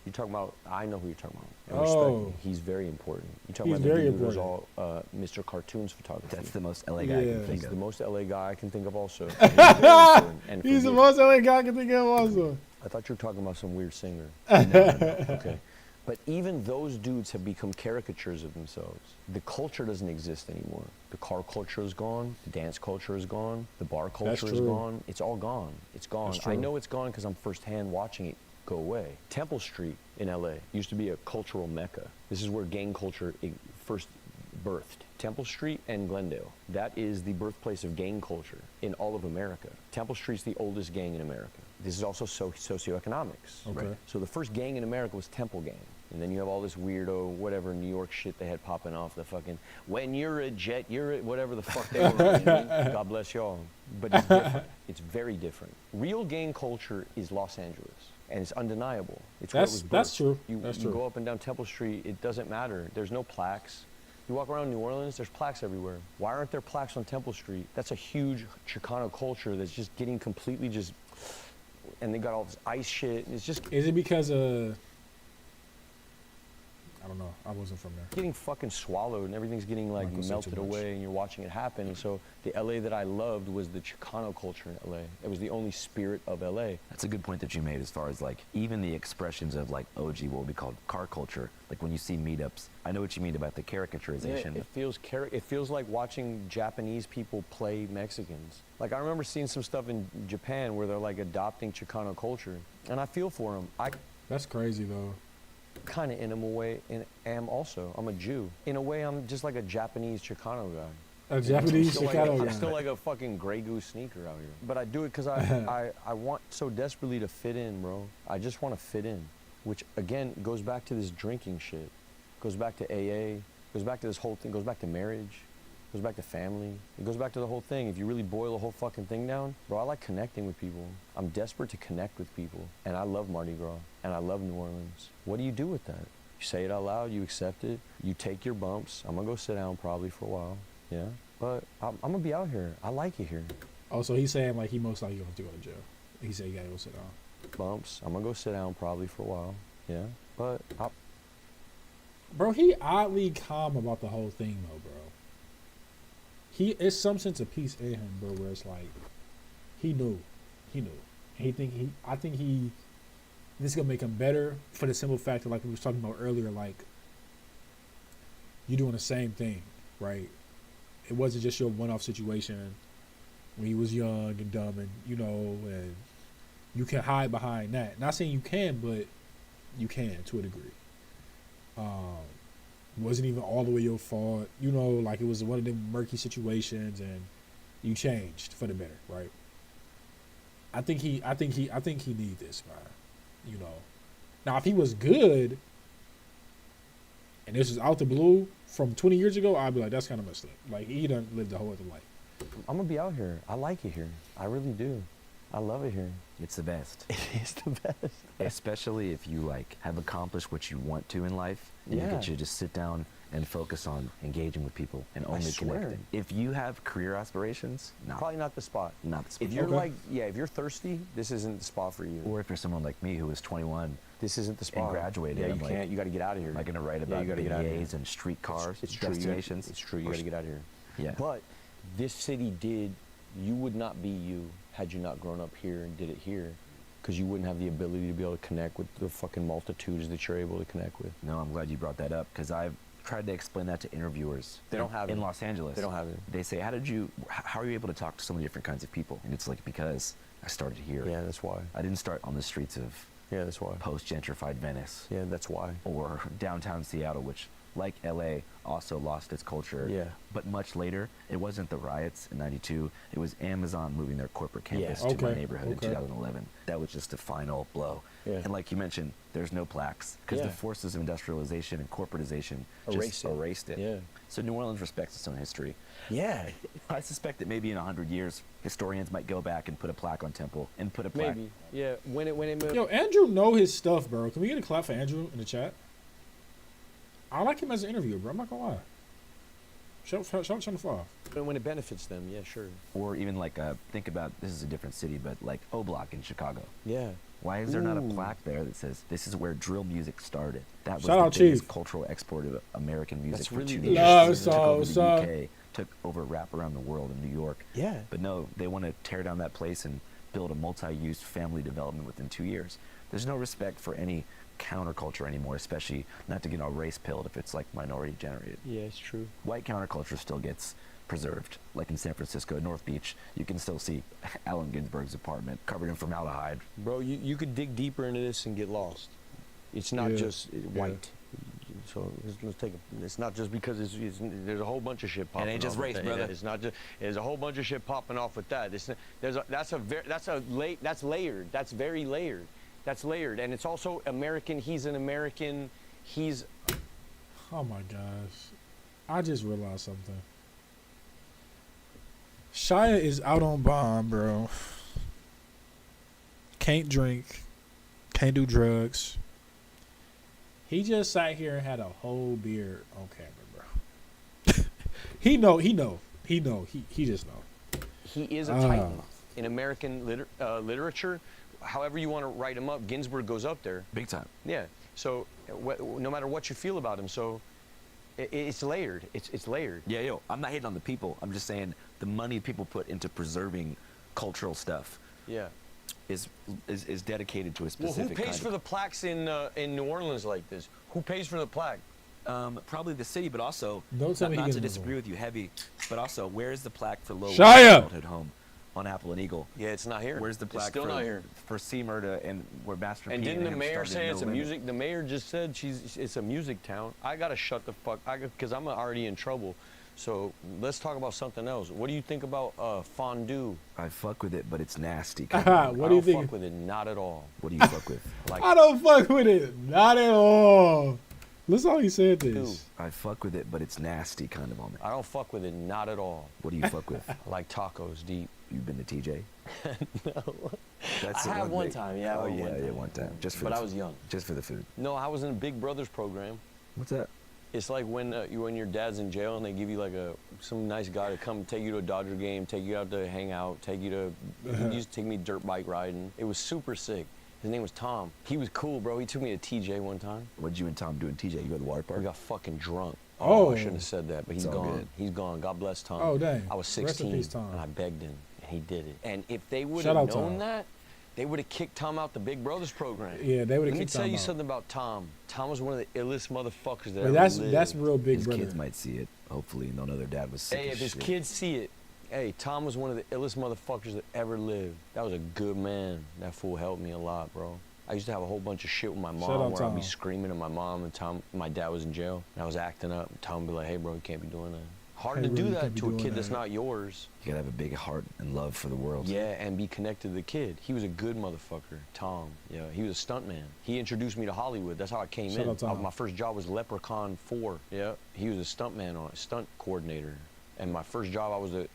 You're talking about, I know who you're talking about. And respect Oh. me. He's very important. You're talking He's about very the dude who does important. all Mr. Cartoons photography. That's the most LA guy I Yeah. can think He's of. the most LA guy I can think of also. He's very important. And He's the forgive- most LA guy I can think of also. I thought you were talking about some weird singer. No. Okay. But even those dudes have become caricatures of themselves. The culture doesn't exist anymore. The car culture is gone. The dance culture is gone. The bar culture is true. gone. It's all gone. It's gone. That's I true. know it's gone because I'm firsthand watching it go away. Temple Street in LA used to be a cultural mecca. This is where gang culture first birthed. Temple Street and Glendale. That is the birthplace of gang culture in all of America. Temple Street's the oldest gang in America. This is also socioeconomics. Okay. So the first gang in America was Temple Gang. And then you have all this weirdo, whatever, New York shit they had popping off, the fucking, when you're a jet, you're a, whatever the fuck they were. God bless y'all. But it's different. It's very different. Real gang culture is Los Angeles. And it's undeniable. It's where it was That's birthed. true. You, That's you true. go up and down Temple Street, it doesn't matter. There's no plaques. You walk around New Orleans, there's plaques everywhere. Why aren't there plaques on Temple Street? That's a huge Chicano culture that's just getting completely just, and they got all this ice shit. And it's just Is it because I don't know. I wasn't from there. getting fucking swallowed and everything's getting like Not gonna say melted too much. away and you're watching it happen. And so the LA that I loved was the Chicano culture in LA. It was the only spirit of LA. That's a good point that you made as far as like even the expressions of like OG, what would be called car culture. Like when you see meetups, I know what you mean about the caricaturization. It feels like watching Japanese people play Mexicans. Like I remember seeing some stuff in Japan where they're like adopting Chicano culture, and I feel for them. I That's crazy though. kind of in a way am also. I'm a Jew. In a way, I'm just like a Japanese Chicano guy. A Japanese I'm Chicano I'm guy. still like a fucking Grey Goose sneaker out here. But I do it because I want so desperately to fit in, bro. I just want to fit in, which again goes back to this drinking shit. Goes back to AA. Goes back to this whole thing. Goes back to marriage. Goes back to family. It goes back to the whole thing. If you really boil the whole fucking thing down, bro, I like connecting with people. I'm desperate to connect with people. And I love Mardi Gras. And I love New Orleans. What do you do with that? You say it out loud, you accept it, you take your bumps. I'm gonna go sit down probably for a while, yeah. But I'm gonna be out here. I like it here. Oh, so he's saying like he most likely going to go to jail. He said he got to go sit down. Bumps. I'm gonna go sit down probably for a while, yeah. But Bro, he oddly calm about the whole thing though, bro. It's some sense of peace in him, bro, where it's like he knew. And I think this is gonna make him better for the simple fact that like we was talking about earlier, like you doing the same thing, right? It wasn't just your one-off situation when he was young and dumb and and you can hide behind that. Not saying you can, but you can to a degree. Wasn't even all the way your fault, like it was one of them murky situations and you changed for the better, right? I think he need this, man. Now if he was good and this is out the blue from 20 years ago, I'd be like, that's kind of messed up. Like he done lived a whole other life. I'm gonna be out here. I like it here. I really do. I love it here. It's the best. It is the best. Especially if you like have accomplished what you want to in life and you Yeah. get to just sit down and focus on engaging with people and only swear. connecting. If you have career aspirations, no, Probably not the spot. not the spot. If you're Okay. like, yeah, if you're thirsty, this isn't the spot for you. Or if you're someone like me who was 21, This isn't the spot. graduated, Yeah, you I'm like, can't. You got to get out of here. am I going to write Yeah, about you gotta get out of here. beignets and street cars, It's true. destinations? It's true. You Or got to get out of here. Yeah. But this city did. You would not be you had you not grown up here and did it here, because you wouldn't have the ability to be able to connect with the fucking multitudes that you're able to connect with. No, I'm glad you brought that up because I've tried to explain that to interviewers. They don't have in it. Los Angeles. They don't have it. They say, how are you able to talk to so many different kinds of people? And it's like, because I started here. Yeah, that's why. I didn't start on the streets of Yeah, that's why. post-gentrified Venice Yeah, that's why. or downtown Seattle, which, like LA, also lost its culture. Yeah. But much later, it wasn't the riots in '92. It was Amazon moving their corporate campus Yeah. to my Okay, neighborhood okay. in 2011. That was just a final blow. Yeah. And like you mentioned, there's no plaques because Yeah. the forces of industrialization and corporatization Erased just it. erased it. Yeah. So New Orleans respects its own history. Yeah. I suspect that maybe in 100 years, historians might go back and put a plaque on Temple and put a plaque. Maybe. Yeah. When it Yo, Andrew know his stuff, bro. Can we get a clap for Andrew in the chat? I like him as an interviewer, bro. I'm not gonna lie. Shout the fly. when it benefits them, yeah, sure. Or even like, think about, this is a different city, but like O-Block in Chicago. Yeah. Why is there not a Ooh. plaque there that says this is where drill music started? That was Shout the out, biggest Chief. cultural export of American music That's for really 2 interesting. years. Love, Took over so, the so. UK, took over rap around the world in New York. Yeah. But no, they want to tear down that place and build a multi-use family development within 2 years. There's no respect for any counterculture anymore, especially not to get all race pilled if it's like minority generated. Yeah, it's true. White counterculture still gets preserved. Like in San Francisco, North Beach, you can still see Allen Ginsberg's apartment covered in formaldehyde. Bro, you could dig deeper into this and get lost. It's not Yeah, just yeah. white. So let's take it's not just because there's a whole bunch of shit popping ain't just off race, with that. brother. It's not just there's a whole bunch of shit popping off with that. That's layered. That's very layered. That's layered, and it's also American. He's an American. He's Oh my gosh. I just realized something. Shia is out on bond, bro. Can't drink. Can't do drugs. He just sat here and had a whole beer on camera, bro. He just know. he is a titan in American literature. However you want to write him up, Ginsberg goes up there. Big time. Yeah. So no matter what you feel about him, so it's layered. It's layered. Yeah, yo, I'm not hating on the people. I'm just saying the money people put into preserving cultural stuff Yeah. is dedicated to a Well, specific who pays kind for the plaques in New Orleans like this? Who pays for the plaque? probably the city, but also Don't tell not, me he not gets to another disagree one. with you heavy, but also where's the plaque for Low Shia! childhood home on Apple and Eagle? Yeah, it's not here. Where's the plaque It's still for, not here. for C Murda and where Master And P didn't the him mayor started say No it's a Limit? music? The mayor just said it's a music town. I gotta shut the fuck. Because I'm already in trouble. So let's talk about something else. What do you think about fondue? I fuck with it, but it's nasty. What I do you don't think? fuck with it, not at all. What do you fuck with? Like I don't fuck with it. Not at all. Listen how he said this. I fuck with it, but it's nasty kind of on me. I don't fuck with it, not at all. What do you fuck with? I like tacos deep. You've been to TJ? That's I the have one big- time, yeah, I Oh went yeah, one yeah, time. one time. Just for But the I was young. Just for the food. No, I was in a Big Brothers program. What's that? It's like when your dad's in jail and they give you like some nice guy to come take you to a Dodger game, take you out to hang out, take you to. He used to take me dirt bike riding. It was super sick. His name was Tom. He was cool, bro. He took me to TJ one time. What'd you and Tom do in TJ? You go to the water park? We got fucking drunk. Oh. I shouldn't have said that, but he's It's all gone. good. He's gone. God bless Tom. Oh, dang. I was Rest in 16, peace, Tom. and I begged him, and he did it. And if they would Shout have out, known Tom. that, they would have kicked Tom out the Big Brothers program. Yeah, they would've Let me kicked tell Tom you out. something about Tom. Tom was one of the illest motherfuckers that But ever that's lived. real Big His Brother. kids might see it, hopefully, and they'll know their dad was sick Hey, as if his shit. kids see it, hey, Tom was one of the illest motherfuckers that ever lived. That was a good man. That fool helped me a lot, bro. I used to have a whole bunch of shit with my Shout mom out where I'd be Tom. screaming at my mom and my dad was in jail and I was acting up and Tom would be like, hey, bro, you can't be doing that. Hard Hey, to bro, do you can't that be to a doing kid that's that. not yours. You gotta have a big heart and love for the world. Yeah, and be connected to the kid. He was a good motherfucker, Tom. Yeah, he was a stunt man. He introduced me to Hollywood. That's how I came Shout in. out Tom. My first job was Leprechaun 4. Yeah, he was a stunt man on it, stunt coordinator. And my first job, I was a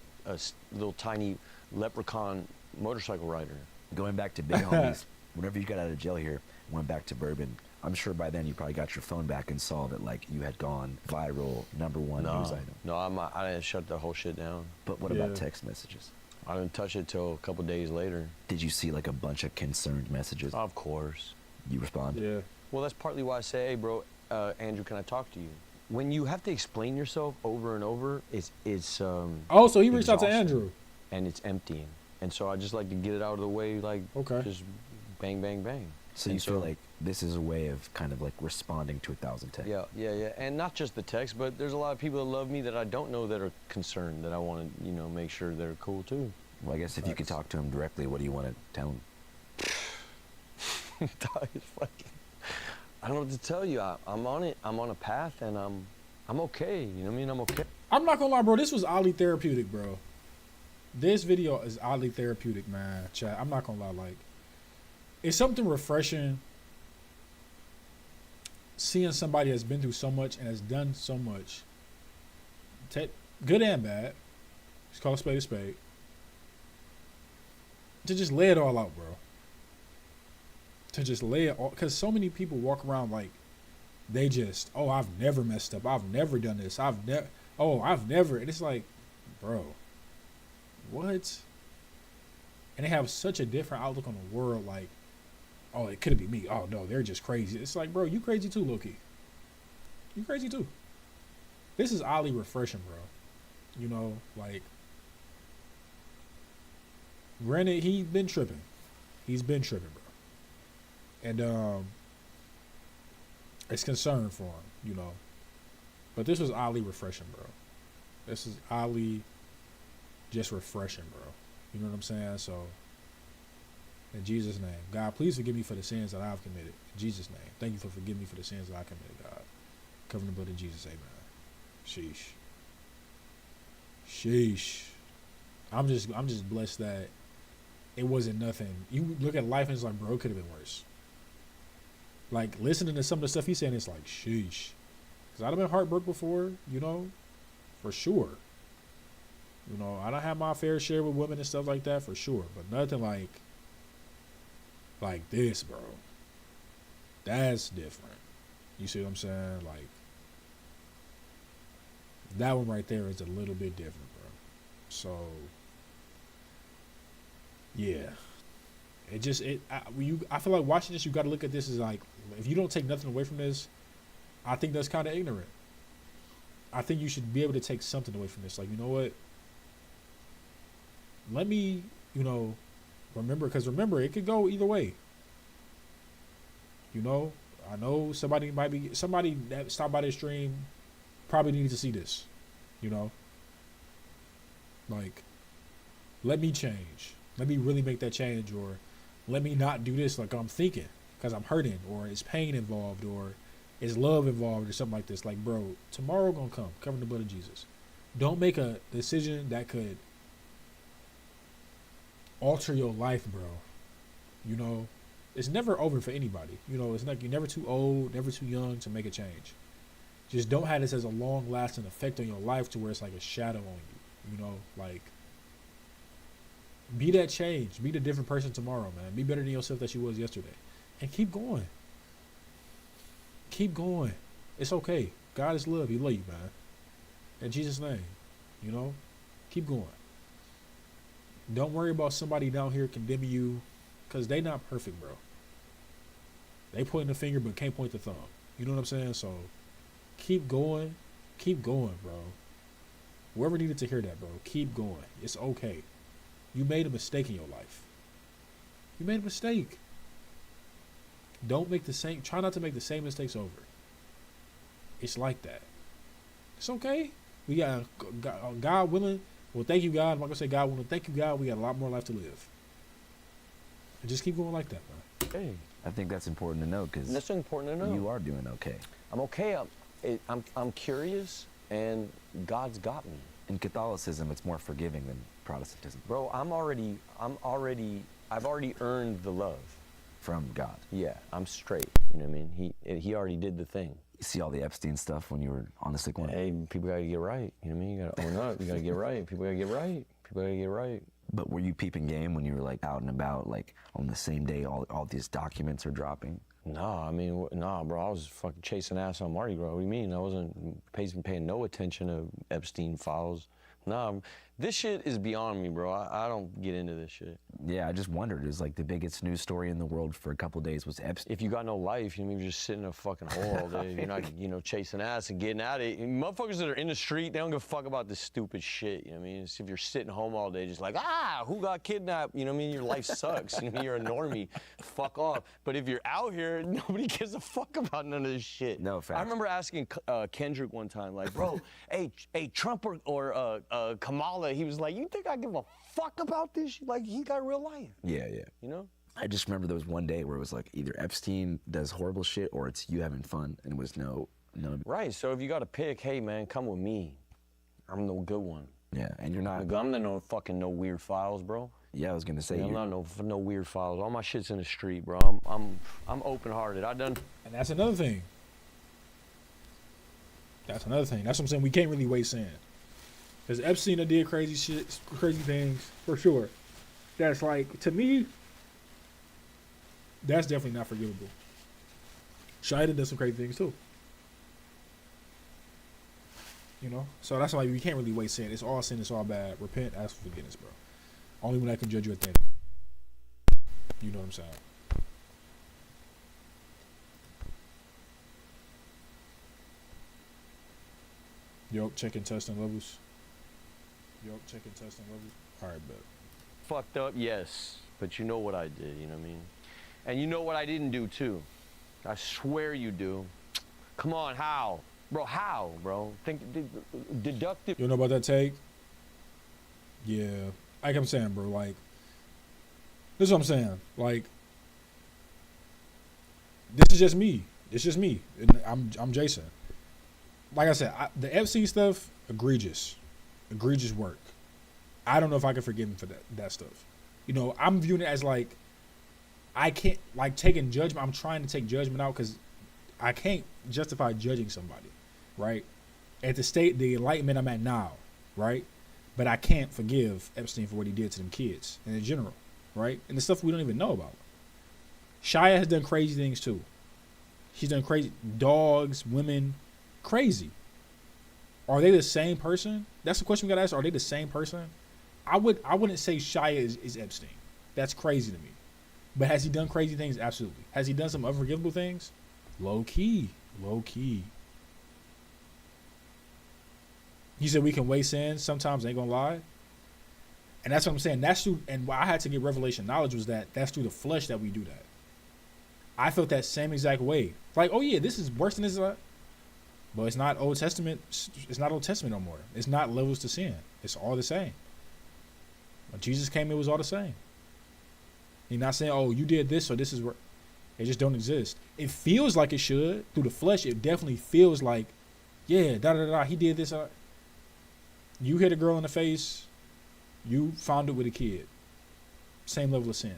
little tiny Leprechaun motorcycle rider. Going back to big homies, whenever you got out of jail here, went back to Bourbon, I'm sure by then you probably got your phone back and saw that like you had gone viral, #1 news item. No, I didn't shut the whole shit down. But what about text messages? I didn't touch it till a couple days later. Did you see like a bunch of concerned messages? Of course. You respond? Yeah. Well, that's partly why I say, hey, bro, Andrew, can I talk to you? When you have to explain yourself over and over, it's Oh, so he reached out to exhausting. Andrew. And it's emptying. And so I just like to get it out of the way, like, Okay. just bang, bang, bang. So And you feel like this is a way of kind of like responding to 1,000 texts? Yeah. And not just the text, but there's a lot of people that love me that I don't know that are concerned, that I want to, you know, make sure they're cool too. Well, I guess if you could talk to him directly, what do you want to tell him? Dog, it's fucking, I don't know what to tell you. I'm on it. I'm on a path, and I'm okay. You know what I mean? I'm okay. I'm not gonna lie, bro. This was oddly therapeutic, bro. This video is oddly therapeutic, man. Chat. I'm not gonna lie, like, it's something refreshing seeing somebody that's been through so much and has done so much, good and bad. It's called spade a spade. To just lay it all out, bro. To just lay it all, because so many people walk around like they just, oh, I've never messed up. I've never done this. I've never. And it's like, bro, what? And they have such a different outlook on the world. Like, oh, it couldn't be me. Oh, no, they're just crazy. It's like, bro, you crazy too, Loki. You crazy too. This is oddly refreshing, bro. You know, like, granted, he's been tripping. He's been tripping, bro. And it's concern for him, you know. But this was oddly refreshing, bro. This is oddly just refreshing, bro. You know what I'm saying? So, in Jesus' name, God, please forgive me for the sins that I've committed. In Jesus' name, thank you for forgiving me for the sins that I committed, God. Cover the blood of Jesus, amen. Sheesh. Sheesh. I'm just blessed that it wasn't nothing. You look at life and it's like, bro, it could have been worse. Like, listening to some of the stuff he's saying, it's like, sheesh. Because I'd have been heartbroken before, you know, for sure. You know, I don't have my fair share with women and stuff like that, for sure. But nothing like this, bro. That's different. You see what I'm saying? Like, that one right there is a little bit different, bro. So, yeah. I feel like watching this, you got to look at this as like, if you don't take nothing away from this, I think that's kind of ignorant. I think you should be able to take something away from this. Like, you know what? Let me, you know, remember, because remember, it could go either way. You know, I know somebody that stopped by this stream probably needs to see this. You know, like, let me change. Let me really make that change, or let me not do this like I'm thinking because I'm hurting, or is pain involved, or is love involved, or something like this. Like, bro, tomorrow gonna come. Cover the blood of Jesus. Don't make a decision that could alter your life, bro. You know, it's never over for anybody. You know, it's like you're never too old, never too young to make a change. Just don't have this as a long-lasting effect on your life to where it's like a shadow on you. You know, like, be that change. Be the different person tomorrow, man. Be better than yourself that you was yesterday. And keep going. Keep going. It's okay. God is love. He love you, man. In Jesus' name. You know? Keep going. Don't worry about somebody down here condemning you, because they not perfect, bro. They pointing the finger but can't point the thumb. You know what I'm saying? So, keep going. Keep going, bro. Whoever needed to hear that, bro, keep going. It's okay. You made a mistake in your life. You made a mistake. Try not to make the same mistakes over. It's like that. It's okay. We got, God willing. Well, thank you, God. I'm not going to say God willing. Thank you, God. We got a lot more life to live. And just keep going like that, man. Hey, I think that's important to know, because that's important to know. you are doing okay. I'm okay. I'm curious, and God's got me. In Catholicism, it's more forgiving than Protestantism. Bro, I've already earned the love. From God. Yeah, I'm straight. You know what I mean? He already did the thing. You see all the Epstein stuff when you were on the sick one? Hey, people gotta get right. You know what I mean? You gotta own up. You gotta get right. People gotta get right. People gotta get right. But were you peeping game when you were like out and about, like on the same day all these documents are dropping? Nah, I mean, nah, bro. I was fucking chasing ass on Mardi Gras. What do you mean? I wasn't paying no attention to Epstein files. Nah, this shit is beyond me, bro. I don't get into this shit. Yeah, I just wondered. It was like the biggest news story in the world for a couple of days was Epstein. If you got no life, you know, you're just sitting in a fucking hole all day. You're not, you know, chasing ass and getting at it. And motherfuckers that are in the street, they don't give a fuck about this stupid shit. You know what I mean? It's if you're sitting home all day, just like, who got kidnapped? You know what I mean? Your life sucks. You know, you're a normie. Fuck off. But if you're out here, nobody gives a fuck about none of this shit. No, facts. I remember asking Kendrick one time, like, bro, hey, Trump or Kamala, he was like, you think I give a fuck about this shit? Like, he got real life. Yeah. You know? I just remember there was one day where it was like either Epstein does horrible shit or it's you having fun, and it was no. Right, so if you got to pick, hey, man, come with me. I'm the good one. Yeah, and you're not. I'm no fucking weird files, bro. Yeah, I was gonna say. Yeah, I'm you're not no weird files. All my shit's in the street, bro. I'm open-hearted. And that's another thing. That's what I'm saying. We can't really waste sand. Because Epstein did crazy shit, crazy things, for sure. That's like, to me, that's definitely not forgivable. Shida does some crazy things too. You know? So that's why we can't really waste sin. It's all sin, it's all bad. Repent, ask for forgiveness, bro. Only one that can judge you at the end. You know what I'm saying? Yup, checking testing levels. Alright, bet. Fucked up, yes. But you know what I did, you know what I mean? And you know what I didn't do, too. I swear you do. Come on, how? Bro, how, bro? Deduct it. You know about that take? Yeah. Like I'm saying, bro, like, this is what I'm saying. Like, this is just me. It's just me. And I'm Jason. Like I said, the Epstein stuff, egregious work. I don't know if I can forgive him for that stuff. You know, I'm viewing it as like, I can't, like, taking judgment. I'm trying to take judgment out because I can't justify judging somebody, right? At the enlightenment I'm at now, right? But I can't forgive Epstein for what he did to them kids and in general, right? And the stuff we don't even know about. Shia has done crazy things too. She's done crazy, dogs, women, crazy. Are they the same person? That's the question we gotta ask. Are they the same person? I wouldn't say Shia is Epstein. That's crazy to me. But has he done crazy things? Absolutely. Has he done some unforgivable things? Low key. He said we can waste in. Sometimes I ain't gonna lie. And that's what I'm saying. That's through, and why I had to get revelation knowledge was that's through the flesh that we do that. I felt that same exact way. Like, oh yeah, this is worse than this. But it's not Old Testament. It's not Old Testament no more. It's not levels to sin. It's all the same. When Jesus came, it was all the same. He's not saying, oh, you did this, so this is where. It just don't exist. It feels like it should. Through the flesh, it definitely feels like, yeah, he did this. You hit a girl in the face, you found it with a kid. Same level of sin.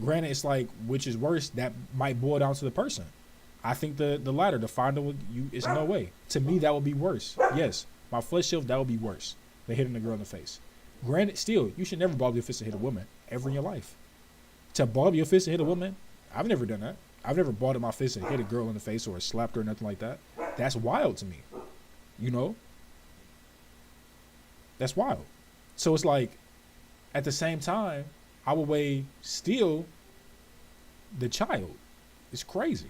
Granted, it's like, which is worse, that might boil down to the person. I think the latter, the finding with you, is no way. To me, that would be worse. Yes, my flesh self, that would be worse than hitting a girl in the face. Granted, still, you should never ball up your fist and hit a woman ever in your life. To ball up your fist and hit a woman, I've never done that. I've never balled up my fist and hit a girl in the face or slapped her or nothing like that. That's wild to me. You know? That's wild. So it's like, at the same time, I would weigh still the child. It's crazy.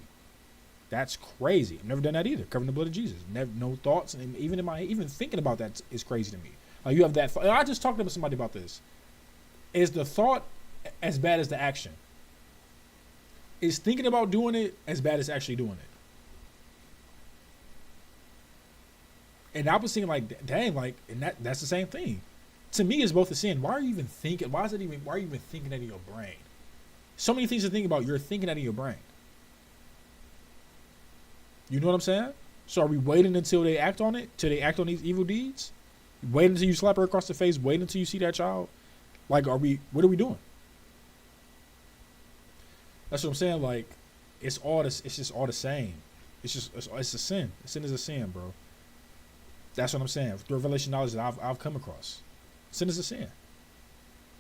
That's crazy. I've never done that either. Covering the blood of Jesus. Never, no thoughts, and even thinking about that is crazy to me. Like, you have that. I just talked to somebody about this. Is the thought as bad as the action? Is thinking about doing it as bad as actually doing it? And I was thinking, like, dang, like, and that's the same thing. To me, it's both a sin. Why are you even thinking? Why are you even thinking that in your brain? So many things to think about. You're thinking that in your brain. You know what I'm saying? So are we waiting until they act on it? Till they act on these evil deeds? Wait until you slap her across the face? Wait until you see that child? Like, what are we doing? That's what I'm saying. Like, it's just all the same. It's a sin. Sin is a sin, bro. That's what I'm saying. Through revelation knowledge that I've come across. Sin is a sin.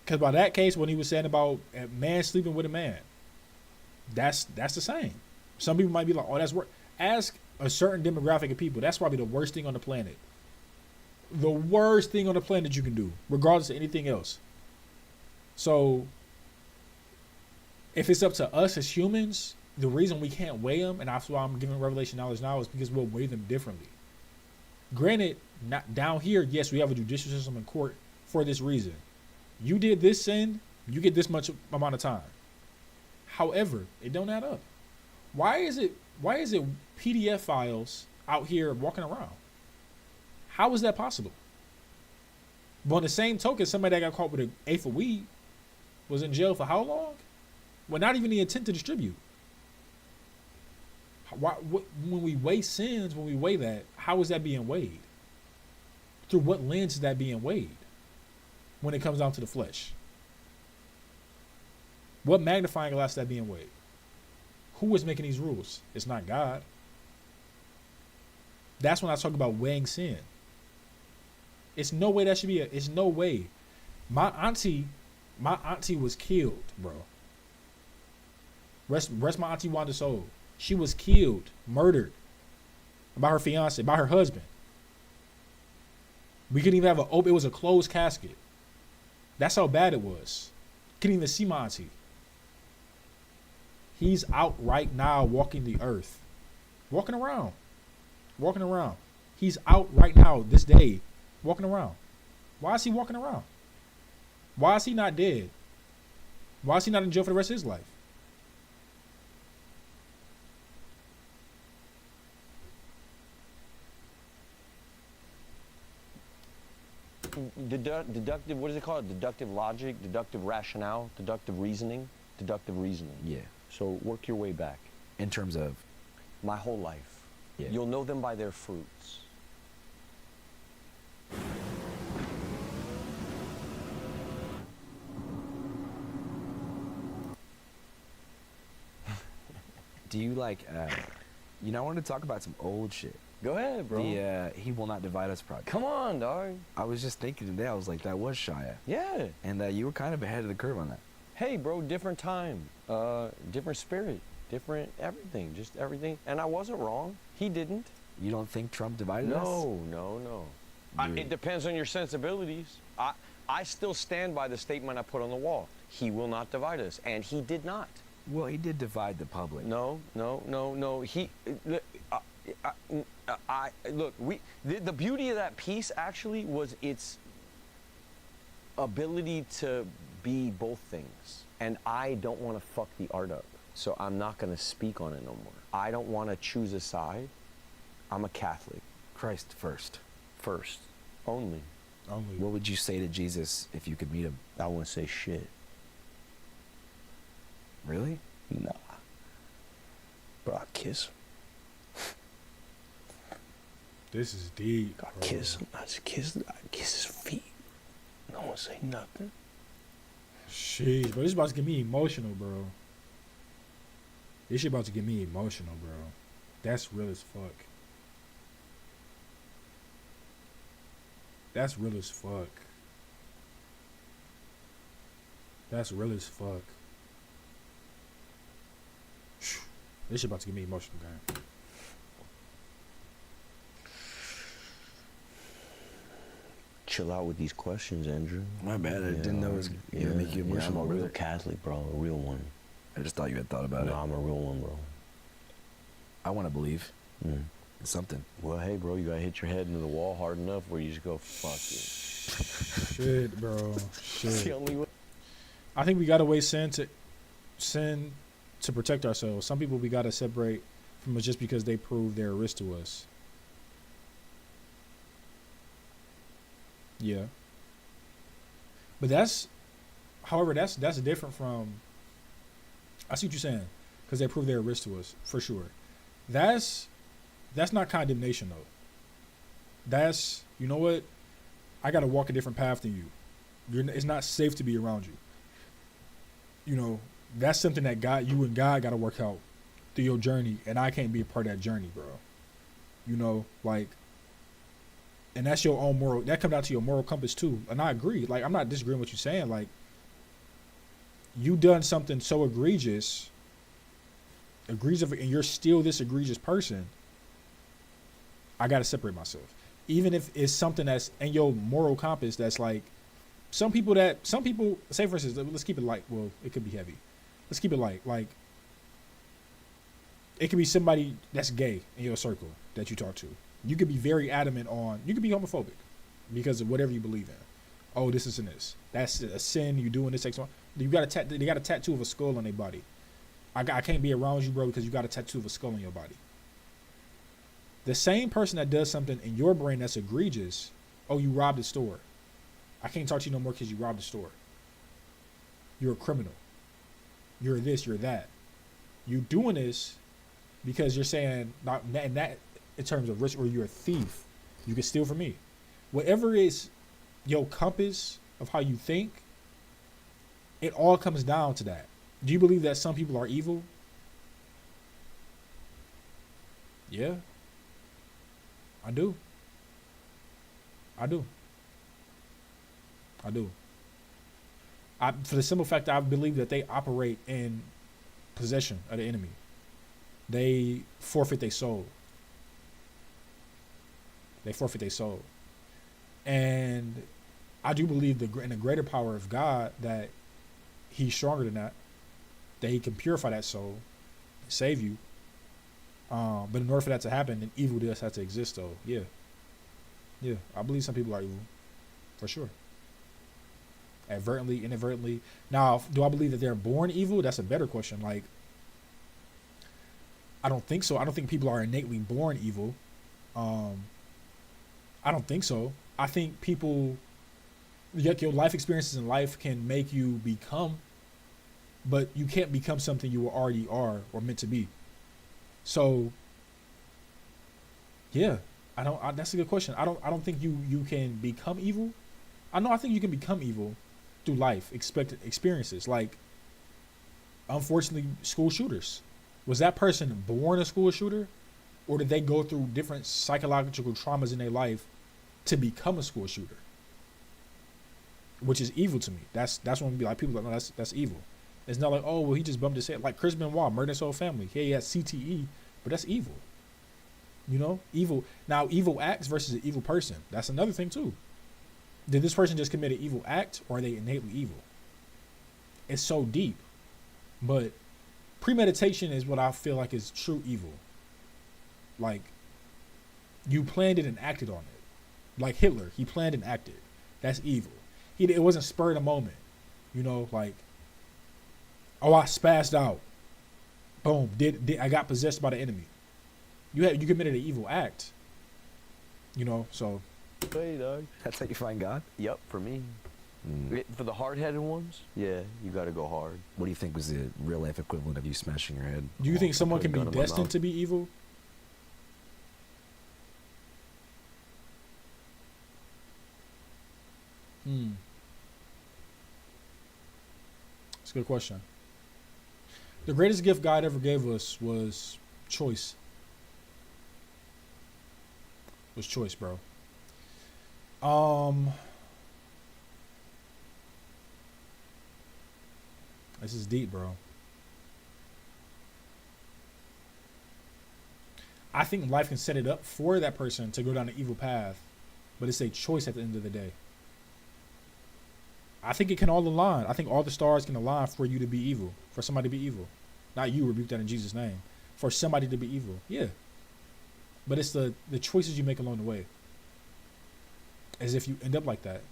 Because by that case, when he was saying about a man sleeping with a man, that's the same. Some people might be like, oh, that's worse. Ask a certain demographic of people. That's probably the worst thing on the planet. The worst thing on the planet you can do, regardless of anything else. So, if it's up to us as humans, the reason we can't weigh them, and that's why I'm giving Revelation knowledge now, is because we'll weigh them differently. Granted, not down here, yes, we have a judicial system in court for this reason. You did this sin, you get this much amount of time. However, it don't add up. Why is it PDF files out here walking around? How is that possible? But on the same token, somebody that got caught with an eighth of weed was in jail for how long? Well, not even the intent to distribute. When we weigh sins, when we weigh that, how is that being weighed? Through what lens is that being weighed when it comes down to the flesh? What magnifying glass is that being weighed? Who is making these rules? It's not God. That's when I talk about weighing sin. It's no way that should be it's no way. My auntie was killed, bro. Rest my auntie Wanda's soul. She was killed, murdered by her fiance, by her husband. We couldn't even have it was a closed casket. That's how bad it was. Couldn't even see my auntie. He's out right now walking the earth. Walking around. He's out right now, this day, walking around. Why is he walking around? Why is he not dead? Why is he not in jail for the rest of his life? Deductive, what is it called? Deductive logic, deductive rationale, deductive reasoning. Yeah. So work your way back. In terms of, My whole life. Yeah. You'll know them by their fruits. do you like, I wanted to talk about some old shit. Go ahead, bro. The He Will Not Divide Us project. Come on, dog. I was just thinking today, I was like, that was Shia. Yeah. And you were kind of ahead of the curve on that. Hey, bro, different time, different spirit, different everything, just everything. And I wasn't wrong. He didn't. You don't think Trump divided us? No. It depends on your sensibilities. I still stand by the statement I put on the wall. He will not divide us, and he did not. Well, he did divide the public. No. He, look, the beauty of that piece actually was its ability to be both things. And I don't want to fuck the art up, so I'm not going to speak on it no more. I don't want to choose a side. I'm a Catholic. Christ first. First. Only. What would you say to Jesus if you could meet him? I wouldn't say shit. Really? Nah. But I'd kiss him. This is deep. I'd kiss him. I'd kiss his feet. No one say nothing. Sheesh, bro. This is about to get me emotional, bro. This shit about to get me emotional, bro. That's real as fuck. That's real as fuck. That's real as fuck. This shit about to get me emotional, guy. Chill out with these questions, Andrew. My bad. I didn't know it was gonna make you emotional. I'm a real with it. Catholic, bro. A real one. I just thought you had thought about No, it. I'm a real one, bro. I want to believe Mm. in something. Well, hey, bro, you gotta hit your head into the wall hard enough where you just go, fuck it. Shit, bro. It's the Shit. only way. I think we gotta weigh sin to protect ourselves. Some people we gotta separate from us just because they prove they're a risk to us. Yeah. But that's different from. I see what you're saying, because they prove they're a risk to us for sure. That's not condemnation though. That's, you know what, I gotta walk a different path than you. It's not safe to be around you. You know, that's something that you and God gotta work out through your journey, and I can't be a part of that journey, bro. You know, like. And that's your own moral. That comes down to your moral compass too. And I agree. Like, I'm not disagreeing with what you're saying. Like, you done something so egregious, and you're still this egregious person, I gotta separate myself. Even if it's something that's in your moral compass that's like, some people, say for instance, let's keep it light. Well, it could be heavy. Let's keep it light. Like, it could be somebody that's gay in your circle that you talk to. You could be very adamant on, you could be homophobic because of whatever you believe in. Oh, this is this. That's a sin. You doing this, X, Y. They got a tattoo of a skull on their body. I can't be around you, bro, because you got a tattoo of a skull on your body. The same person that does something in your brain that's egregious, oh, you robbed the store. I can't talk to you no more because you robbed the store. You're a criminal. You're this, you're that. You doing this because you're saying, not in that in terms of risk, or you're a thief. You can steal from me. Whatever is your compass of how you think, it all comes down to that. Do you believe that some people are evil? Yeah. I do. For the simple fact that I believe that they operate in possession of the enemy. They forfeit their soul. And I do believe in the greater power of God that he's stronger than that he can purify that soul, save you. But in order for that to happen, then evil does have to exist, though. Yeah. I believe some people are evil, for sure. Advertently, inadvertently. Now, do I believe that they're born evil? That's a better question. Like, I don't think so. I don't think people are innately born evil. I don't think so. I think people, your life experiences in life can make you become, but you can't become something you already are or meant to be. So, yeah, that's a good question. I don't think you can become evil. I think you can become evil through life experiences. Like, unfortunately, school shooters. Was that person born a school shooter, or did they go through different psychological traumas in their life to become a school shooter? Which is evil to me. That's when we be like, people are like, no, that's evil. It's not like, oh, well, he just bumped his head. Like Chris Benoit, murdered his whole family. He has CTE, but that's evil. You know, evil. Now, evil acts versus an evil person. That's another thing too. Did this person just commit an evil act, or are they innately evil? It's so deep. But premeditation is what I feel like is true evil. Like, you planned it and acted on it. Like Hitler, he planned and acted. That's evil. It wasn't spur of the moment. You know, like, oh, I spazzed out. Boom. I got possessed by the enemy. You committed an evil act. You know, so. Hey, dog. That's how you find God? Yep, for me. For the hard-headed ones, yeah, you got to go hard. What do you think was the real life equivalent of you smashing your head? Do you think someone put a can be gun in my destined mouth. to be evil? That's a good question. The greatest gift God ever gave us was choice. Was choice, bro. This is deep, bro. I think life can set it up for that person to go down an evil path, but it's a choice at the end of the day. I think it can all align. I think all the stars can align for you to be evil, for somebody to be evil. Not you, rebuke that in Jesus' name. For somebody to be evil, yeah. But it's the choices you make along the way. As if you end up like that.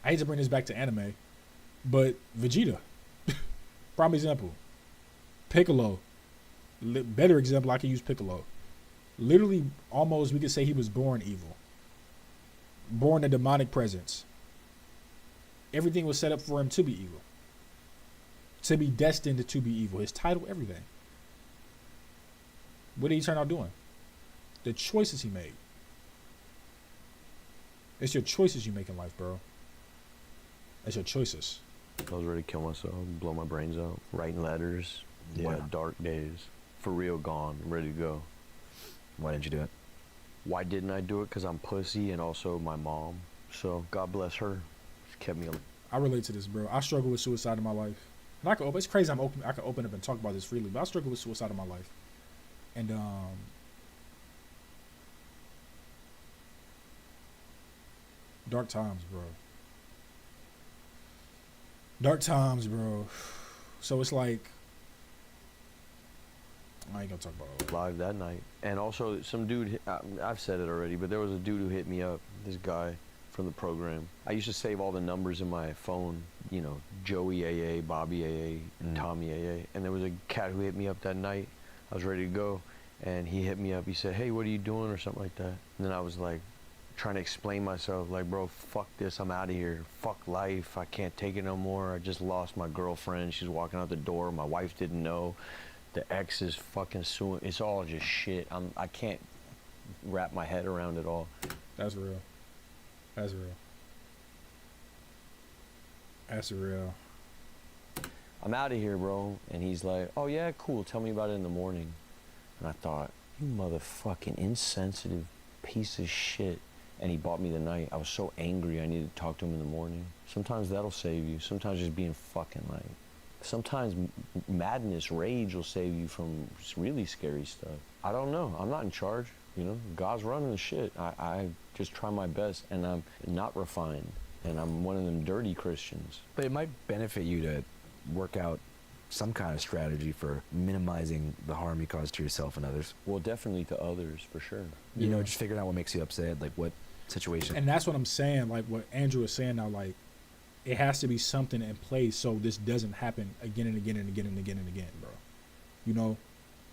I hate to bring this back to anime, but Vegeta, prime example. Piccolo, better example, I can use Piccolo. Literally, almost we could say he was born evil. Born a demonic presence. Everything was set up for him to be evil. To be destined to be evil. His title, everything. What did he turn out doing? The choices he made. It's your choices you make in life, bro. It's your choices. I was ready to kill myself, blow my brains out, writing letters. Yeah, dark days. For real, gone, ready to go. Why didn't you do it? Why didn't I do it? Because I'm pussy and also my mom. So God bless her. She kept me alive. I relate to this, bro. I struggle with suicide in my life. And I can open, it's crazy I can open up and talk about this freely, but I struggle with suicide in my life. And dark times, bro. Dark times, bro. So it's like, I ain't gonna talk about it. Live that night. And also, some dude, I've said it already, but there was a dude who hit me up, this guy from the program. I used to save all the numbers in my phone, you know, Joey AA, Bobby AA, Tommy AA. And there was a cat who hit me up that night. I was ready to go, and he hit me up. He said, hey, what are you doing, or something like that. And then I was like, trying to explain myself, like, bro, fuck this, I'm out of here. Fuck life, I can't take it no more. I just lost my girlfriend. She's walking out the door. My wife didn't know. The ex is fucking suing. It's all just shit. I can't wrap my head around it all. That's real. That's real. That's real. I'm out of here, bro. And he's like, oh yeah, cool, tell me about it in the morning. And I thought, you motherfucking insensitive piece of shit. And he bought me the night. I was so angry I needed to talk to him in the morning. Sometimes that'll save you. Sometimes just being fucking like, sometimes madness, rage will save you from really scary stuff. I don't know. I'm not in charge. You know, God's running the shit. I just try my best, and I'm not refined, and I'm one of them dirty Christians. But it might benefit you to work out some kind of strategy for minimizing the harm you cause to yourself and others. Well, definitely to others, for sure. You know, just figuring out what makes you upset, like what situation. And that's what I'm saying, like what Andrew is saying now, like, it has to be something in place so this doesn't happen again and again and again and again and again, bro. You know,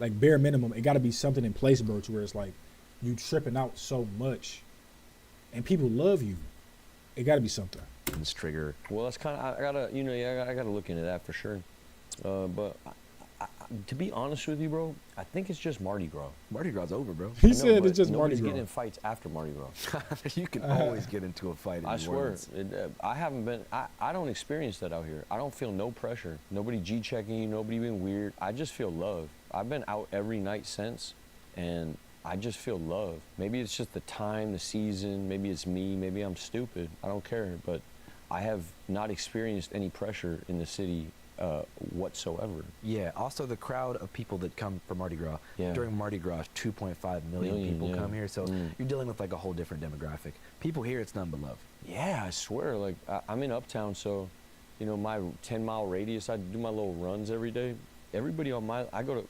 like bare minimum, it got to be something in place, bro, to where it's like you tripping out so much and people love you. It got to be something. This trigger. Well, that's kind of, I gotta, you know, yeah, I gotta look into that for sure. But to be honest with you, bro, I think it's just Mardi Gras. Mardi Gras is over, bro. He I know, said but it's just Mardi nobody's Gras. getting in fights after Mardi Gras. You can always get into a fight in I New swear, Orleans. I haven't been, I don't experience that out here. I don't feel no pressure. Nobody G-checking you, nobody being weird. I just feel love. I've been out every night since, and I just feel love. Maybe it's just the time, the season, maybe it's me, maybe I'm stupid. I don't care, but I have not experienced any pressure in the city whatsoever. Yeah, also the crowd of people that come for Mardi Gras. Yeah. During Mardi Gras, 2.5 million people yeah. come here, so you're dealing with like a whole different demographic. People here, it's nothing but love. Yeah, I swear, like, I'm in Uptown, so, you know, my 10-mile radius, I do my little runs every day. Everybody on my,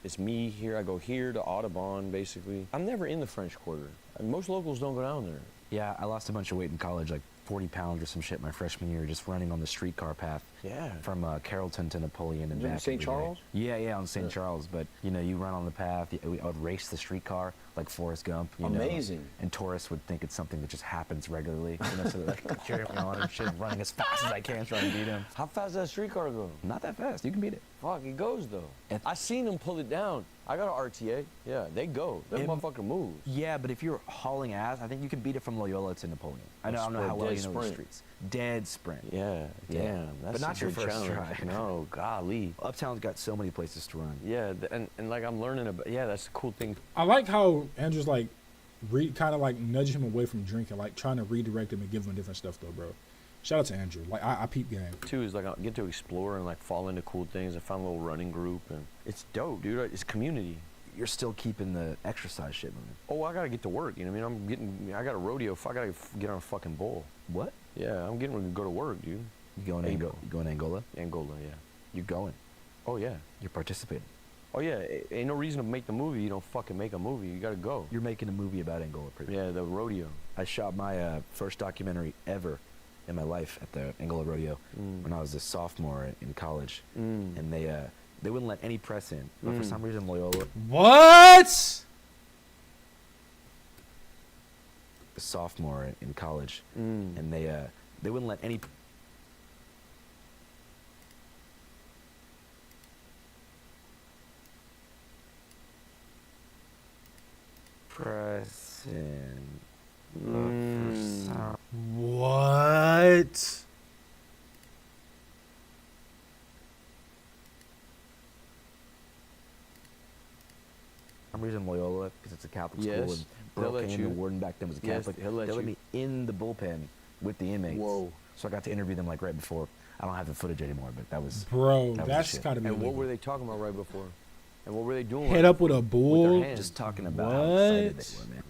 it's me here, I go here to Audubon, basically. I'm never in the French Quarter. Most locals don't go down there. Yeah, I lost a bunch of weight in college, like 40 pounds or some shit my freshman year, just running on the streetcar path. Yeah. From Carrollton to Napoleon and You in back. St. every day. Charles? Yeah, on St. Charles. But, you know, you run on the path, I would race the streetcar like Forrest Gump. You Amazing. know, and tourists would think it's something that just happens regularly. You know, so they're like cheering me on and shit, running as fast as I can, trying to beat him. How fast does that streetcar go? Not that fast. You can beat it. Fuck, it goes, though. I seen them pull it down. I got an RTA. Yeah, they go. That motherfucker moves. Yeah, but if you're hauling ass, I think you can beat it from Loyola to Napoleon. I don't know how well dead you know the sprint. streets. Dead sprint. Yeah, damn. That's But not a your big first challenge. try. No, golly. Uptown's got so many places to run. Yeah, and like I'm learning about, yeah, that's the cool thing. I like how Andrew's like, kind of like nudging him away from drinking, like trying to redirect him and give him different stuff though, bro. Shout out to Andrew. Like I peep game. Too is like I get to explore and like fall into cool things. I found a little running group and it's dope, dude. It's community. You're still keeping the exercise shit moving. Oh, I gotta get to work. You know what I mean? I got a rodeo. I gotta get on a fucking bull. What? Yeah, I'm getting ready to go to work, dude. You going Angola. You going to Angola? Angola, yeah. You're going. Oh yeah. You're participating. Oh yeah. Ain't no reason to make the movie. You don't fucking make a movie. You gotta go. You're making a movie about Angola. Pretty. Yeah, the rodeo. I shot my first documentary ever in my life at the Angola Rodeo when I was a sophomore in college, and they wouldn't let any press in, but for some reason Loyola. What? A sophomore in college, and they wouldn't let any. Press in. What? For some reason Loyola, because it's a Catholic Yes. school, and They'll let Brooklyn, you. the warden back then was a Yes, Catholic. he'll let they let you. me in the bullpen with the inmates. Whoa. So I got to interview them like right before. I don't have the footage anymore, but that was Bro, that was that's shit. gotta be And what illegal. were they talking about right before? And what were they doing? Head right up with a before? bull. With their hands. just talking about how excited they What? were, man.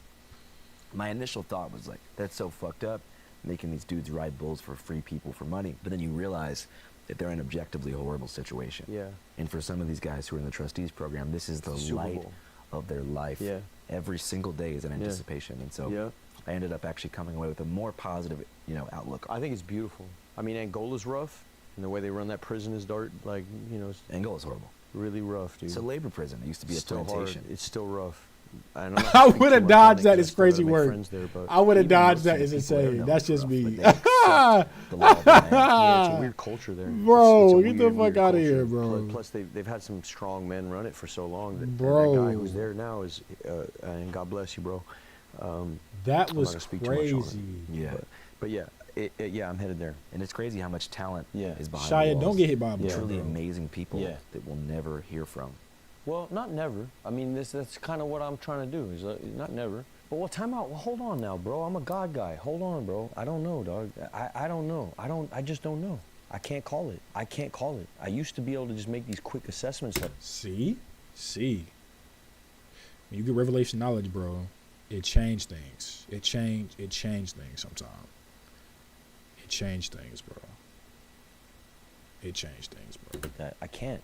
My initial thought was like, that's so fucked up, making these dudes ride bulls for free people for money. But then you realize that they're in an objectively horrible situation. Yeah. And for some of these guys who are in the trustees program, this is the Super light Bowl. of their life. Yeah. Every single day is an anticipation. And so Yeah. I ended up actually coming away with a more positive, outlook. I think it's beautiful. I mean, Angola's rough, and the way they run that prison is like, it's Angola's horrible. really rough, dude. It's a labor prison. It used to be a still plantation. hard. It's still rough. And I'm not I gonna speak would too have much on dodged it that. 'cause I It's still have crazy my work. friends there, but I would have Even dodged most that. of the It's people there insane. know That's it's just rough, me. but they accept the law of the land. Yeah, it's a weird culture there. Bro, It's a get the weird, fuck weird outta culture. here, bro. Plus, they've had some strong men run it for so long. That, and Bro. that guy who's there now is, and God bless you, bro. That I'm was not gonna speak too much on it. crazy. Yeah. But yeah, yeah, I'm headed there. And it's crazy how much talent Yeah. is behind Shia, the don't walls. get hit by a Yeah. truck, Truly bro. amazing people Yeah. that we'll never hear from. Well, not never. I mean, that's kind of what I'm trying to do. Is not never. But well, time out. Well, hold on now, bro. I'm a God guy. Hold on, bro. I don't know, dog. I don't know. I just don't know. I can't call it. I can't call it. I used to be able to just make these quick assessments. See? When you get revelation knowledge, bro, it changed things. It changed things sometimes. It changed things, bro. It changed things, bro. That I can't.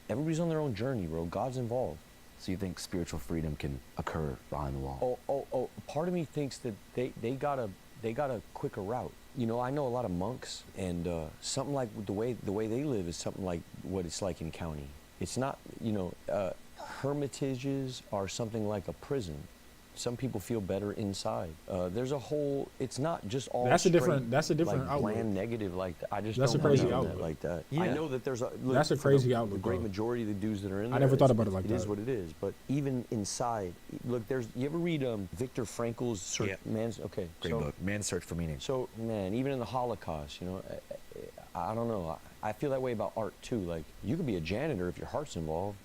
Everybody's on their own journey, bro. God's involved. So you think spiritual freedom can occur behind the wall? Oh. Part of me thinks that they got a quicker route. You know, I know a lot of monks, and something like the way they live is something like what it's like in county. It's not, hermitages are something like a prison. Some people feel better inside. There's a whole. It's not just all. That's a straight, different like, outlook. bland negative like that. I just That's don't a crazy believe in that outlook. like that. Yeah. I know that there's a. Look, That's a for crazy the outlook, great bro. majority of the dudes that are in there. I never thought about it like It is that. what it is. But even inside, look, you ever read Viktor Frankl's Yeah. Man's? Okay, Great so, book. Man's Search for Meaning. So man, even in the Holocaust, I don't know. I feel that way about art too. Like you could be a janitor if your heart's involved.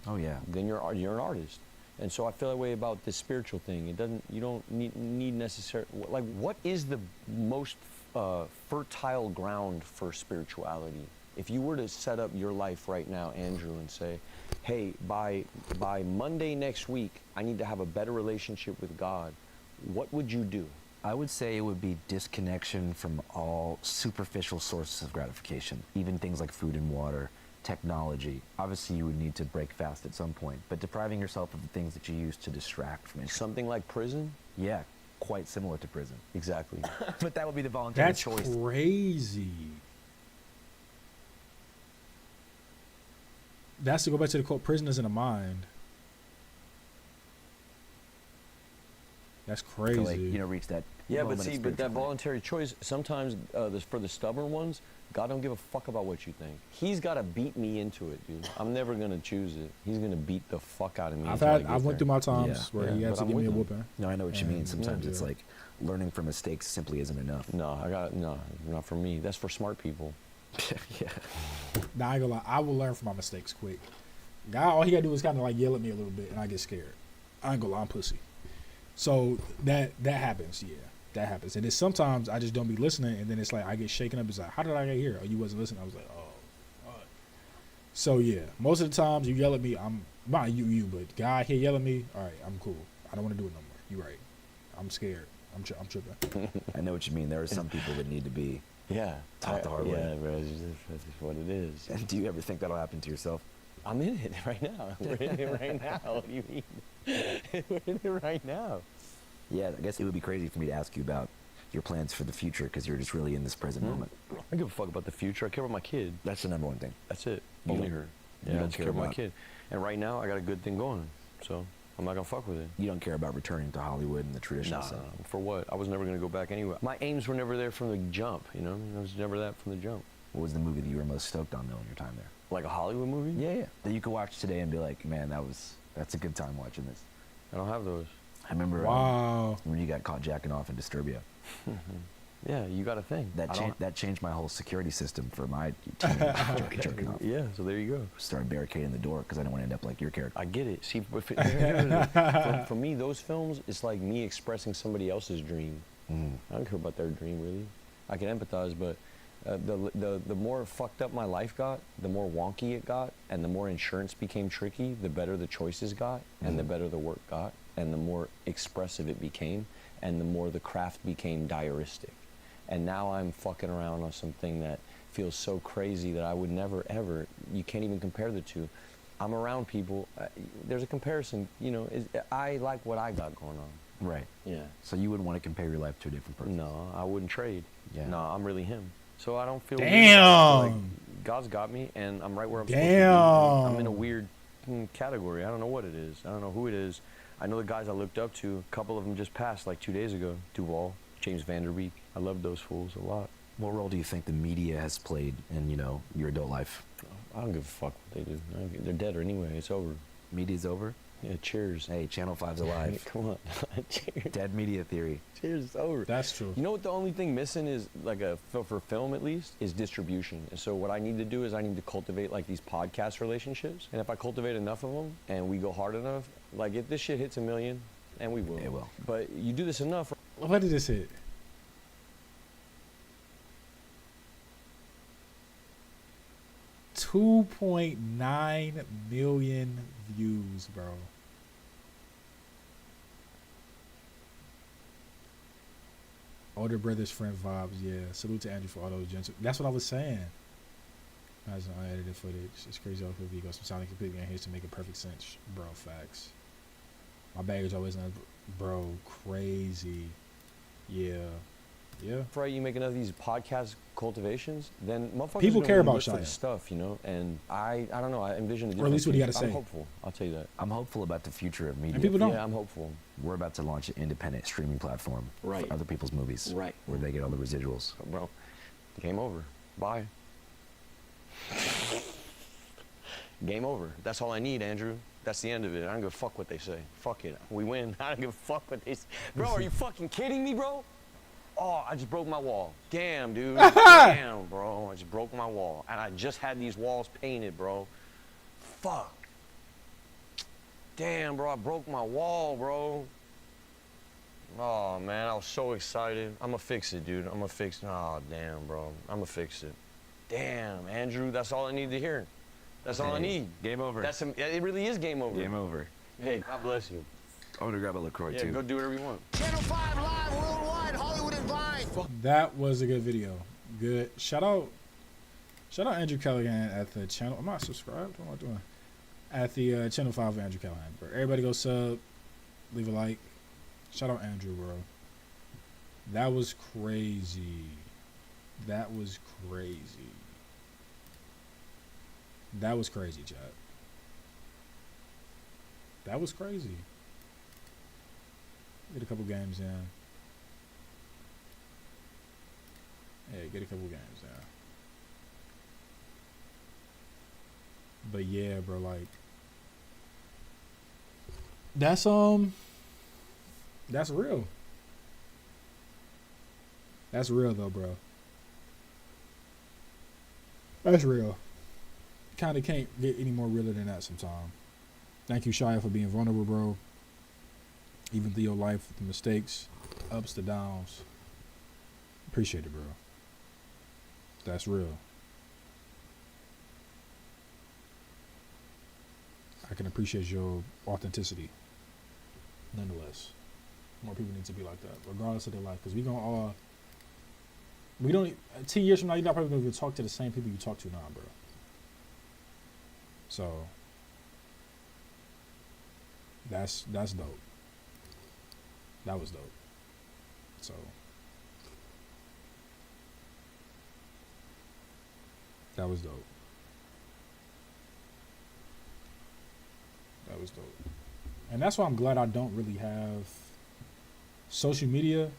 Oh yeah. Then you're an artist. And so I feel that way about this spiritual thing. You don't need necessary, like what is the most fertile ground for spirituality? If you were to set up your life right now, Andrew, and say, hey, by Monday next week, I need to have a better relationship with God, what would you do? I would say it would be disconnection from all superficial sources of gratification, even things like food and water, technology. Obviously, you would need to break fast at some point, but depriving yourself of the things that you use to distract from interest. Something like prison? Yeah, quite similar to prison. Exactly. But that would be the voluntary That's choice. crazy. That's to go back to the quote, prisoners in the mind. That's To crazy. like, reach that. Yeah, but moment of see, but spiritual that freedom. voluntary choice, sometimes for the stubborn ones, God don't give a fuck about what you think. He's got to beat me into it, dude. I'm never going to choose it. He's going to beat the fuck out of me. I went there. through my times Yeah. where he Yeah, had but to I'm give me a with him. whooping. No, I know what you mean. And- Sometimes yeah, it's dude. like learning from mistakes simply isn't enough. No, not for me. That's for smart people. Yeah. Nah, I ain't gonna lie. I will learn from my mistakes quick. Guy, all he gotta do is kind of like yell at me a little bit, and I get scared. I ain't gonna lie, I'm pussy. So that happens, yeah. That happens. And then sometimes I just don't be listening, and then it's like I get shaken up. It's like, how did I get here? Oh, you wasn't listening. I was like, oh. What? So yeah, most of the times you yell at me, I'm not you, but guy here yell at me. All right, I'm cool. I don't want to do it no more. You right. I'm scared. I'm tripping. I know what you mean. There are some people that need to be. Yeah. Taught the hard way. Yeah, bro. That's just what it is. And do you ever think that'll happen to yourself? I'm in it right now. We're in it right now. What do you mean? We're in it right now. Yeah, I guess it would be crazy for me to ask you about your plans for the future because you're just really in this present moment. I don't give a fuck about the future. I care about my kid. That's the number one thing. That's it. You Only don't- her. you Yeah, I don't just care care about my about- kid. And right now, I got a good thing going. So I'm not going to fuck with it. You don't care about returning to Hollywood and the traditional Nah, stuff. for what? I was never going to go back anyway. My aims were never there from the jump, I was never that from the jump. What was the movie that you were most stoked on though in your time there? Like a Hollywood movie? Yeah. That you could watch today and be like, man, that's a good time watching this. I don't have those. I remember Wow. when you got caught jacking off in Disturbia. Yeah, you got a thing. That changed my whole security system for my team jerking off. Yeah, so there you go. Started barricading the door because I didn't want to end up like your character. I get it. See, for me, those films, it's like me expressing somebody else's dream. I don't care about their dream really. I can empathize, but the more fucked up my life got, the more wonky it got, and the more insurance became tricky, the better the choices got, and the better the work got, and the more expressive it became, and the more the craft became diaristic. And now I'm fucking around on something that feels so crazy that I would never ever, you can't even compare the two. I'm around people, there's a comparison, you know, I like what I got going on. Right. Yeah. So you wouldn't want to compare your life to a different person? No, I wouldn't trade. Yeah. No, I'm really him. So I don't feel Damn. weird about it. I feel like God's got me, and I'm right where I'm supposed to be. I'm in a Damn. weird category. I don't know what it is. I don't know who it is. I know the guys I looked up to. A couple of them just passed like 2 days ago. Duval, James Vanderbeek. I love those fools a lot. What role do you think the media has played in, you know, your adult life? I don't give a fuck what they do. They're dead anyway. It's over. Media's over? Yeah, cheers. Hey, Channel 5's alive. Come on. Cheers. Dead media theory. Cheers, it's over. That's true. You know what the only thing missing is, like for film at least, is distribution. And so what I need to do is I need to cultivate like these podcast relationships. And if I cultivate enough of them and we go hard enough, like if this shit hits 1 million, and we will. It will. But you do this enough. What did this hit? $2.9 million views, bro. Older brother's friend vibes, yeah. Salute to Andrew for all those gentle. That's what I was saying. Imagine unedited footage. It's crazy how quickly goes from sounding completely unhinged to making perfect sense, bro. Facts. My baggage always, bro. Crazy. Yeah. Yeah. Right, you make enough of these podcast cultivations, then motherfuckers People are care gonna about look for Shia. the stuff, you know. And I don't know. I envision a Or at least what he different gotta future. say. I'm hopeful. I'll tell you that. I'm hopeful about the future of media. And people don't. Yeah, I'm hopeful. We're about to launch an independent streaming platform Right. for other people's movies. Right. Where they get all the residuals. Bro, game over. Bye. Game over. That's all I need, Andrew. That's the end of it. I don't give a fuck what they say. Fuck it. We win. I don't give a fuck what they say. Bro, are you fucking kidding me, bro? Oh, I just broke my wall. Damn, dude. Damn, bro. I just broke my wall. And I just had these walls painted, bro. Fuck. Damn, bro. I broke my wall, bro. Oh, man. I was so excited. I'm gonna fix it, dude. I'm gonna fix it. Oh, damn, bro. I'm gonna fix it. Damn, Andrew. That's all I need to hear. That's all I need. Game over. It really is game over. Game over. Hey, God bless you. I'm gonna grab a LaCroix Yeah, too. go do whatever you want. Channel 5 Live Worldwide, Hollywood Advice. That was a good video. Good. Shout out Andrew Callahan at the channel. I'm not subscribed. What am I doing? At the channel 5 of Andrew Callahan. Bro. Everybody go sub, leave a like. Shout out Andrew, bro. That was crazy. That was crazy. That was crazy, chat. That was crazy. Get a couple games in. Hey, get a couple games in. But yeah, bro, like that's real. That's real though, bro. That's real. Kinda can't get any more realer than that sometime. Thank you, Shia, for being vulnerable, bro. Even through your life, the mistakes, ups, the downs. Appreciate it, bro. That's real. I can appreciate your authenticity. Nonetheless, more people need to be like that, regardless of their life. Because we don't 10 years from now, you're not probably going to talk to the same people you talk to now, bro. So, that's dope. That was dope. So, that was dope. That was dope. And that's why I'm glad I don't really have social media.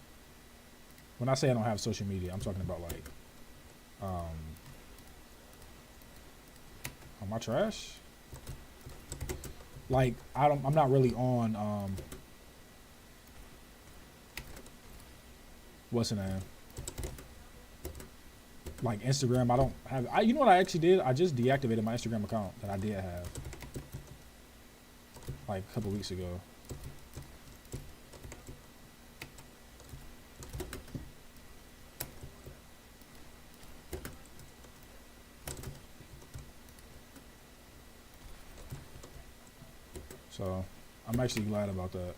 When I say I don't have social media, I'm talking about like, on my trash. Like I'm not really on what's the name? Like Instagram. I don't have. You know what I actually did? I just deactivated my Instagram account that I did have like a couple weeks ago. So I'm actually glad about that.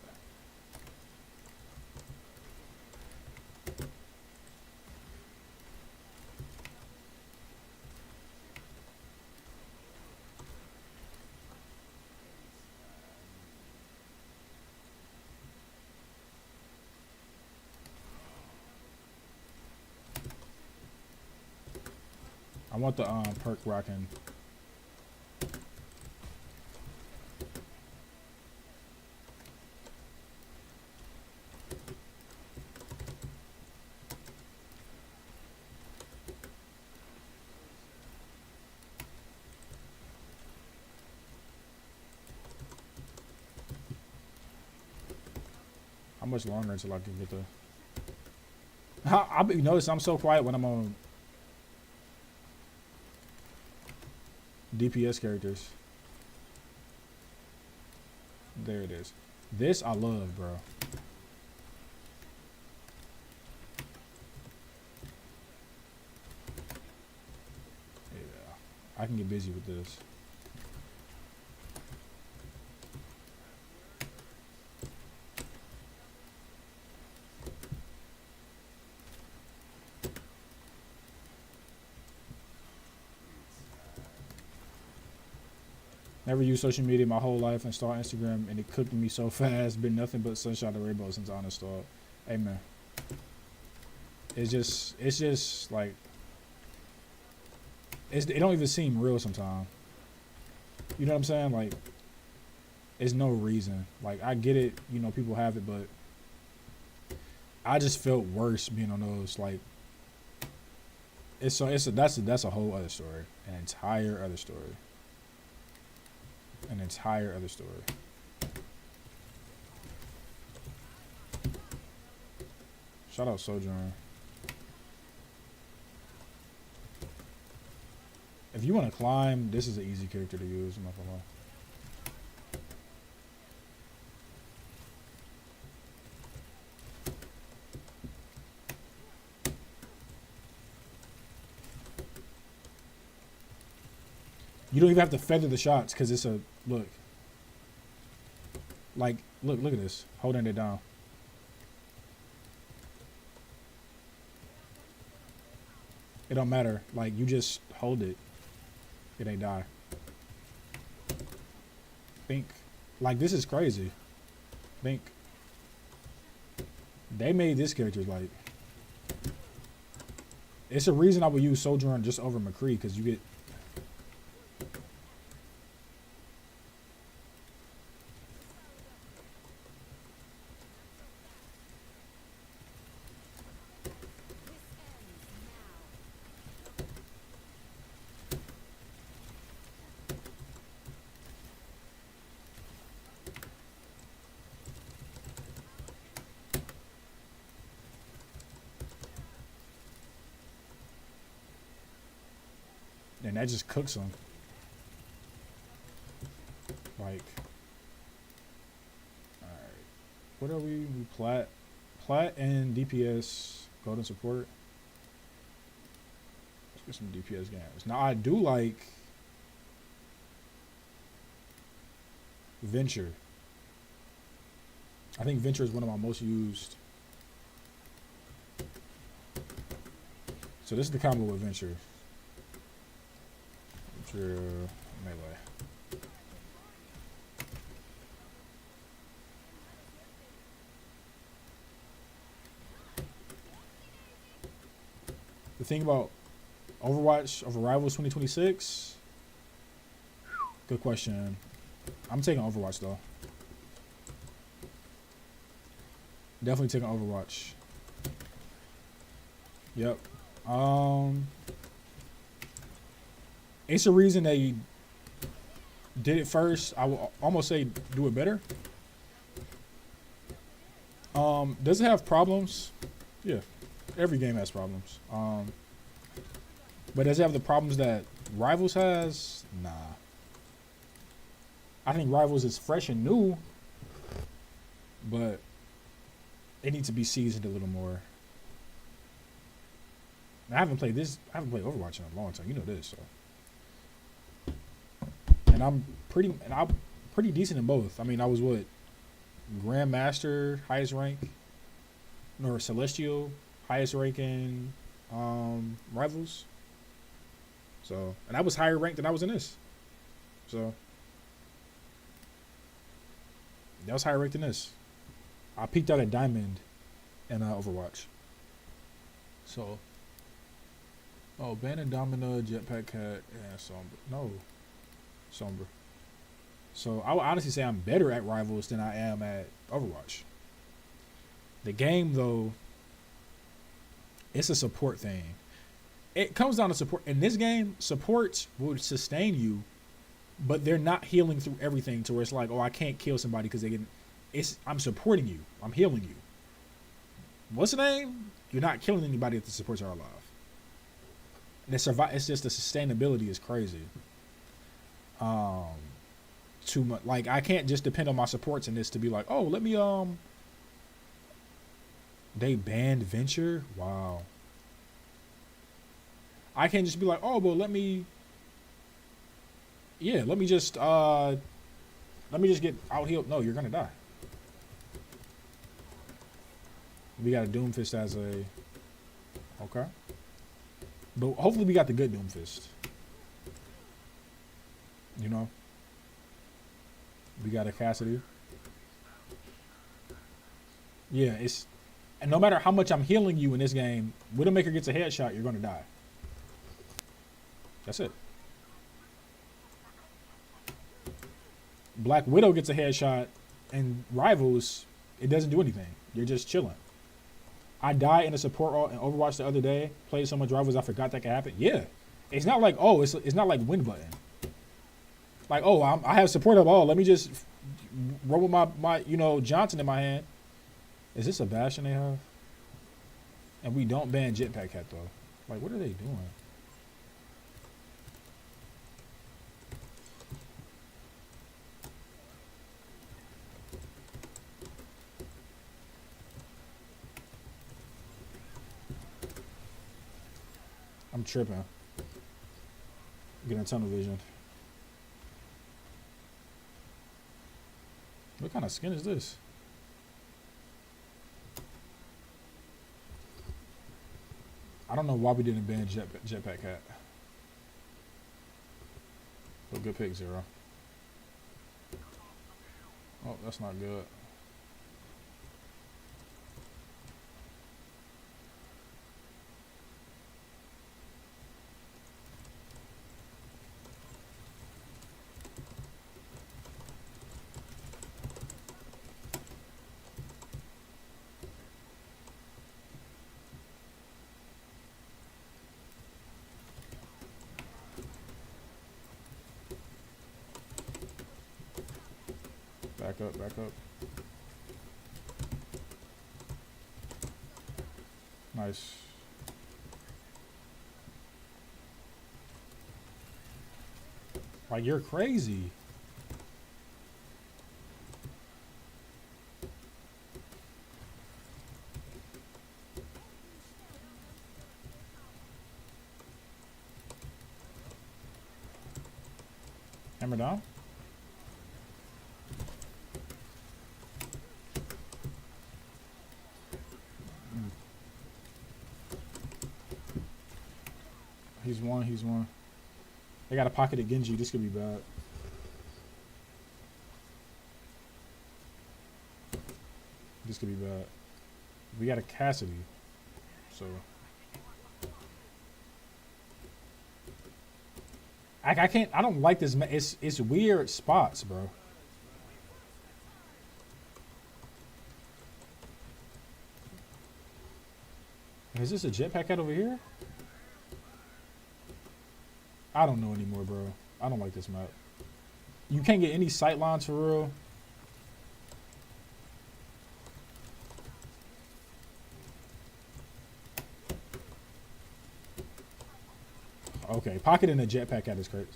I want the perk rocking. How much longer until I can get the? I'll be notice I'm so quiet when I'm on DPS characters. There it is. This I love, bro. Yeah, I can get busy with this. Never used social media my whole life. Installed Instagram and it cooked me so fast. Been nothing but sunshine and rainbow since I uninstalled. Amen. It's just like it don't even seem real sometimes. You know what I'm saying? Like, it's no reason. Like, I get it. You know, people have it, but I just felt worse being on those. Like, that's a whole other story. An entire other story. An entire other story. Shout out Sojourn. If you want to climb, this is an easy character to use. I'm not gonna lie. You don't even have to feather the shots because it's a look. Like, look at this. Holding it down. It don't matter. Like, you just hold it. It ain't die. Think. Like, this is crazy. Think. They made this character like. It's a reason I would use Sojourn just over McCree because you get. And that just cooks them. Like, alright. What are we? Plat and DPS golden support. Let's get some DPS games. Now I do like Venture. I think Venture is one of my most used. So this is the combo with Venture. Melee. The thing about Overwatch over Rivals 2026, good question. I'm taking Overwatch though. Definitely taking Overwatch. Yep. It's a reason they did it first. I will almost say do it better. Does it have problems? Yeah. Every game has problems. But does it have the problems that Rivals has? Nah. I think Rivals is fresh and new, but it needs to be seasoned a little more. I haven't played Overwatch in a long time. You know this, so. And I'm pretty pretty decent in both. I mean, I was what, Grandmaster, highest rank, or Celestial, highest rank in Rivals. So, and I was higher ranked than I was in this. So, that was higher ranked than this. I peaked out at Diamond in Overwatch. So, oh, Bandit, Domina, Jetpack Cat, yeah, Sombra. No, Sombra. So, I would honestly say I'm better at Rivals than I am at Overwatch. The game, though, it's a support thing. It comes down to support. In this game, supports will sustain you, but they're not healing through everything to where it's like, oh, I can't kill somebody because they get. I'm supporting you. I'm healing you. What's the name? You're not killing anybody if the supports are alive. And it's just the sustainability is crazy. Too much. Like, I can't just depend on my supports in this to be like, oh, let me They banned Venture? Wow. I can't just be like, oh, well, let me just get out healed. No, you're gonna die. We got a Doomfist as a okay. But hopefully we got the good Doomfist. You know? We got a Cassidy. Yeah, and no matter how much I'm healing you in this game, Widowmaker gets a headshot, you're gonna die. That's it. Black Widow gets a headshot, and Rivals, it doesn't do anything. You're just chilling. I died in a support ult in Overwatch the other day. Played so much Rivals, I forgot that could happen. Yeah, it's not like it's not like win button. Like I have support up all. Let me just roll with my Johnson in my hand. Is this a Bastion they have? And we don't ban Jetpack Cat though. Like, what are they doing? I'm tripping. Getting tunnel vision. What kind of skin is this? I don't know why we didn't ban Jetpack Cat. But good pick, Zero. Oh, that's not good. Back up, back up. Nice. Like, you're crazy. Hammer down. He's one. They got a pocket at Genji. This could be bad. This could be bad. We got a Cassidy. So. I can't. I don't like this. It's weird spots, bro. Is this a Jetpack Cat over here? I don't know anymore, bro. I don't like this map. You can't get any sight lines for real. Okay, pocket in a Jetpack Cat is crazy.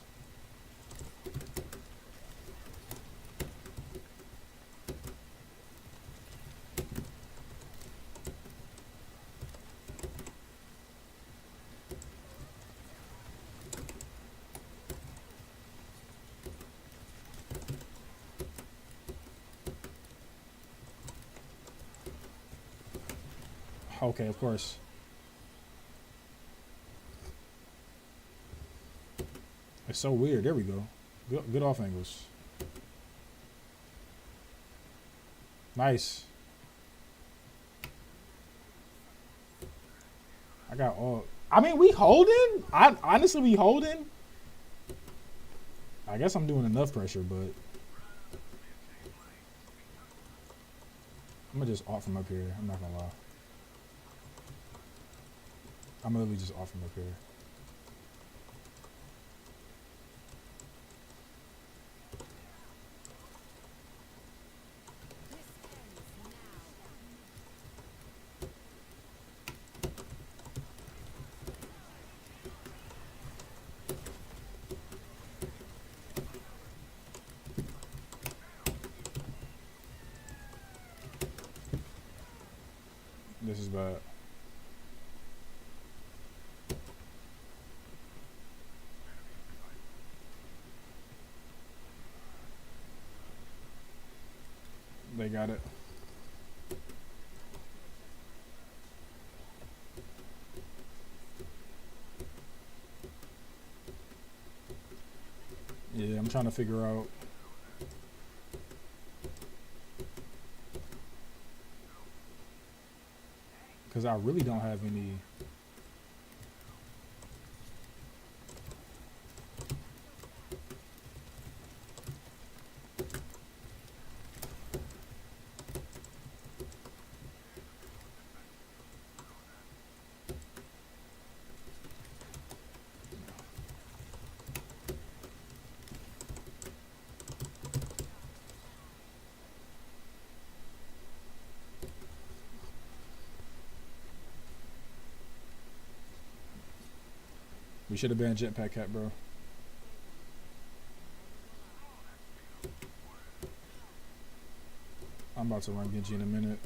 Okay, of course. It's so weird. There we go. Good off angles. Nice. I got all. I mean, we holding. Honestly, we holding. I guess I'm doing enough pressure, but I'm gonna just off from up here. I'm not gonna lie. I'm literally just off from up here. This is bad. They got it. Yeah, I'm trying to figure out. Because I really don't have any. We should have been Jetpack Cat, bro. I'm about to run Genji in a minute.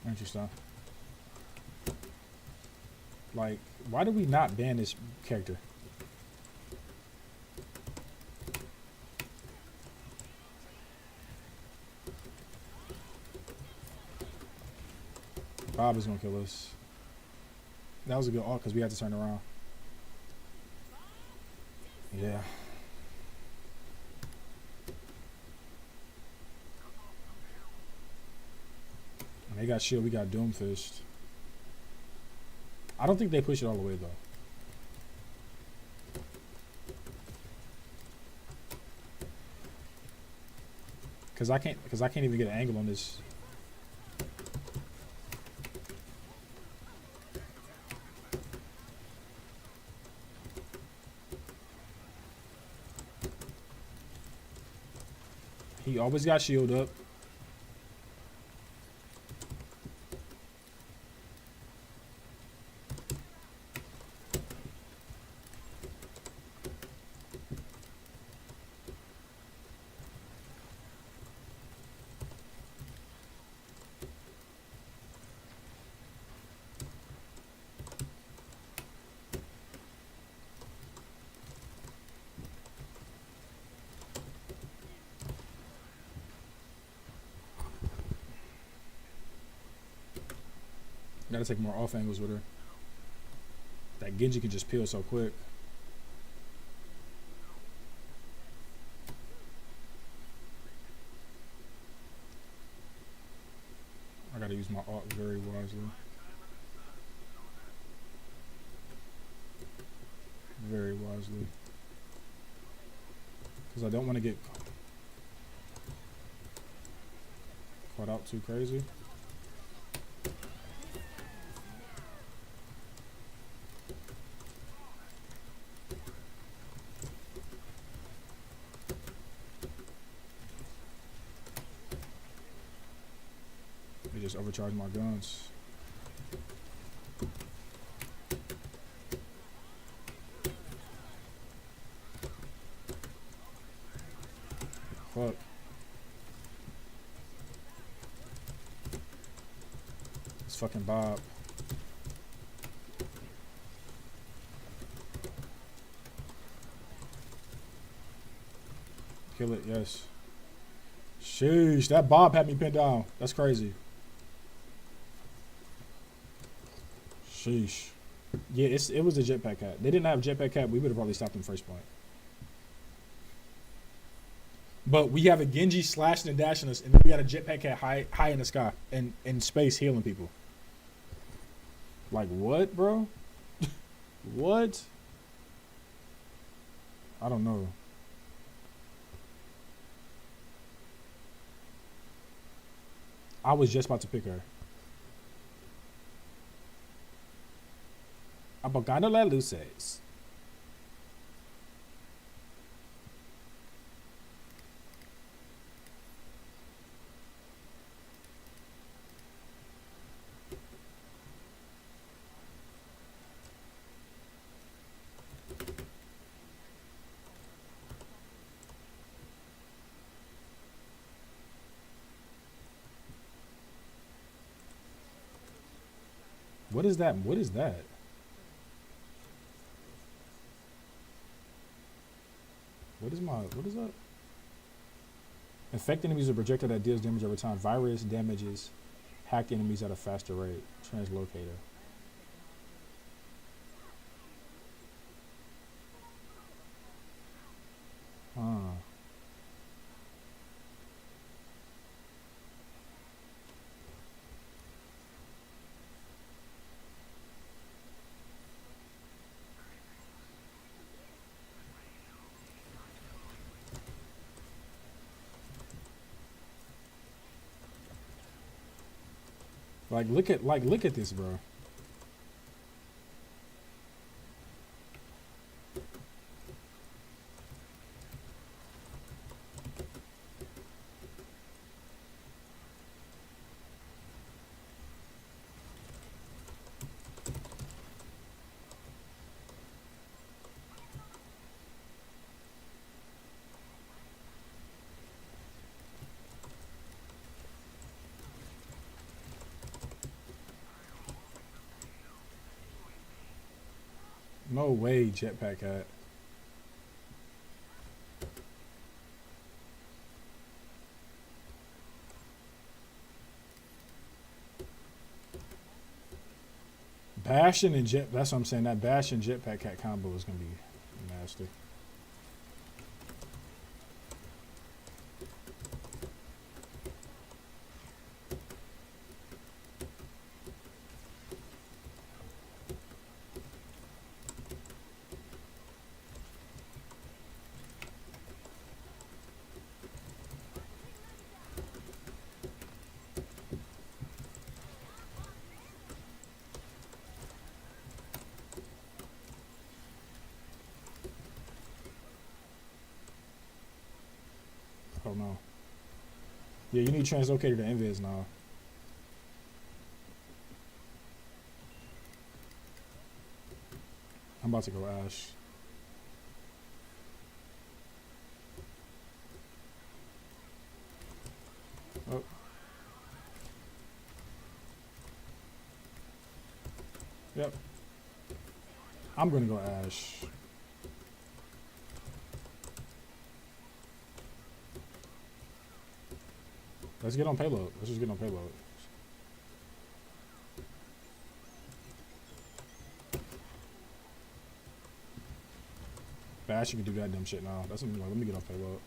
Interesting. Like, why do we not ban this character? Bob is gonna kill us. That was a good ult because we had to turn around. Yeah. And they got shield, we got Doomfist. I don't think they push it all the way though. Cause I can't even get an angle on this. He always got shield up. Gotta take more off angles with her. That Genji can just peel so quick. I gotta use my ult very wisely. Very wisely. Because I don't want to get caught out too crazy. They just overcharged my guns. Fuck. It's fucking Bob. Kill it, yes. Sheesh, that Bob had me pinned down. That's crazy. Sheesh. Yeah, it was a jetpack cat. They didn't have jetpack cat. We would have probably stopped them first point. But we have a Genji slashing and dashing us, and then we got a jetpack cat high in the sky and in space healing people. Like what, bro? What? I don't know. I was just about to pick her. Abogando la luces. What is that? What is that? What is that? Infect enemies with a projectile that deals damage over time. Virus damages hacked enemies at a faster rate. Translocator. Look at this, bro. No way, jetpack hat. Bastion and jet. That's what I'm saying. That Bastion jetpack hat combo is gonna be nasty. Oh no. Yeah, you need translocator to invis now. I'm about to go Ash. Oh. Yep. I'm gonna go Ash. Let's get on payload. Let's just get on payload. Bash, you can do goddamn shit now. That's something like, let me get on payload.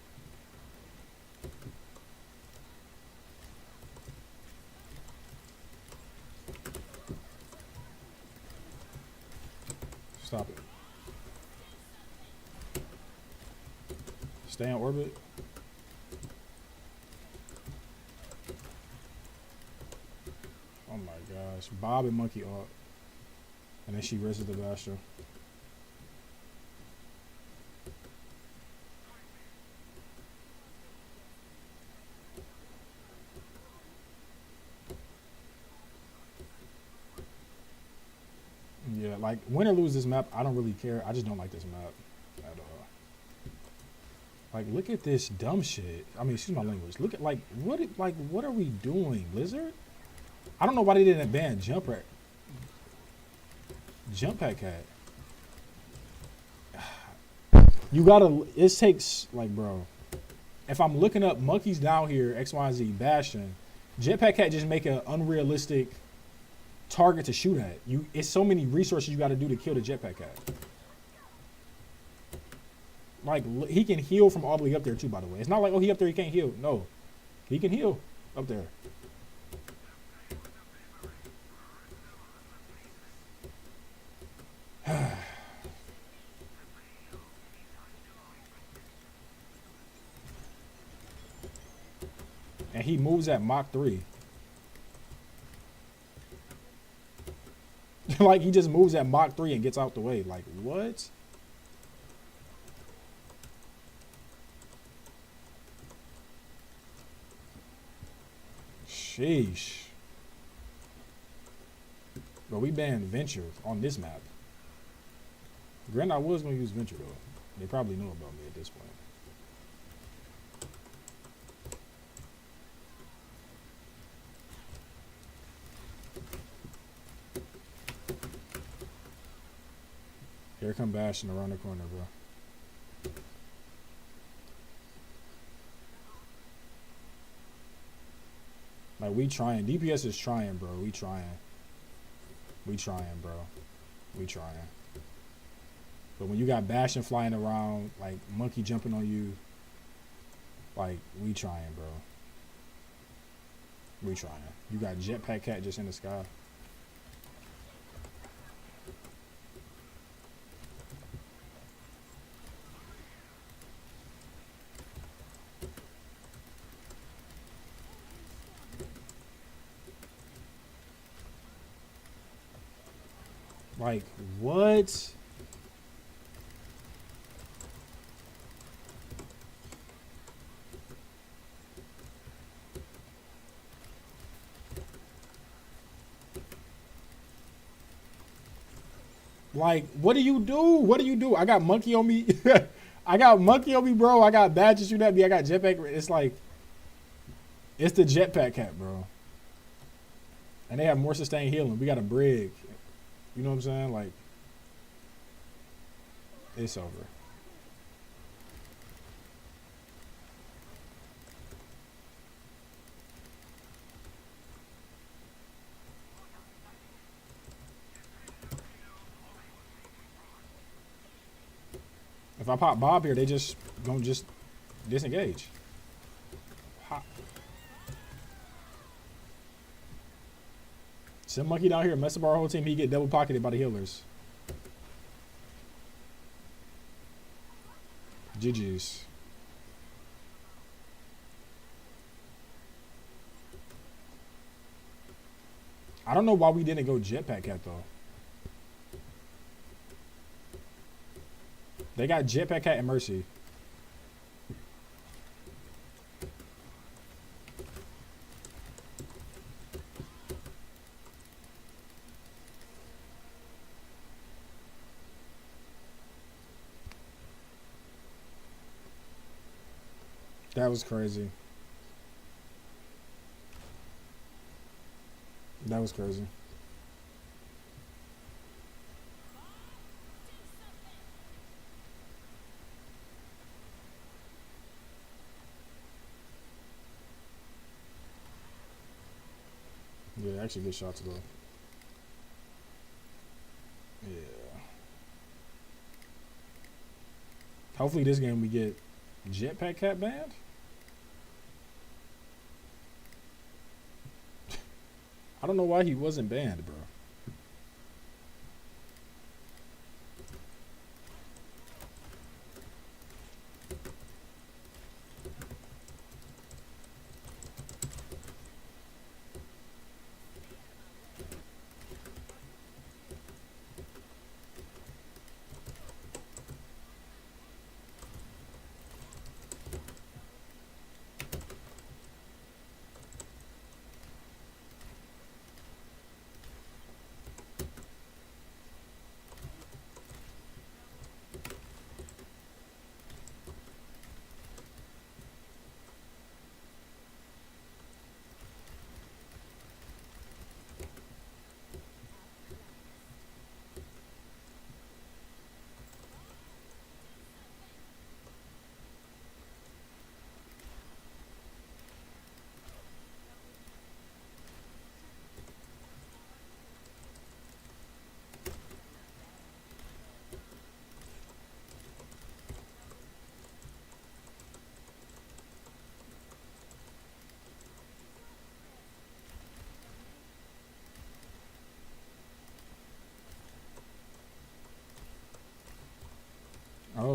Stop it. Stay on orbit. Oh my gosh. Bob and Monkey art. And then she raises the Bastion. like win or lose this map, I don't really care. I just don't like this map at all. Like, look at this dumb shit. I mean, excuse my language. Look at like what are we doing, Blizzard? I don't know why they didn't ban Jump Pack Cat. You gotta. It takes like, bro. If I'm looking up monkeys down here, X, Y, and Z, Bastion, Jetpack Cat just make an unrealistic target to shoot at. It's so many resources you got to do to kill the Jetpack Cat. Like, he can heal from all the way up there too, by the way. It's not like, oh, he up there, he can't heal. No, he can heal up there. And he moves at Mach 3. Like, he just moves at Mach 3 and gets out the way. Like, what? Sheesh. But we banned Venture on this map. Granted, I was going to use Venture, though. They probably know about me at this point. Here come Bastion around the corner, bro. Like, we trying. DPS is trying, bro. We trying. We trying, bro. We trying. But when you got Bastion flying around, like, monkey jumping on you, like, we trying, bro. We trying. You got Jetpack Cat just in the sky. Like, what? Like, what do you do? What do you do? I got monkey on me. I got monkey on me, bro. I got badges shoot at me. I got jetpack. It's like, it's the Jetpack Cat, bro. And they have more sustained healing. We got a brig. You know what I'm saying? Like, it's over. If I pop Bob here, they just gonna just disengage. Hop. Send monkey down here, mess up our whole team. He get double pocketed by the healers. GG's. I don't know why we didn't go Jetpack Cat though. They got Jetpack Cat and Mercy. That was crazy. That was crazy. Yeah, actually good shots though. Yeah. Hopefully this game we get Jetpack Cat banned. I don't know why he wasn't banned, bro.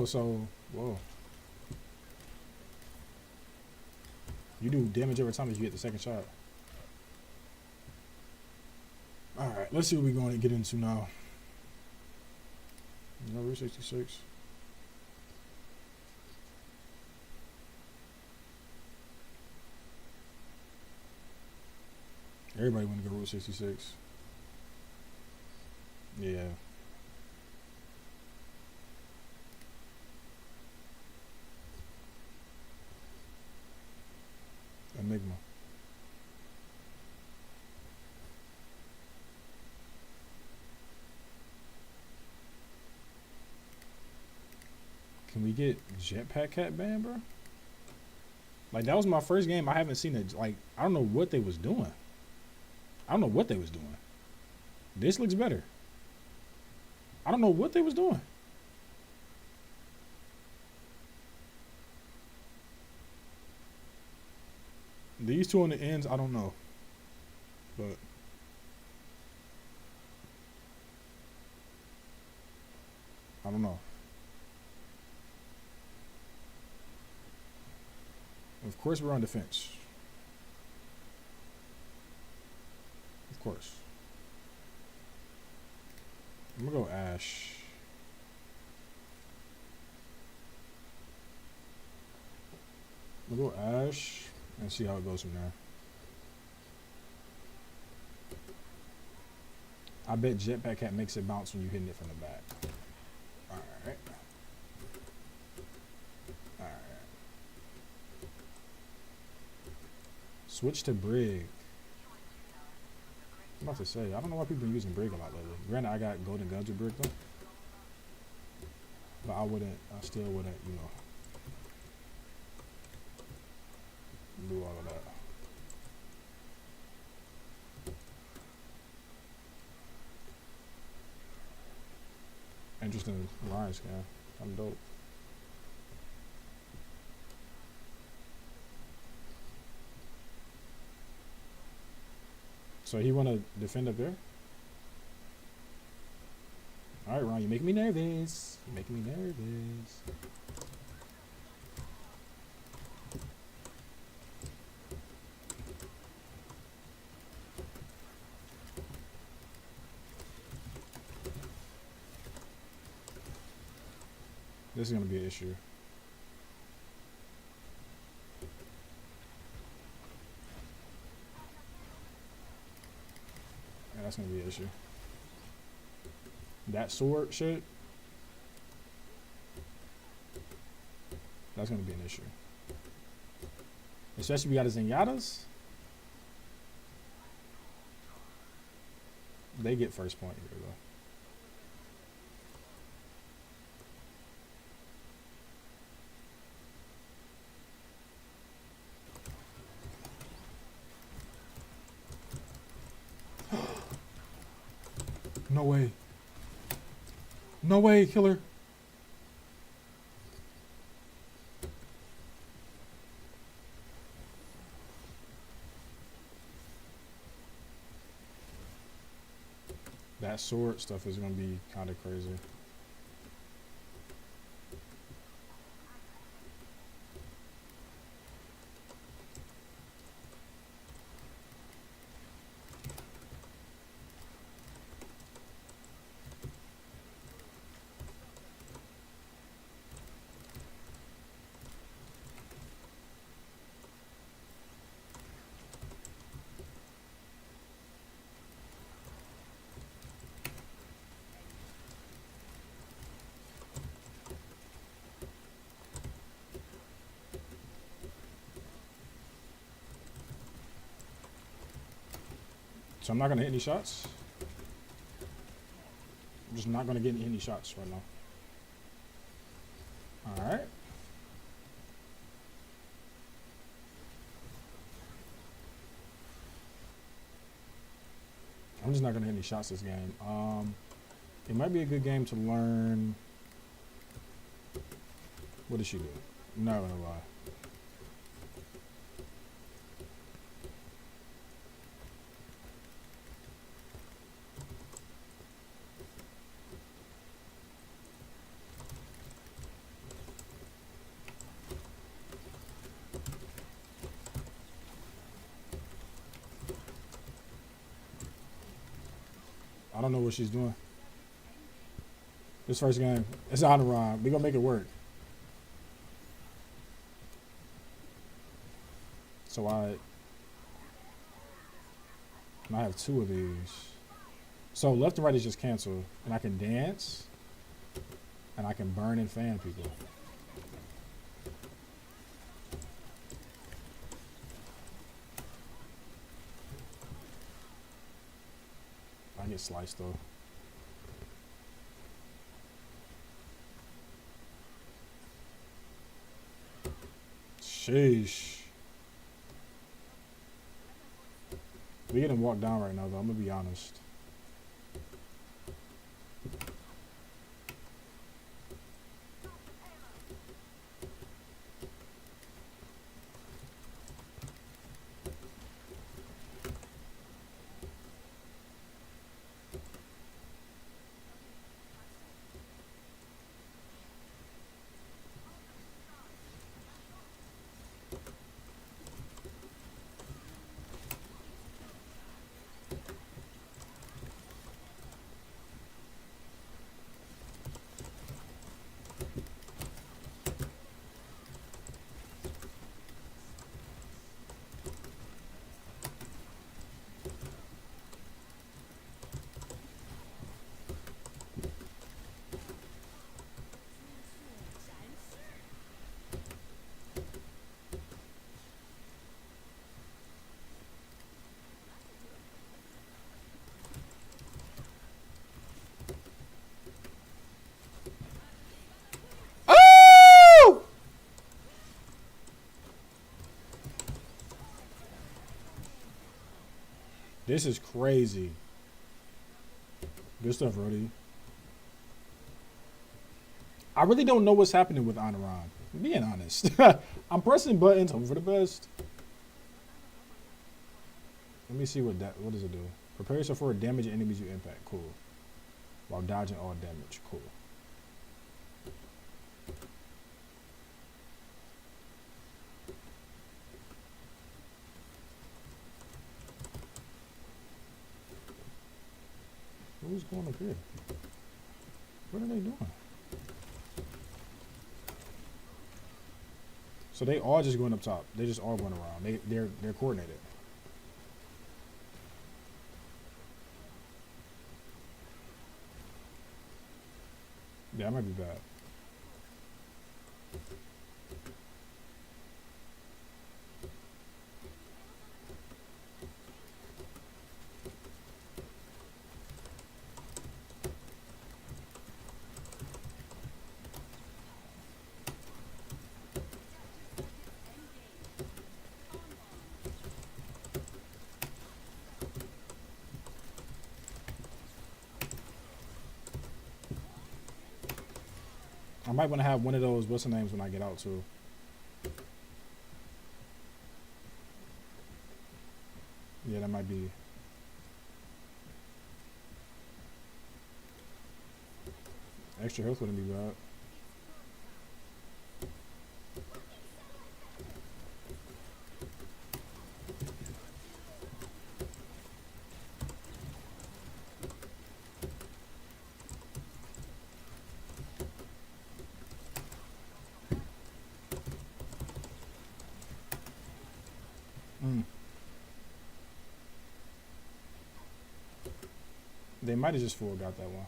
Oh, so whoa. You do damage every time as you get the second shot. All right, let's see what we're going to get into now. Route 66. Everybody want to go Route 66. Yeah. Enigma. Can we get Jetpack Cat banned, bro? Like, that was my first game. I haven't seen it. Like, I don't know what they was doing. I don't know what they was doing. This looks better. I don't know what they was doing. These two on the ends, I don't know. But I don't know. Of course we're on defense. Of course. I'm gonna go Ash. I'm gonna go Ash and see how it goes from there. I bet Jetpack Cat makes it bounce when you hitting it from the back. Alright. Alright. Switch to Brig. I'm about to say, I don't know why people are using Brig a lot lately. Granted, I got golden guns with Brig though. But I still wouldn't, you know, do all of that. Interesting line scan. I'm dope. So he want to defend up there? All right, Ron, you're making me nervous. You're making me nervous. This is going to be an issue. Yeah, that's going to be an issue. That sword shit, that's going to be an issue. Especially if we got his Zenyatta's. They get first point here, though. No way. No way, killer. That sword stuff is going to be kind of crazy. So I'm not going to hit any shots. I'm just not going to get any shots right now. All right. I'm just not going to hit any shots this game. It might be a good game to learn. What did she do? I'm not going to lie. I don't know what she's doing. This first game, it's Honoron. We gonna make it work. So I have 2 of these. So left and right is just cancel, and I can dance, and I can burn and fan people. I get sliced though. Sheesh. We getting walked down right now though, I'm gonna be honest. This is crazy. Good stuff, Rody. I really don't know what's happening with Honoron. Being honest. I'm pressing buttons, hoping for the best. Let me see what does it do. Prepare yourself for damage enemies you impact. Cool. While dodging all damage. Cool. Who's going up here? What are they doing? So they all just going up top. They just all going around. They're coordinated. Yeah, I might be bad. I might want to have one of those what's the names when I get out too. Yeah, that might be. Extra health wouldn't be bad. They might have just full got that one.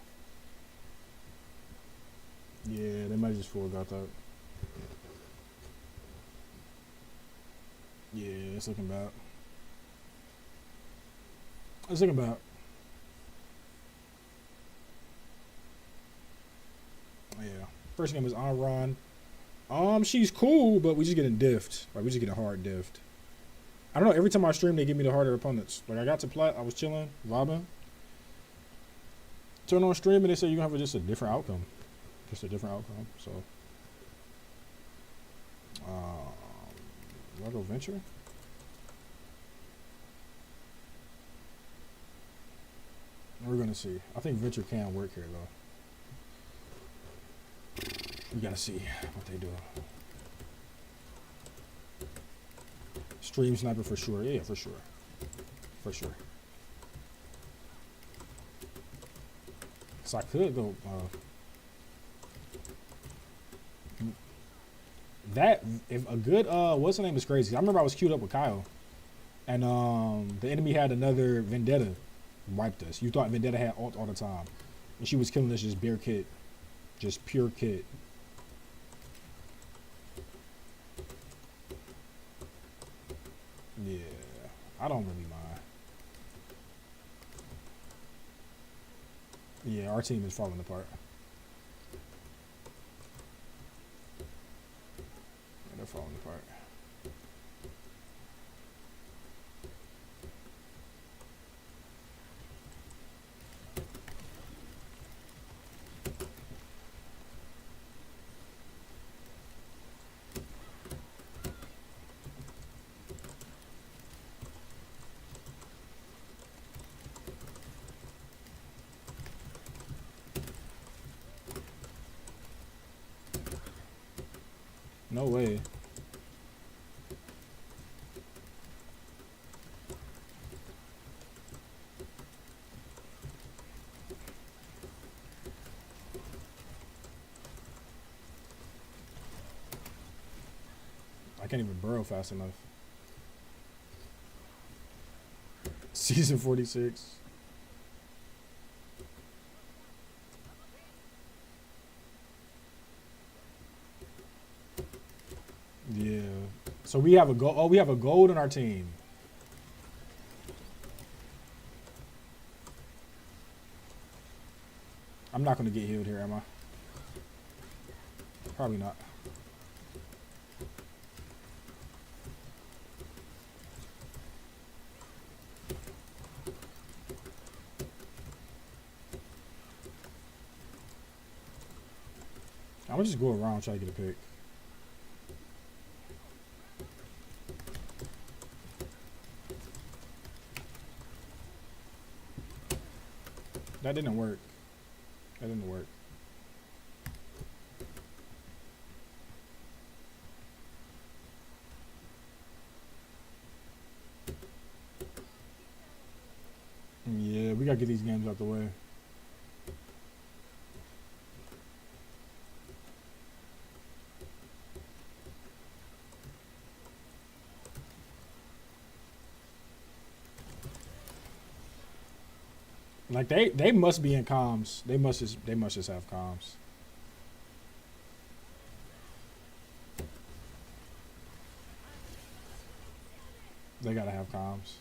Yeah, they might have just full got that. Yeah, it's looking bad. It's looking bad. Yeah. First game is Honoron. She's cool, but we just getting diffed. Like we just getting hard diffed. I don't know. Every time I stream, they give me the harder opponents. Like I got to plat, I was chilling, vibing. Turn on stream and they say you're gonna have just a different outcome. Just a different outcome. So do I go venture? We're gonna see. I think venture can work here though. We gotta see what they do. Stream sniper for sure. Yeah, for sure. For sure. So I could go. That if a good what's her name is crazy. I remember I was queued up with Kyle, and the enemy had another Vendetta wiped us. You thought Vendetta had ult all the time, and she was killing us just bare kit, just pure kit. Yeah, I don't really mind. Yeah, our team is falling apart. Yeah, they're falling apart. No way. I can't even burrow fast enough. Season 46. Yeah. So we have a gold. Oh, we have a gold in our team. I'm not going to get healed here, am I? Probably not. I'm going to just go around and try to get a pick. That didn't work. That didn't work. Yeah, we gotta get these games out the way. Like they must be in comms. They must just have comms. They gotta have comms.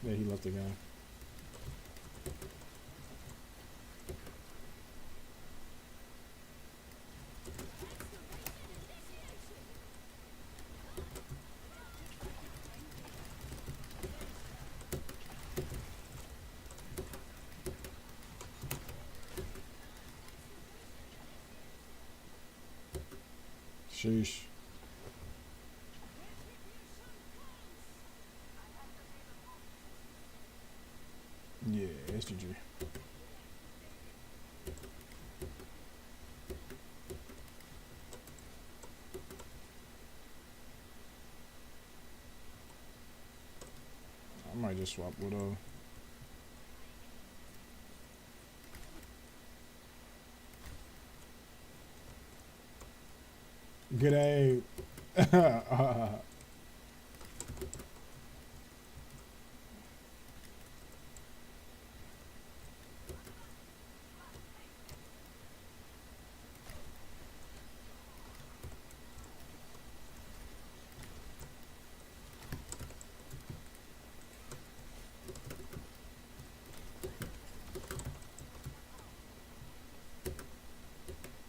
Yeah, he left again. Sheesh. Yeah, SGG. I might just swap Widow. Good aim.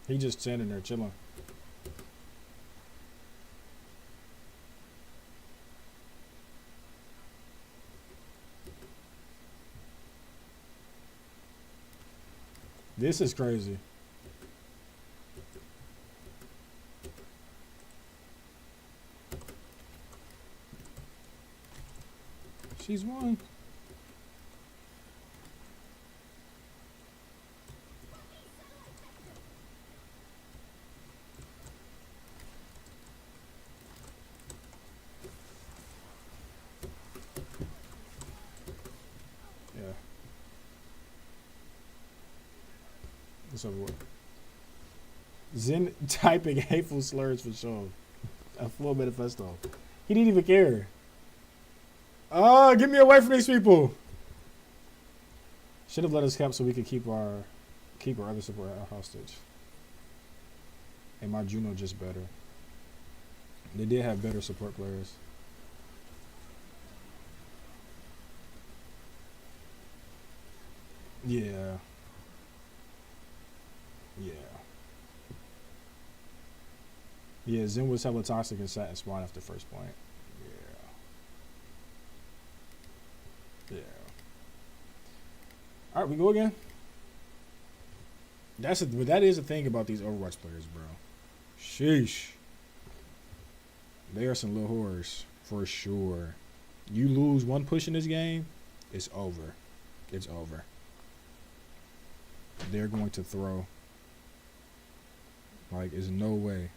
He just standing there chilling. This is crazy. She's won. It's over with. Zen typing hateful slurs for sure. A full manifesto. He didn't even care. Oh, get me away from these people. Should have let us cap so we could keep our other support hostage. And my Juno just better. They did have better support players. Yeah. Yeah. Yeah, Zen was hella toxic and sat and spawned after first point. Yeah. Yeah. Alright, we go again. That is the thing about these Overwatch players, bro. Sheesh. They are some little whores, for sure. You lose one push in this game, it's over. It's over. They're going to throw. Like, there's no way.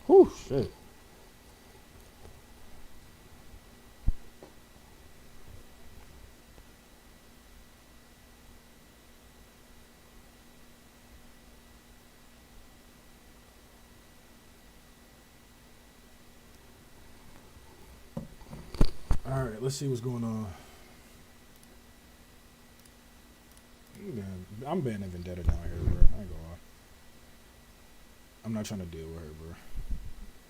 Whew, shit. All right, let's see what's going on. I'm banning Vendetta down here, bro. I ain't gonna lie. I'm not trying to deal with her, bro.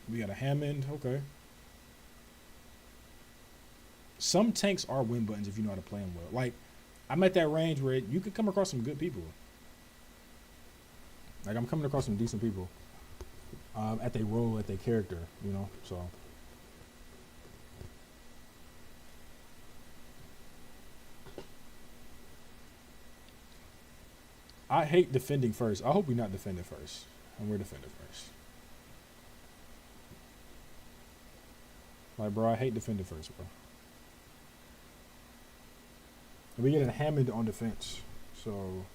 We got a Hammond, okay. Some tanks are win buttons if you know how to play them well. Like, I'm at that range where you could come across some good people. Like, I'm coming across some decent people. At their role, at their character, you know, so. I hate defending first. I hope we're not defending first. And we're defending first. Like, bro, I hate defending first, bro. And we get a Hammond on defense. So,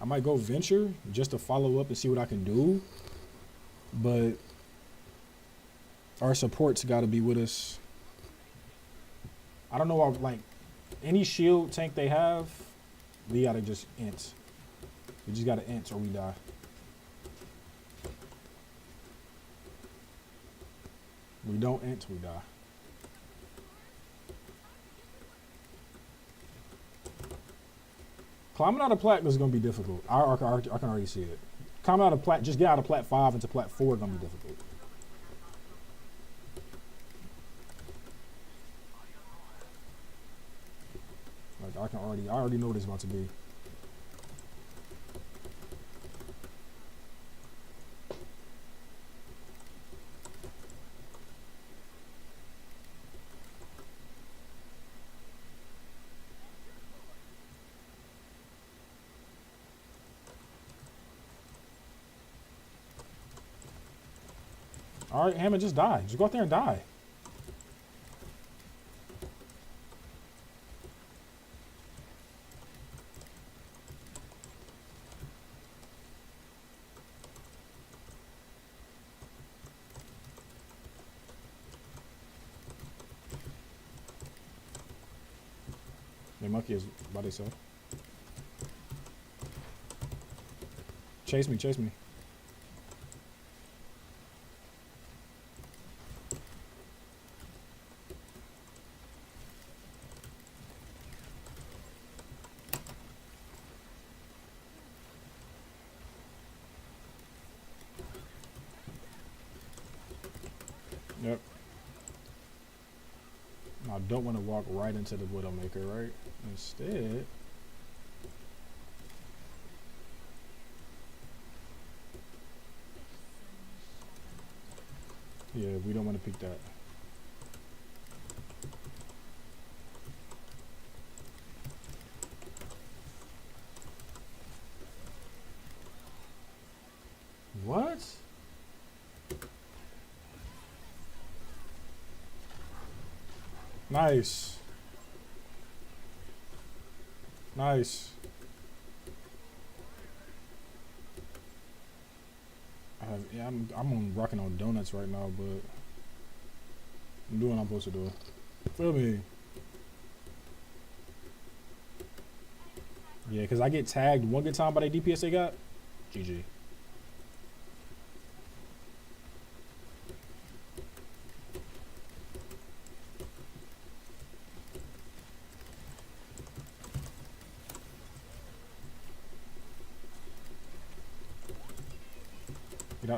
I might go venture just to follow up and see what I can do. But our support's got to be with us. I don't know, like, any shield tank they have, we got to just int. We just got to int or we die. We don't int, we die. Climbing out of plat is going to be difficult. I can already see it. Climbing out of plat, just get out of plat 5 into plat 4 is going to be difficult. Like, I already know what it's about to be. All right, Hammond, just die. Just go out there and die. The monkey is by themselves. Chase me, chase me. Yep. I don't want to walk right into the Widowmaker, right? Instead, yeah, we don't want to pick that. what? Nice. Nice. Yeah, I'm on rocking on donuts right now, but I'm doing what I'm supposed to do. Feel me? Yeah, because I get tagged one good time by the DPS they got. GG.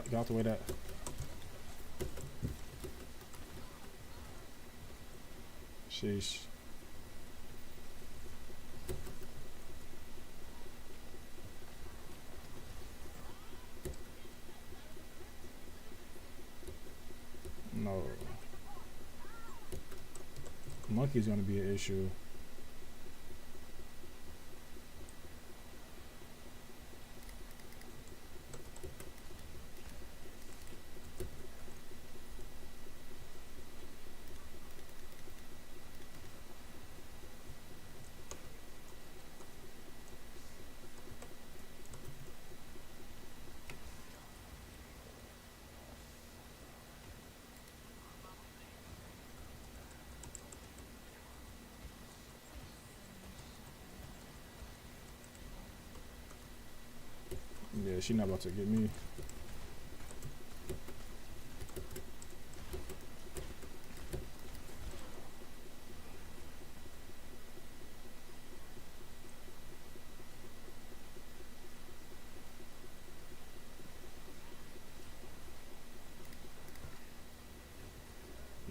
Get out the way that. Sheesh. No. Monkey's gonna be an issue. Yeah, she not about to get me.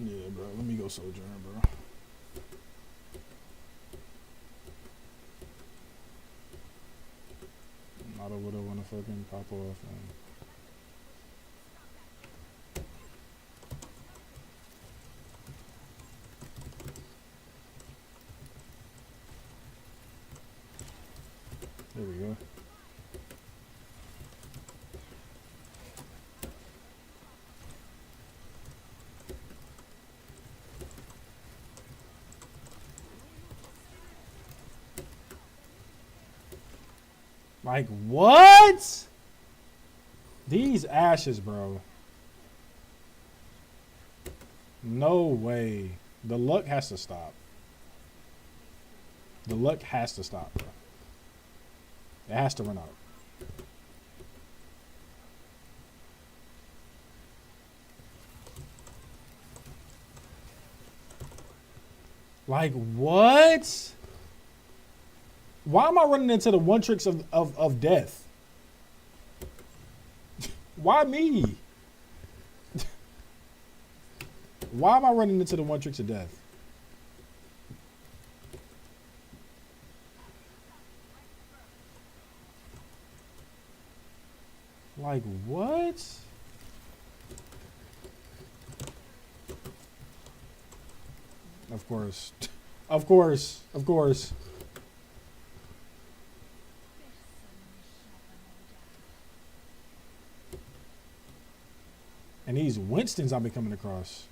Yeah, bro. Let me go Sojourn, bro. Not a widow wanna fucking pop off, man. There we go. Like, what? These ashes, bro. No way. The luck has to stop. The luck has to stop, bro. It has to run out. Like, what? Why am I running into the one tricks of death? Why me? Why am I running into the one tricks of death? Like, what? Of course. Of course. Of course. And these Winstons I've been coming across.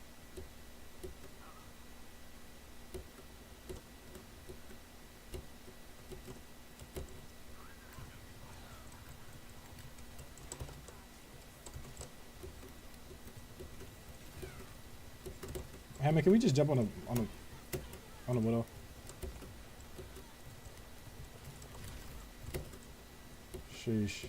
Hey man, can we just jump on a widow? Sheesh.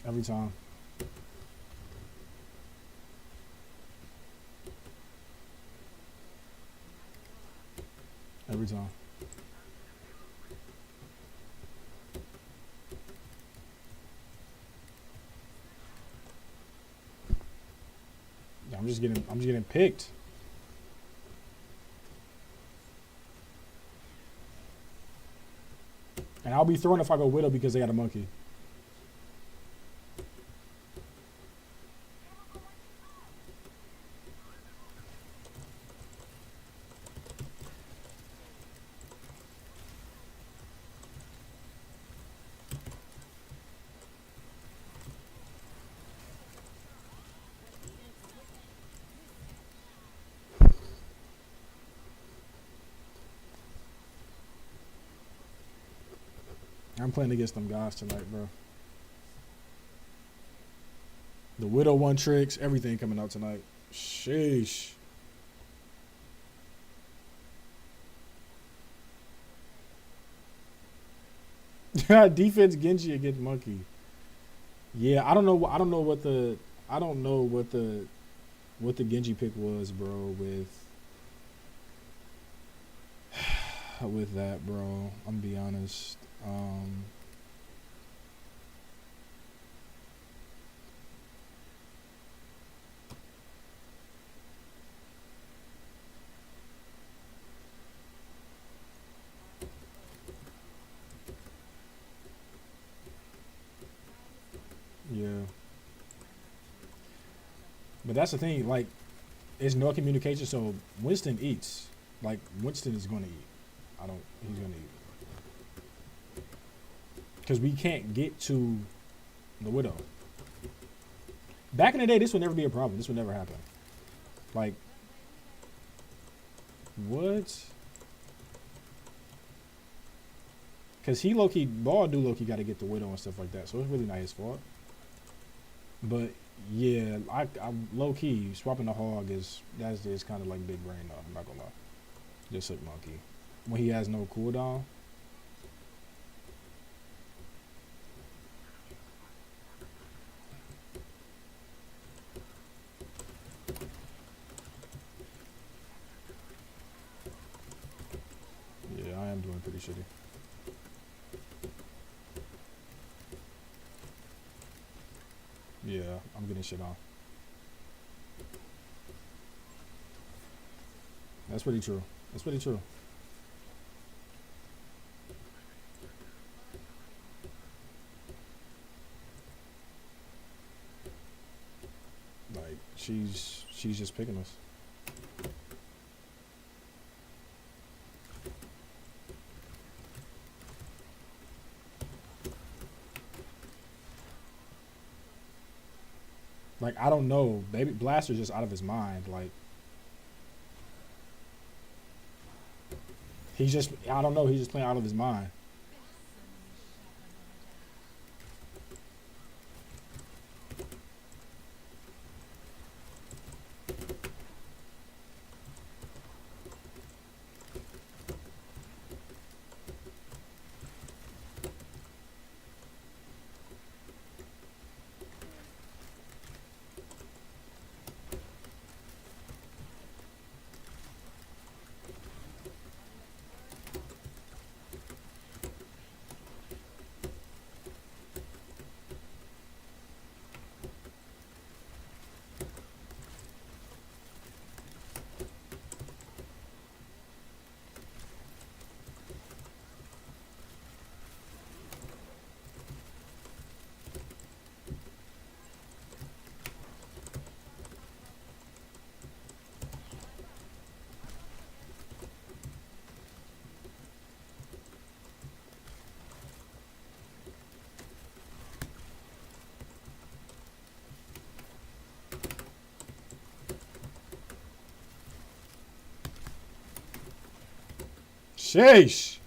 Every time. Every time. Yeah, I'm just getting picked. And I'll be thrown if I go widow because they got a monkey. I'm playing against them guys tonight, bro. The Widow one tricks, everything coming out tonight. Sheesh. Defense Genji against Monkey. Yeah, I don't know what the Genji pick was, bro, with that, bro. I'm gonna be honest. Yeah. But that's the thing, like, it's no communication, so Winston eats. Like, Winston is gonna eat. He's gonna eat. Because we can't get to the Widow. Back in the day, this would never be a problem. This would never happen. Like, what? Because he low-key, Ball do low-key got to get the Widow and stuff like that, so it's really not his fault. But yeah, I low-key swapping the Hog is kind of like big brain though. I'm not gonna lie. Just like Monkey when he has no cooldown. Yeah, I am doing pretty shitty. Yeah, I'm getting shit on. That's pretty true. That's pretty true. Like, she's just picking us. Like, I don't know. Baby Blaster's just out of his mind. Like, he's just, I don't know. He's just playing out of his mind. Sheesh.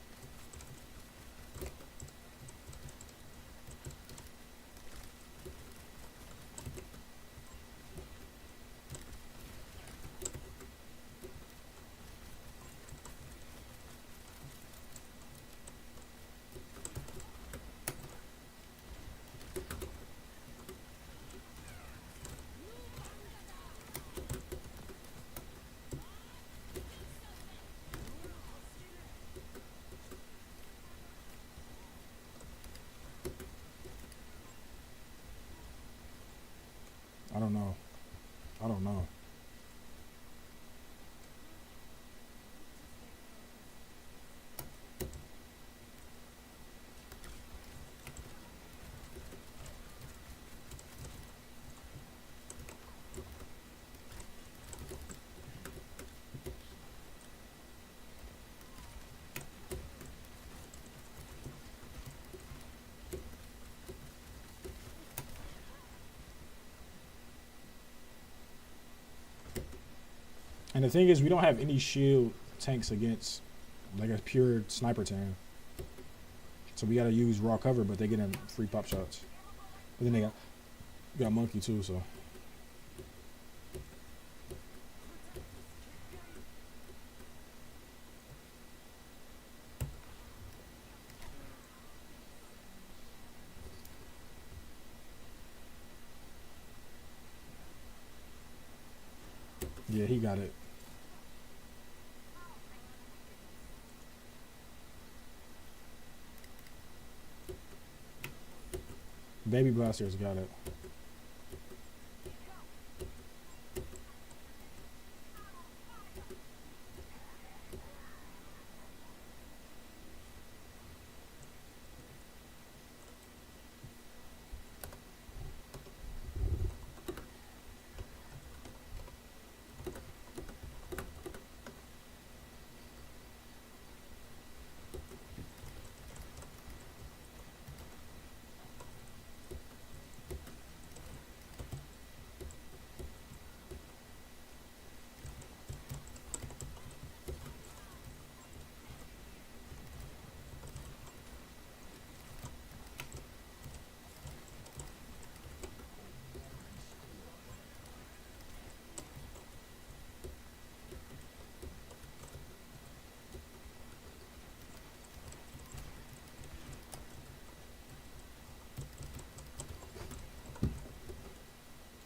I don't know. I don't know. And the thing is, we don't have any shield tanks against like a pure sniper team. So we gotta use raw cover, but they get in free pop shots. But then they got monkey too, so. Yeah, he got it. Baby Blasters got it.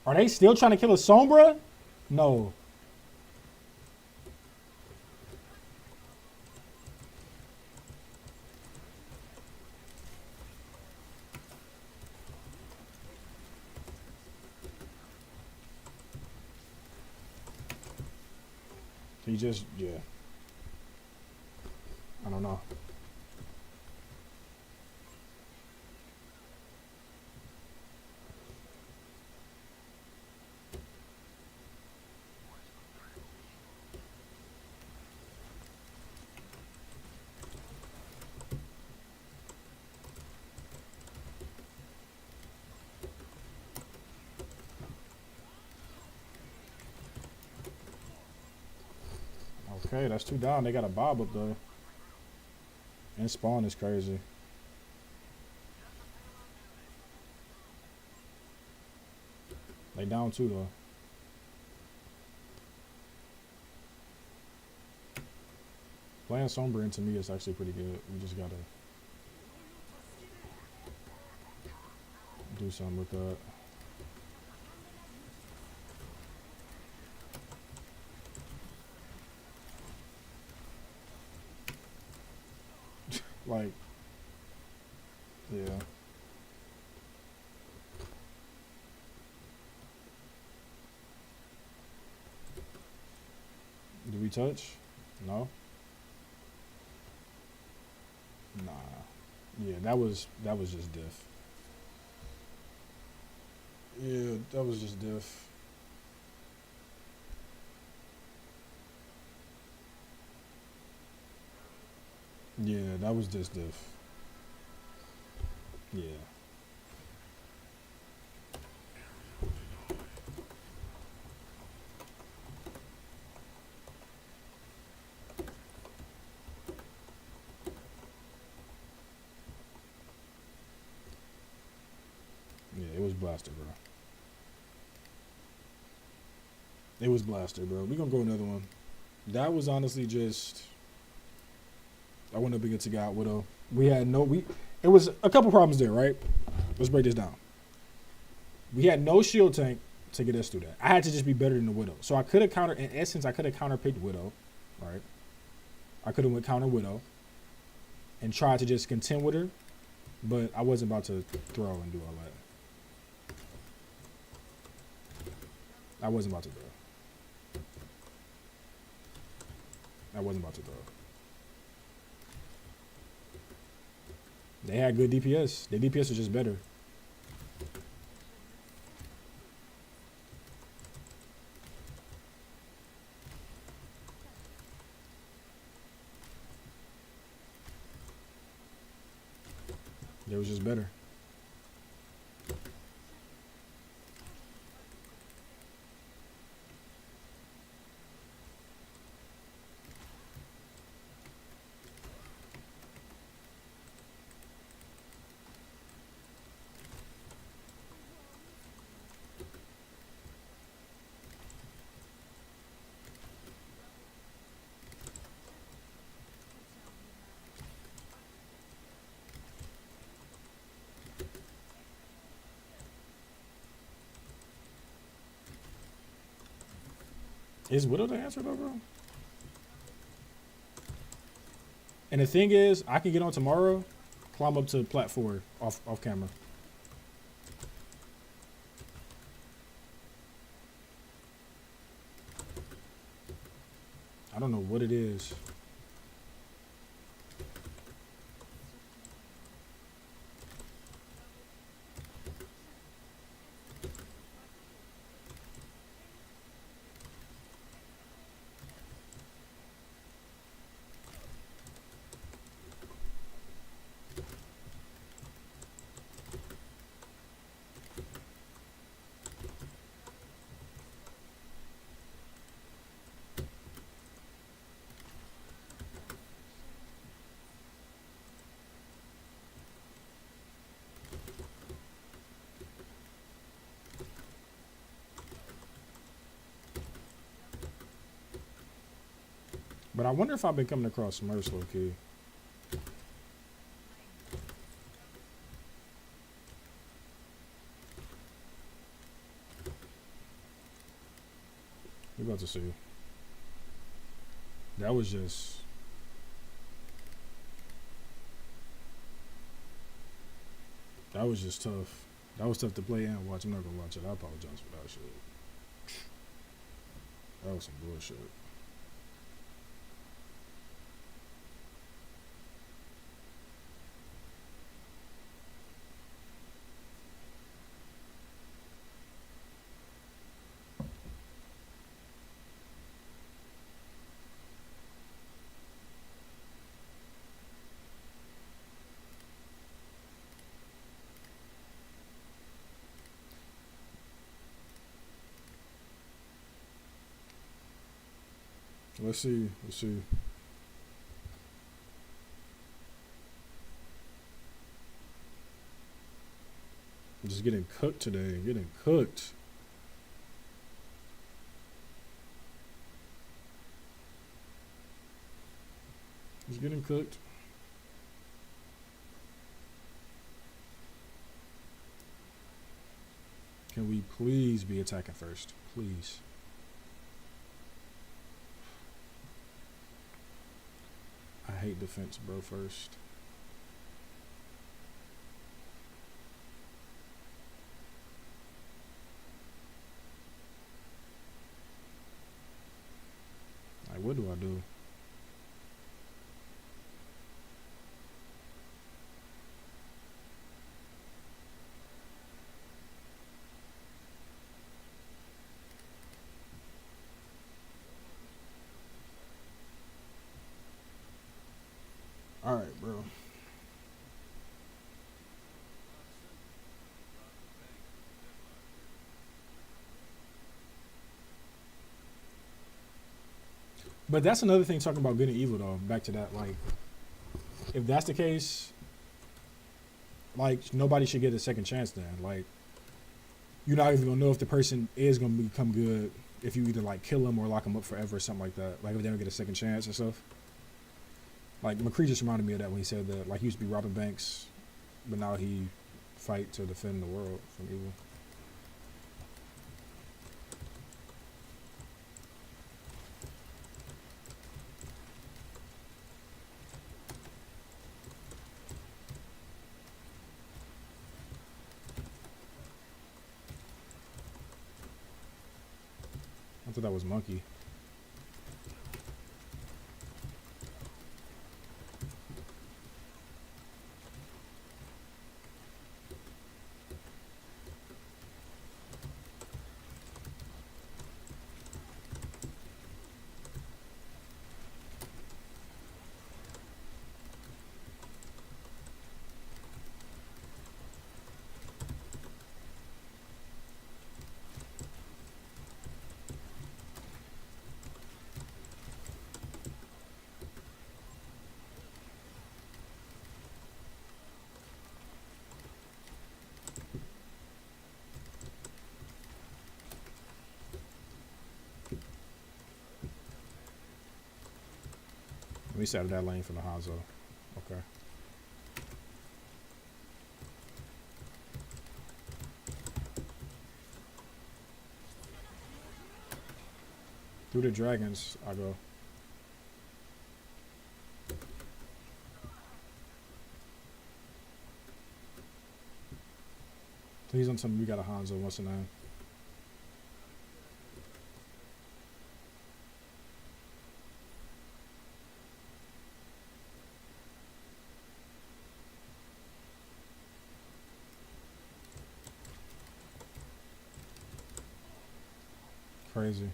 Are they still trying to kill a Sombra? No. He just, yeah. I don't know. Okay, that's 2 down. They got a Bob up though. And Spawn is crazy. They down 2 though. Playing Sombra to me is actually pretty good. We just gotta do something with that. Like, yeah. Do we touch? No. Nah. Yeah, that was just diff. Yeah, that was just diff. Yeah, that was just diff. Yeah. Yeah, it was Blaster, bro. It was Blaster, bro. We gonna go another one. That was honestly just... I went up against a guy, Widow. We had no... It was a couple problems there, right? Let's break this down. We had no shield tank to get us through that. I had to just be better than the Widow. So I could have countered... In essence, I could have counter-picked Widow, right? I could have went counter Widow and tried to just contend with her, but I wasn't about to throw and do all that. I wasn't about to throw. I wasn't about to throw. They had good DPS. Their DPS was just better. They was just better. Is Widow the answer though, bro? And the thing is, I can get on tomorrow, climb up to plat 4 off camera. I don't know what it is. But I wonder if I've been coming across Smurfs low key. We're about to see. That was just. That was just tough. That was tough to play and watch. I'm not gonna watch it. I apologize for that shit. That was some bullshit. Let's see. Let's see. I'm just getting cooked today. Getting cooked. Just getting cooked. Can we please be attacking first? Please. I hate defense, bro, first. Like, what do I do? All right, bro. But that's another thing talking about good and evil, though. Back to that, like, if that's the case, like, nobody should get a second chance then. Like, you're not even gonna know if the person is gonna become good if you either, like, kill them or lock them up forever or something like that. Like, if they don't get a second chance and stuff. Like, McCree just reminded me of that when he said that, like, he used to be robbing banks, but now he fight to defend the world from evil. I thought that was Monkey. We set that lane from the Hanzo. Okay. Through the dragons, I go. Please don't tell me we got a Hanzo. What's the name? Crazy.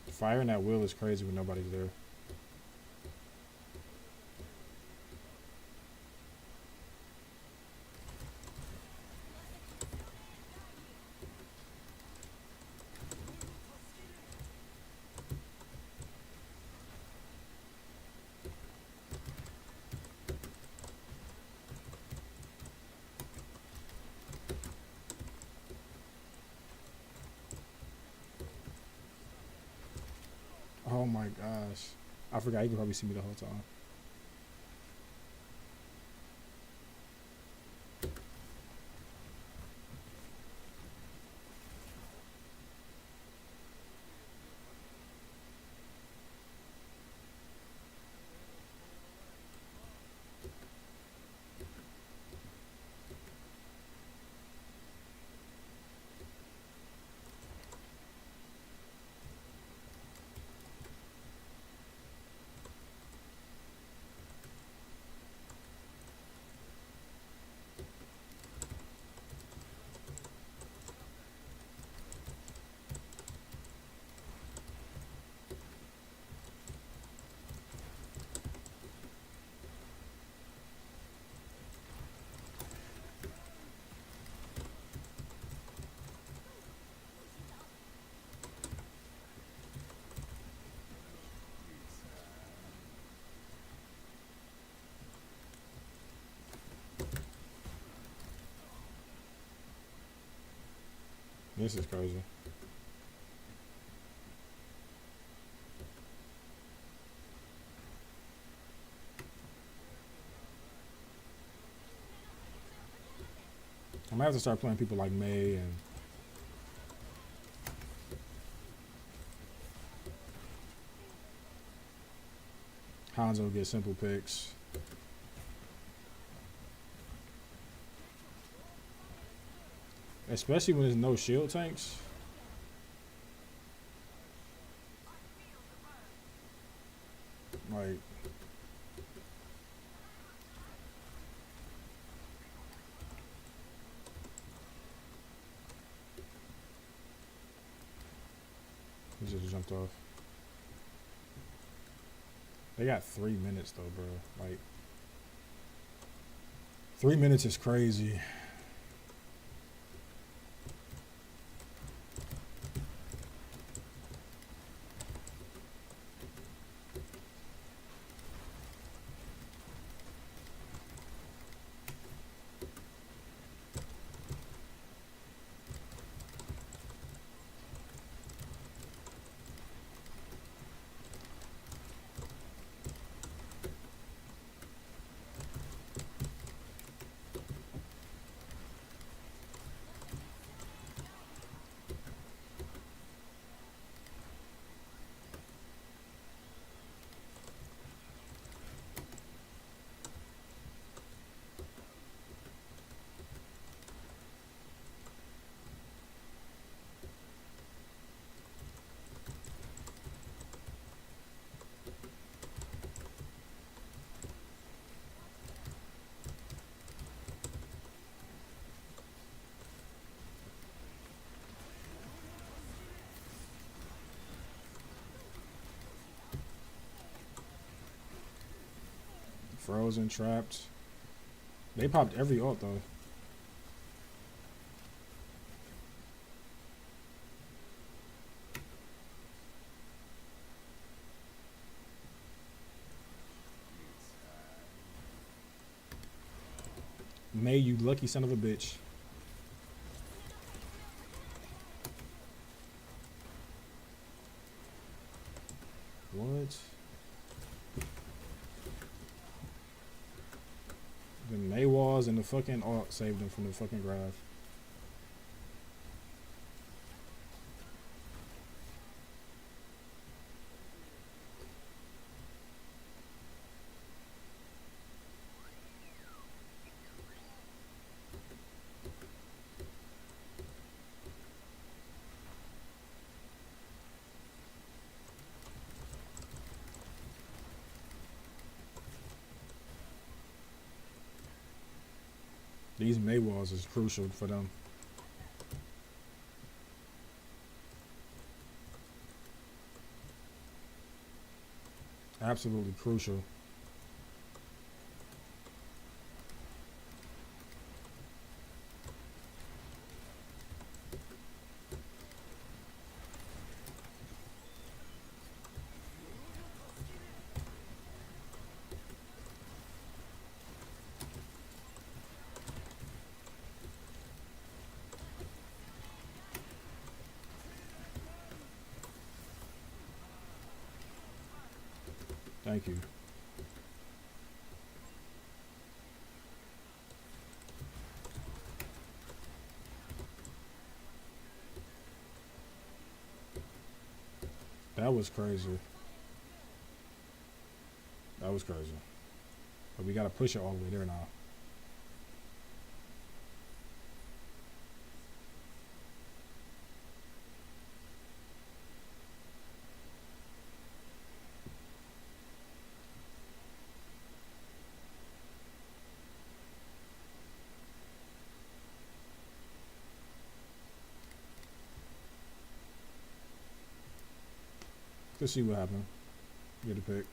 Firing that wheel is crazy when nobody's there. Oh my gosh. I forgot you can probably see me the whole time. This is crazy. I'm gonna have to start playing people like May and Hanzo get simple picks. Especially when there's no shield tanks. Like, he just jumped off. They got 3 minutes though, bro. Like, 3 minutes is crazy. Frozen, trapped. They popped every ult though. May, you lucky son of a bitch. What? The May walls and the fucking art saved them from the fucking graph. These May walls is crucial for them. Absolutely crucial. Thank you. That was crazy. That was crazy. But we gotta push it all the way there now. Let's see what happened. Get a pick.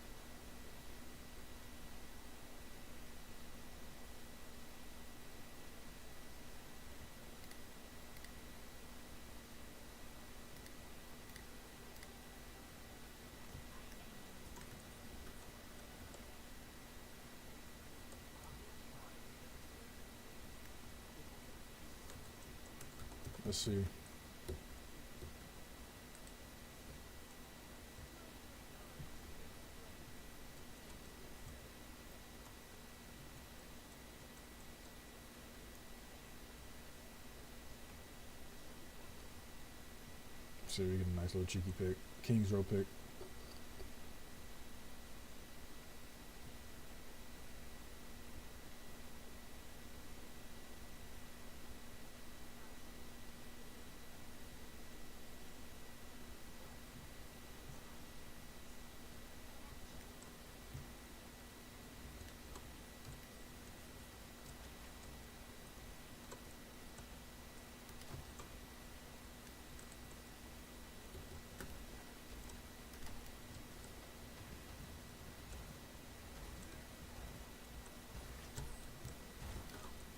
Let's see. See, we get a nice little cheeky pick. King's row pick.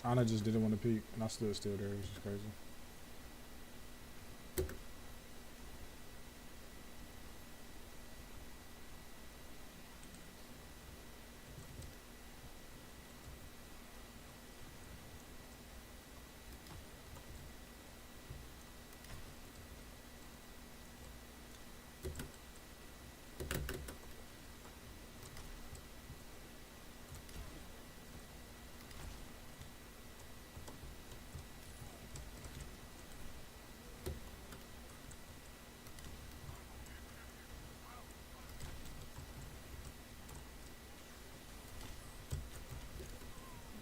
Ana just didn't want to peek, and I stood still there. It was just crazy.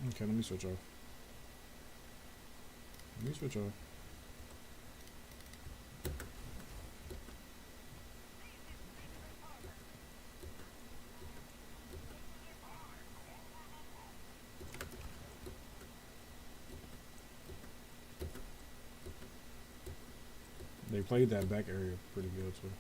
Okay, let me switch off. Let me switch off. They played that back area pretty good too.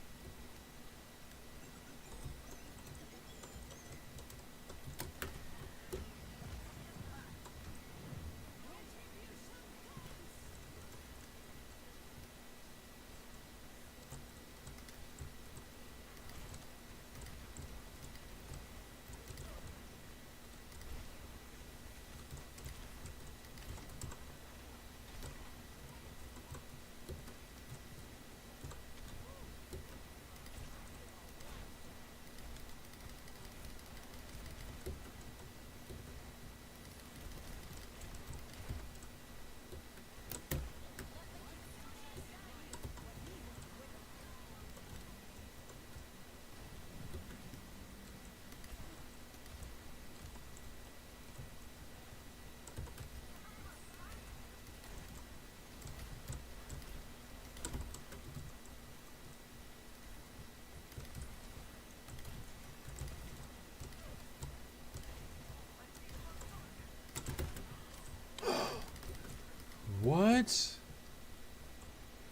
What?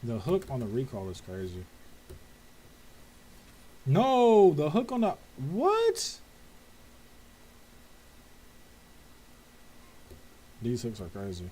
The hook on the recall is crazy. No, the hook on the what? These hooks are crazy.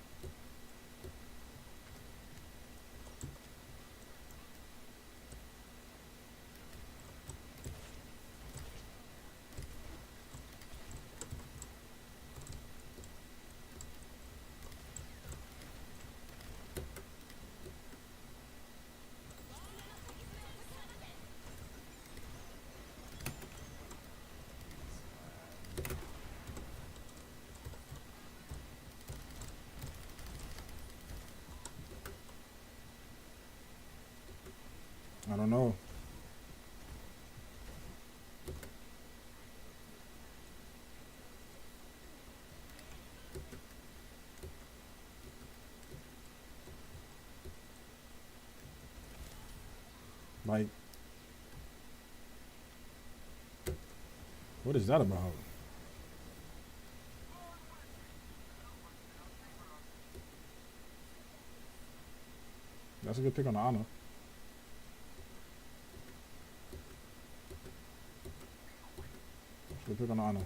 I don't know. Like, what is that about? That's a good pick on the Ana. Good pick on the Ana.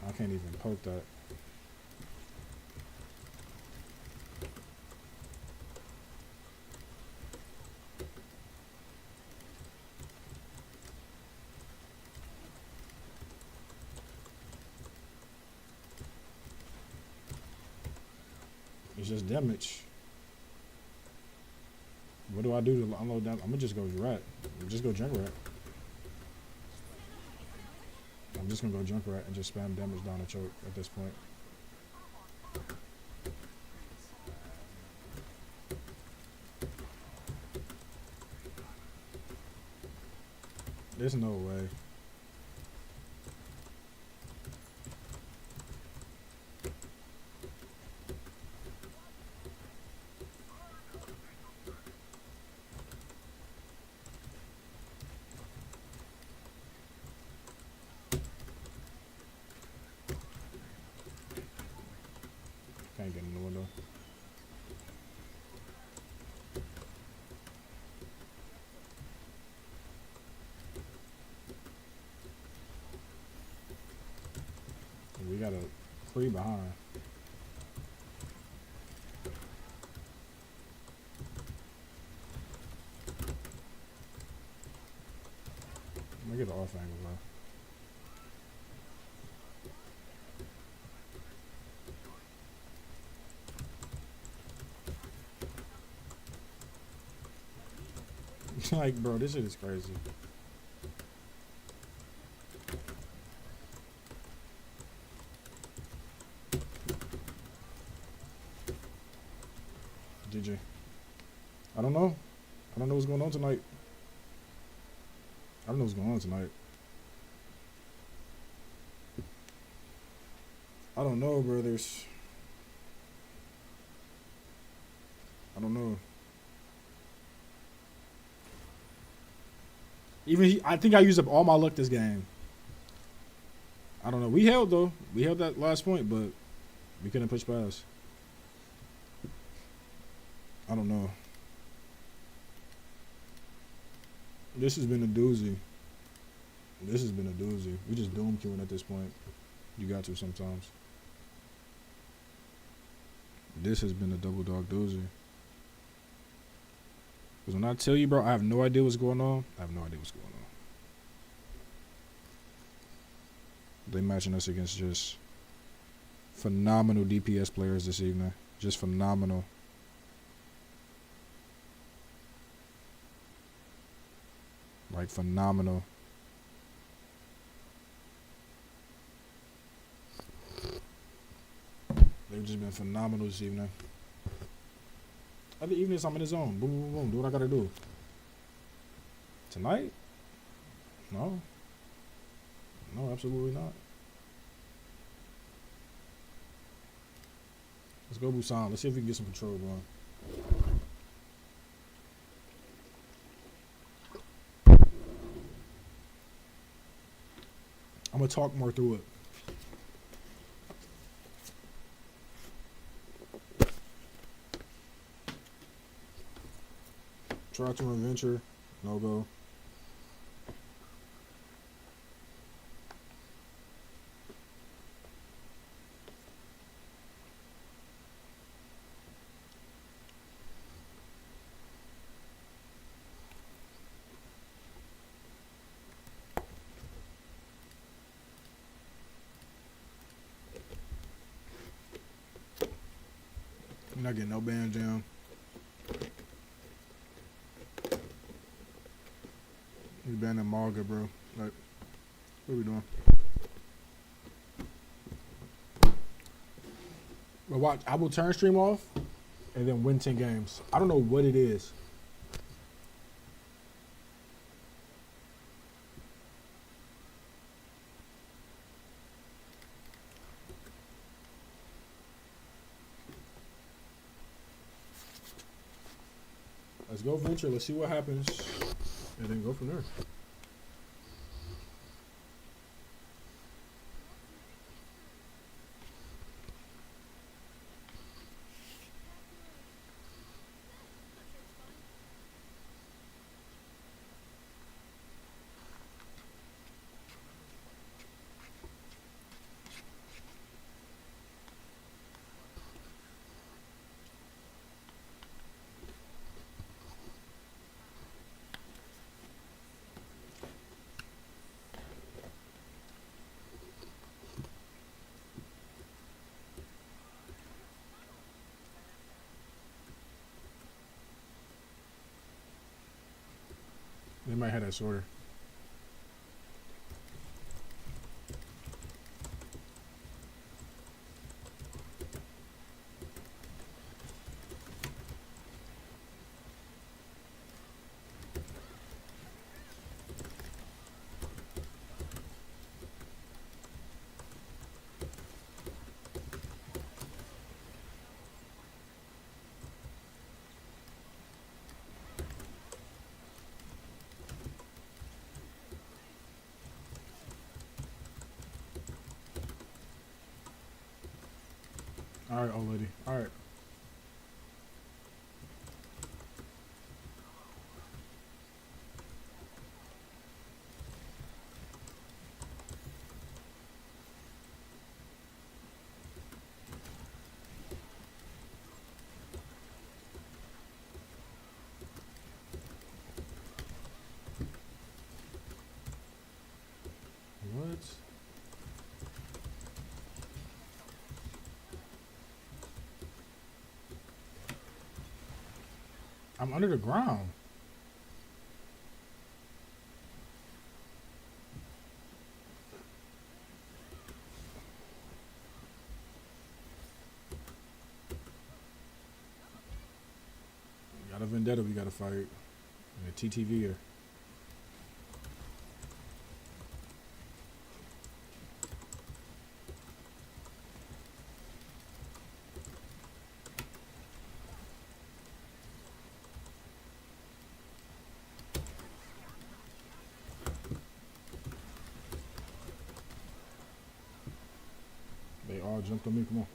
I can't even poke that. It's just damage. What do I do to unload that? I'm gonna just go rat. Just go junk rat. I'm just gonna go junk rat and just spam damage down the choke at this point. There's no way. Can't get in the window. We got a Kree behind. Let me get the off angle, bro. Like, bro, this shit is crazy. GG. I don't know. I don't know what's going on tonight. I don't know what's going on tonight. I don't know, brothers. I don't know. Even I think I used up all my luck this game. I don't know. We held though. We held that last point, but we couldn't push past. I don't know. This has been a doozy. This has been a doozy. We just doom queuing at this point. You got to sometimes. This has been a double dog doozy. Because when I tell you, bro, I have no idea what's going on. I have no idea what's going on. They matching us against just phenomenal DPS players this evening. Just phenomenal. Like phenomenal. They've just been phenomenal this evening. Other evenings, I'm in the zone. Boom, boom, boom. Do what I gotta do. Tonight? No. No, absolutely not. Let's go Busan. Let's see if we can get some control going. I'm gonna talk more through it. Try to adventure. No go. I'm not getting no band jam. We banning Marga, bro. Like, what are we doing? But watch, I will turn stream off and then win 10 games. I don't know what it is. Let's go venture. Let's see what happens. And then go from there. They might have that sorter. All right, old lady. All right. What? I'm under the ground. We got a vendetta we gotta fight. And a TTV here. They all jumped on me. Come on.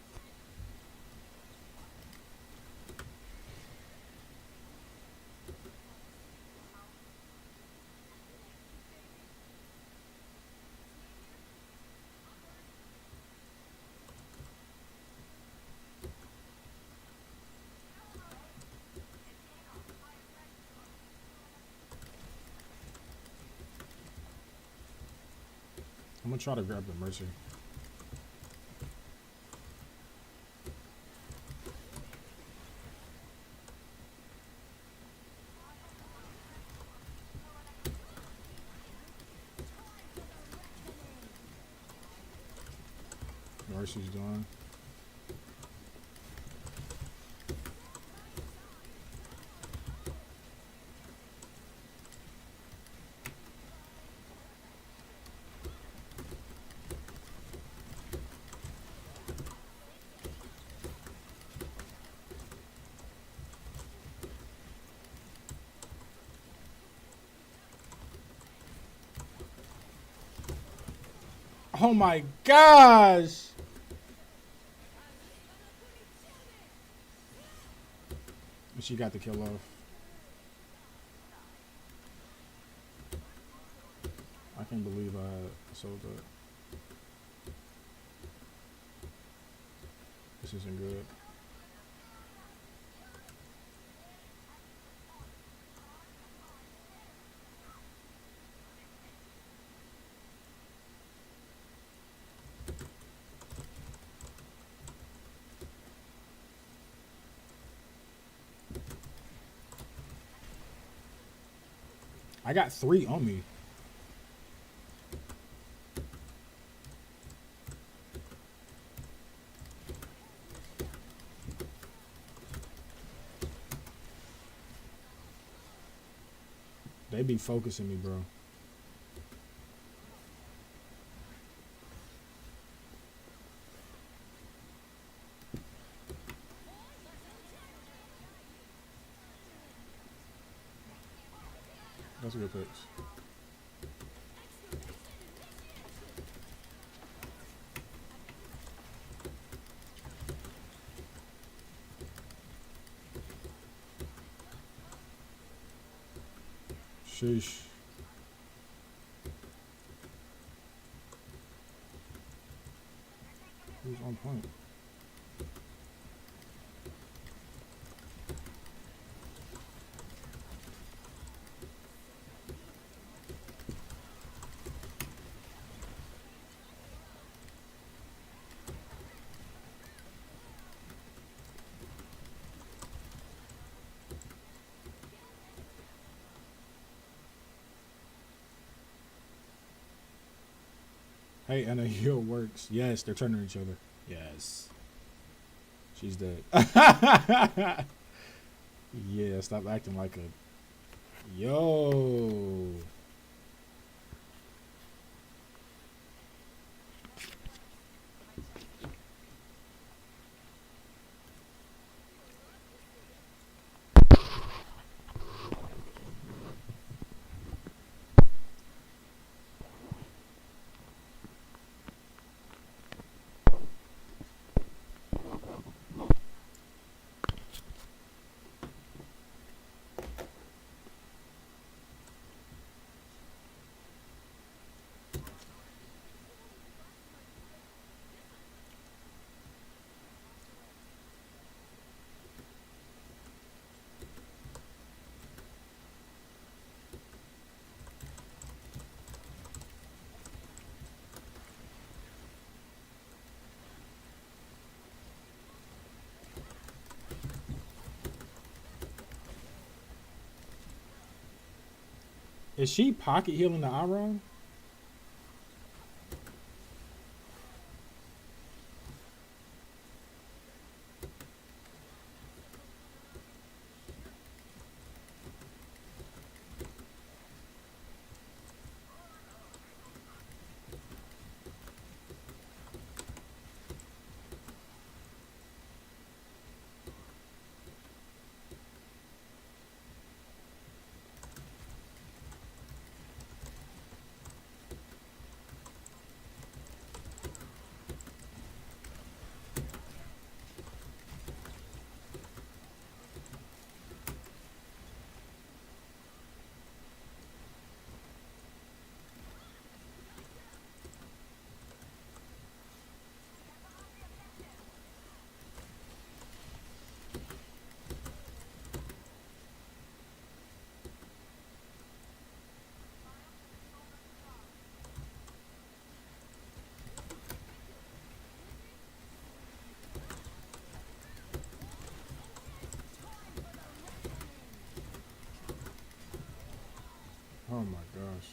I'm gonna try to grab the Mercy. Mercy's done. Oh my gosh. She got the kill off. I can't believe I sold that. This isn't good. I got 3 on me. They be focusing me, bro. That's a good pitch. Sheesh. Who's on point? Hey, and a heal works. Yes, they're turning each other. Yes. She's dead. Yeah, stop acting like a... Yo. Is she pocket healing the Iron? Oh my gosh.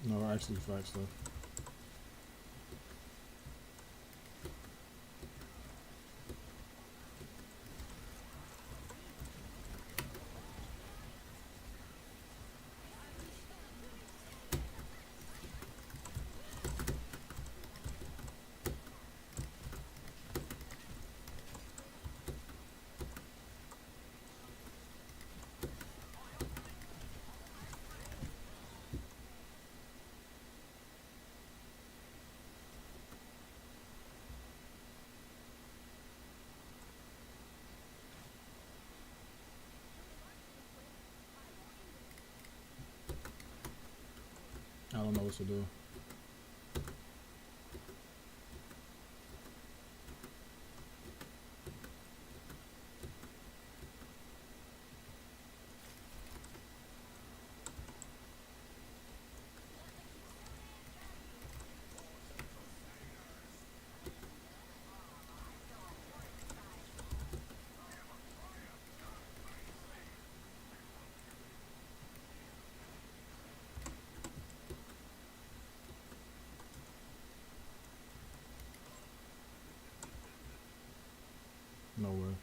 No, actually facts though. don't know what to do. No way.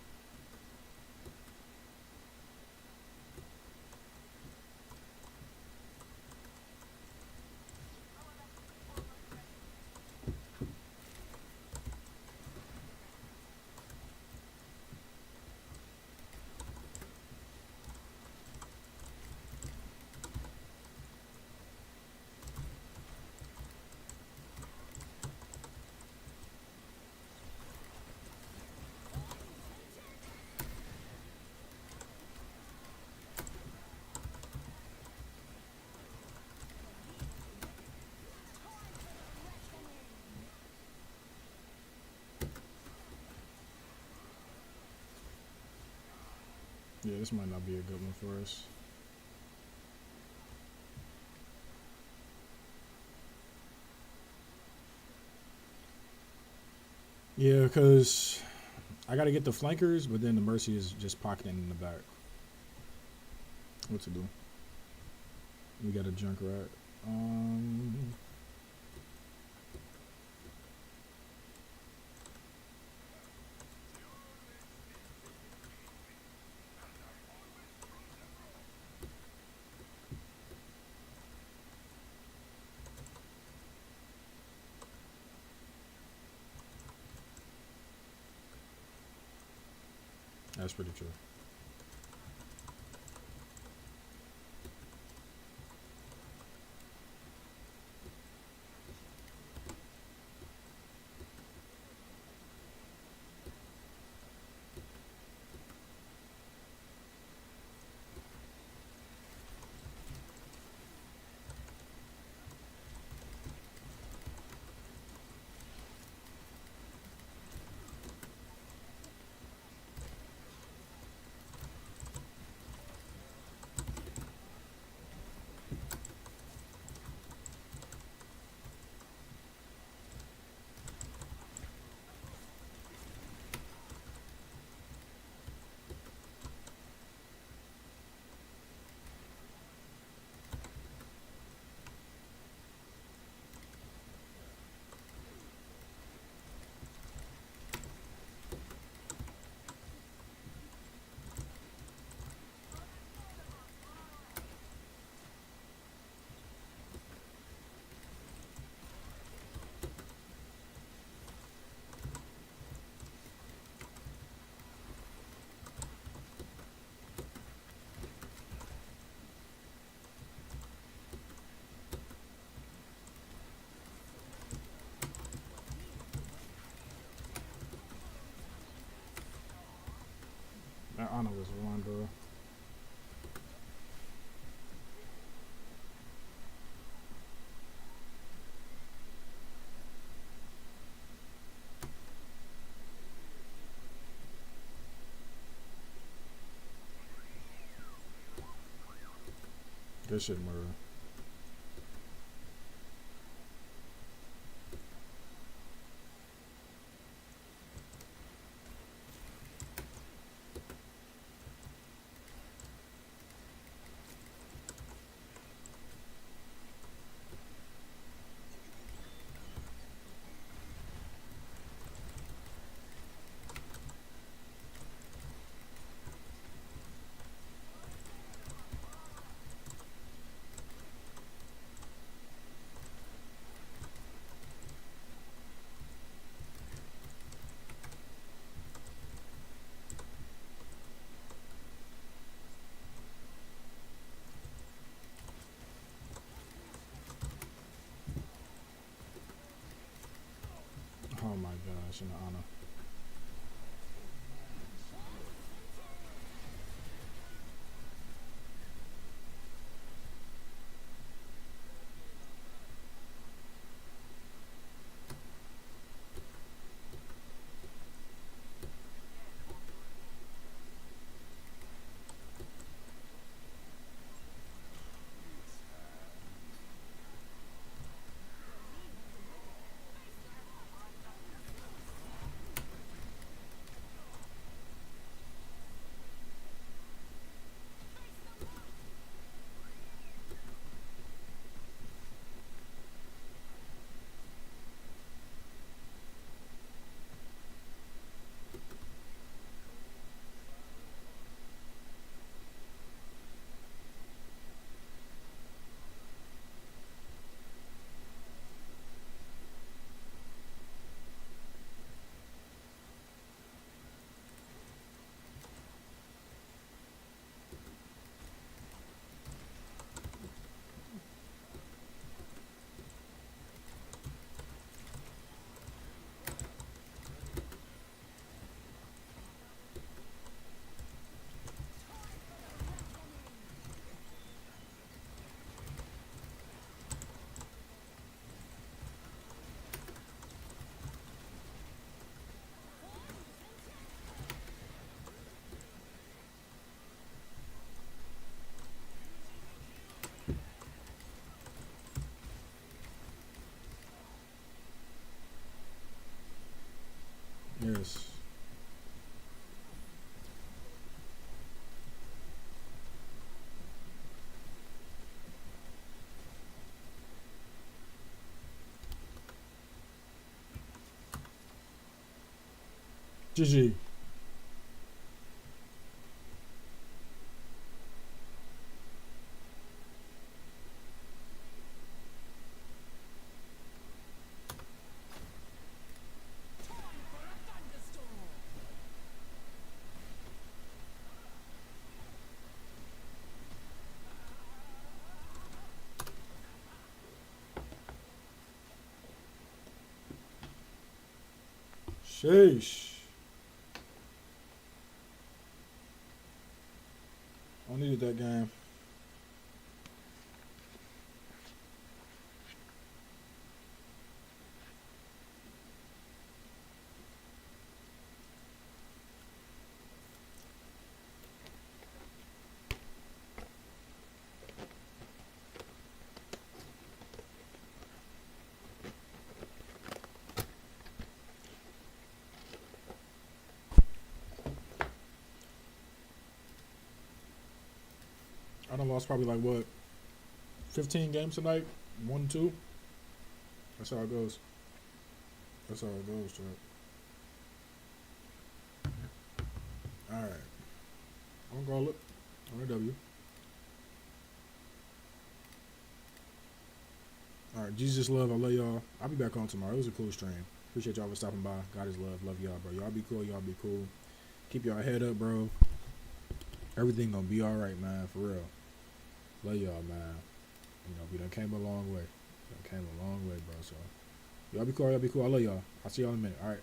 Yeah, this might not be a good one for us. Yeah, because I got to get the flankers, but then the Mercy is just pocketing in the back. What to do? We got a Junkrat. That's pretty true. That Ana was one, bro. Good shit, Murray. Oh my gosh, an Ana. GG. Sheesh. I needed that game. I done lost probably like what, 15 games tonight, 1-2. That's how it goes. That's how it goes, Chuck. All right, I'm gonna call it on a W. All right, Jesus love. I love y'all. I'll be back on tomorrow. It was a cool stream. Appreciate y'all for stopping by. God is love. Love y'all, bro. Y'all be cool. Y'all be cool. Keep y'all head up, bro. Everything gonna be all right, man. For real. Love y'all, man. You know, we done came a long way. Done came a long way, bro. So y'all be cool. Y'all be cool. I love y'all. I'll see y'all in a minute. All right.